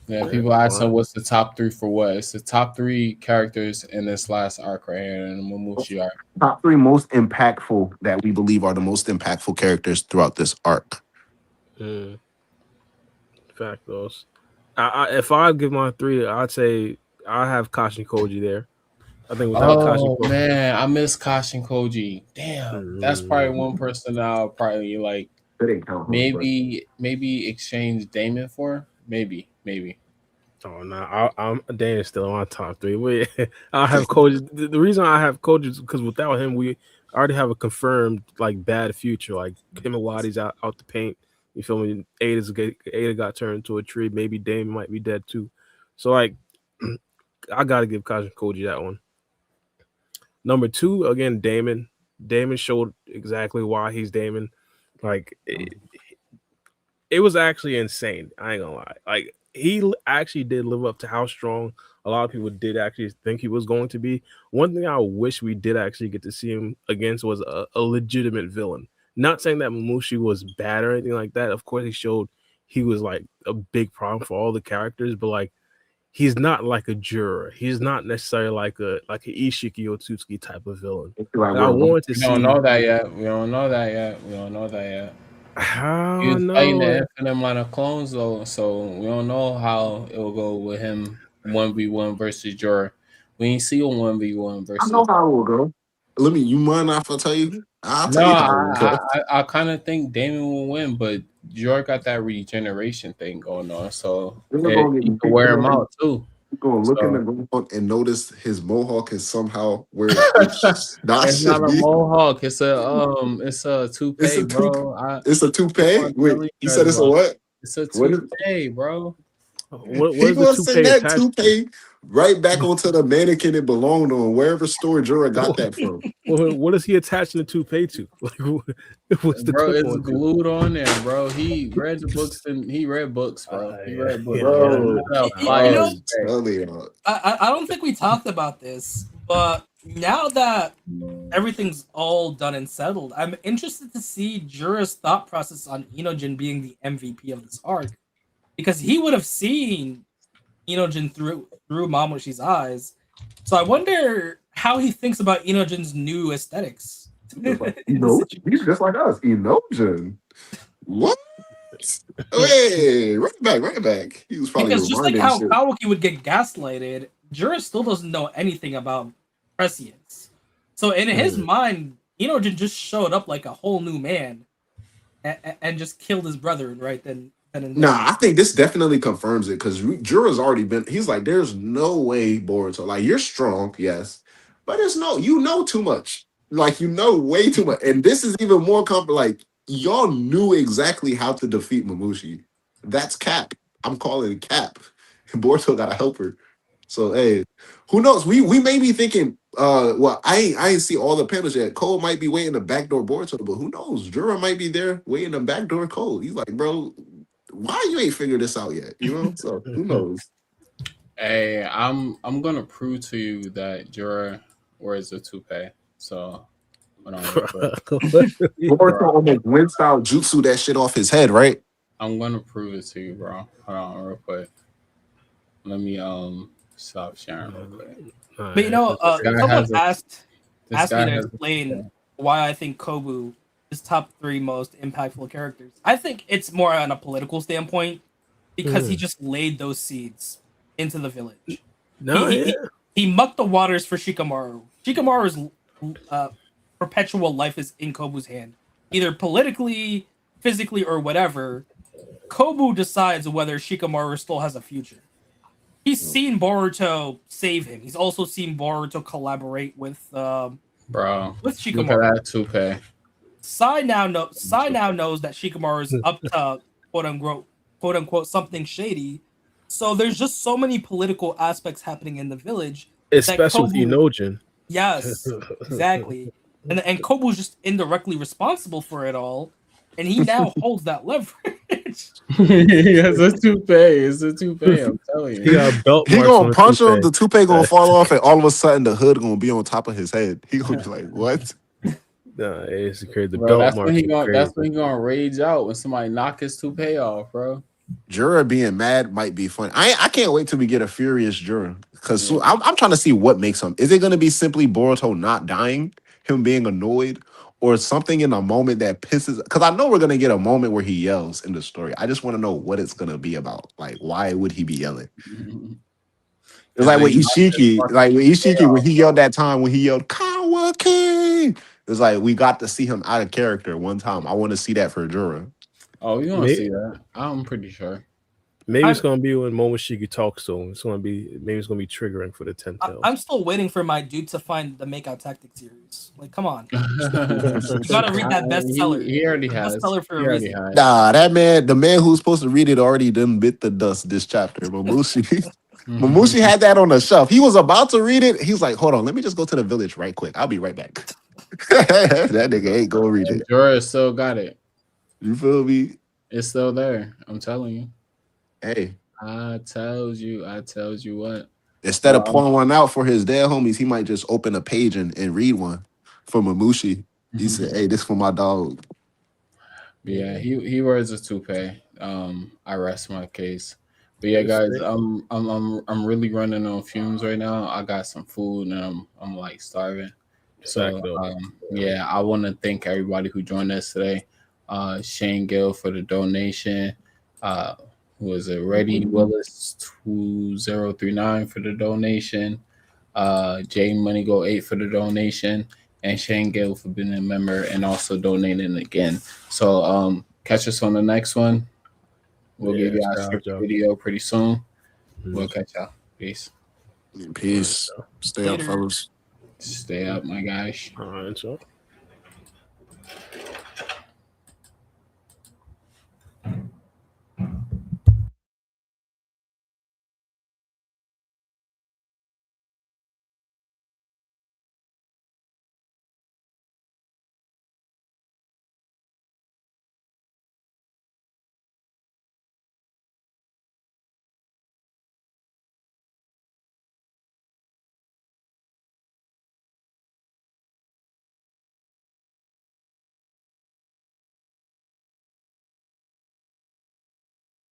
Yeah, people ask them what's the top 3 for what? It's the top 3 characters in this last arc right here in the Mamushi arc. Top 3 most impactful that we believe are the most impactful characters throughout this arc. Fact those. If I give my 3, I'd say I have Kashin Koji there. I think without Kashin Koji. Man, I miss Kashin Koji. Damn, that's probably one person I'll probably like. Maybe exchange Daemon for. Maybe. Oh no, I'm Damon's still on my top 3. I have Koji. The reason I have Koji is because without him, we already have a confirmed like bad future. Like Himawadi's out the paint. You feel me? Ada got turned into a tree. Maybe Daemon might be dead too. So like, I gotta give Kashin Koji that one. Number 2, again, Daemon. Daemon showed exactly why he's Daemon. Like it was actually insane. I ain't gonna lie. Like he actually did live up to how strong a lot of people did actually think he was going to be. One thing I wish we did actually get to see him against was a legitimate villain. Not saying that Mamushi was bad or anything like that. Of course, he showed he was like a big problem for all the characters, but like he's not like a Jura. He's not necessarily like a Ishiki Otsuki type of villain. Like, And I want to We see. don't know that yet. We don't know that yet. We don't know that yet. How He was fighting no? the infinite amount of clones though, so we don't know how it will go with him 1v1 versus Jorah. We ain't see a 1v1 I versus. know how it will go. You mind if I tell you? I'll No, tell you how it will go. I kind of think Daemon will win, but Jorah got that regeneration thing going on, so They're he gonna can get wear him out too. You're gonna look in So the mohawk and notice his mohawk is somehow where it's not it's should not a be. mohawk. It's a It's toupee, a two. bro. It's a Keep toupee. on Wait, telling he you said guys, it's a bro. what? It's a What is? toupee, bro. What He is the gonna send toupee that attached to? toupee right back onto the mannequin it belonged on, wherever store Jorah got that from. What is he attaching the toupee to? Like, what's the Bro, clip it's on to? glued on there, bro. He read the books and he read books, bro. He read books. Bro, That's a You fire know, I'm toupee. telling you. I don't think we talked about this, but now that everything's all done and settled, I'm interested to see Jura's thought process on Inojin being the MVP of this arc, because he would have seen Inojin through Mamushi's eyes. So I wonder how he thinks about Inojin's new aesthetics. He's just like us. Inojin. What? Wait, right back. He was probably Because just like reminding how shit. Kawaki would get gaslighted, Jura still doesn't know anything about prescience. So in his mind, Inojin just showed up like a whole new man and just killed his brother right then and there. Nah, I think this definitely confirms it because Jura's already been. He's like, there's no way Boruto. Like, you're strong, yes, but there's no. You know too much. Like, you know way too much, and this is even more Like, y'all knew exactly how to defeat Mamushi. That's Cap. I'm calling it Cap. Boruto got to help her. So hey, who knows? We may be thinking. Well, I ain't see all the panels yet. Cole might be waiting to backdoor Boruto, but who knows? Jura might be there waiting to backdoor Cole. He's like, bro, why you ain't figured this out yet? You know, so who knows? Hey, I'm gonna prove to you that Jorah wears a toupee. So hold on real quick. Boruto almost wind style jutsu that shit off his head, right? I'm gonna prove it to you, bro. Hold on real quick. Let me stop sharing real quick. But you know, guy someone has a- asked This me guy to has explain why I think Kobu is top 3 most impactful characters. I think it's more on a political standpoint because he just laid those seeds into the village. No, He mucked the waters for Shikamaru. Shikamaru's perpetual life is in Kobu's hand, either politically, physically, or whatever. Kobu decides whether Shikamaru still has a future. He's seen Boruto save him. He's also seen Boruto collaborate with bro. with Look at Shikamaru. that toupee. Sai now knows that Shikamaru is up to quote unquote something shady. So there's just so many political aspects happening in the village. especially with Inojin. Yes, exactly. And Kobu's just indirectly responsible for it all, and he now holds that leverage. It's a toupee. It's a toupee. I'm telling He you. got belt He marks gonna on punch the him, the toupee gonna fall off, and all of a sudden the hood gonna be on top of his head. He gonna be like, what? Nah, it's crazy. The Bro, belt that's marks. when he are gonna. crazy. That's when he gonna rage out when somebody knock his toupee off, bro. Jura being mad might be fun. I can't wait till we get a furious Jura because Yeah. I'm trying to see what makes him. Is it going to be simply Boruto not dying, him being annoyed, or something in a moment that pisses? Because I know we're going to get a moment where he yells in the story. I just want to know what it's going to be about. Like, why would he be yelling? It's like with Ishiki, when he yelled that time when he yelled Kawaki. It's like we got to see him out of character one time. I want to see that for Jura. Oh, you gonna Maybe- see that? I'm pretty sure. Maybe it's gonna be when Momoshiki talks to him. It's gonna be triggering for the 10 tails. I'm still waiting for my dude to find the Makeout Tactic series. Like, come on, you gotta read that bestseller. He already has. Bestseller for He a already reason. has. Nah, that man, the man who's supposed to read it already done bit the dust this chapter. Mamushi. Mamushi had that on the shelf. He was about to read it. He was like, hold on, let me just go to the village right quick. I'll be right back. That nigga ain't gonna read it. Jorah still got it. You feel me? It's still there. I'm telling you. Hey, I tells you what. instead of pouring one out for his dead homies, he might just open a page and read one for Mamushi. He said, hey, this for my dog. Yeah, he wears a toupee. I rest my case. But yeah, Yes, guys, sir. I'm really running on fumes right now. I got some food and I'm like starving. So Fact, though. yeah, I want to thank everybody who joined us today. Shane Gill for the donation. Who was it? Reddy Willis 2039 for the donation. Jay Money Go 8 for the donation, and Shane Gill for being a member and also donating again. So catch us on the next one. We'll give you our shout out, scripted y'all. video pretty soon. Mhm. We'll catch y'all. Peace. Peace. Stay up, Later. fellas. Stay up, my guys. All right, so.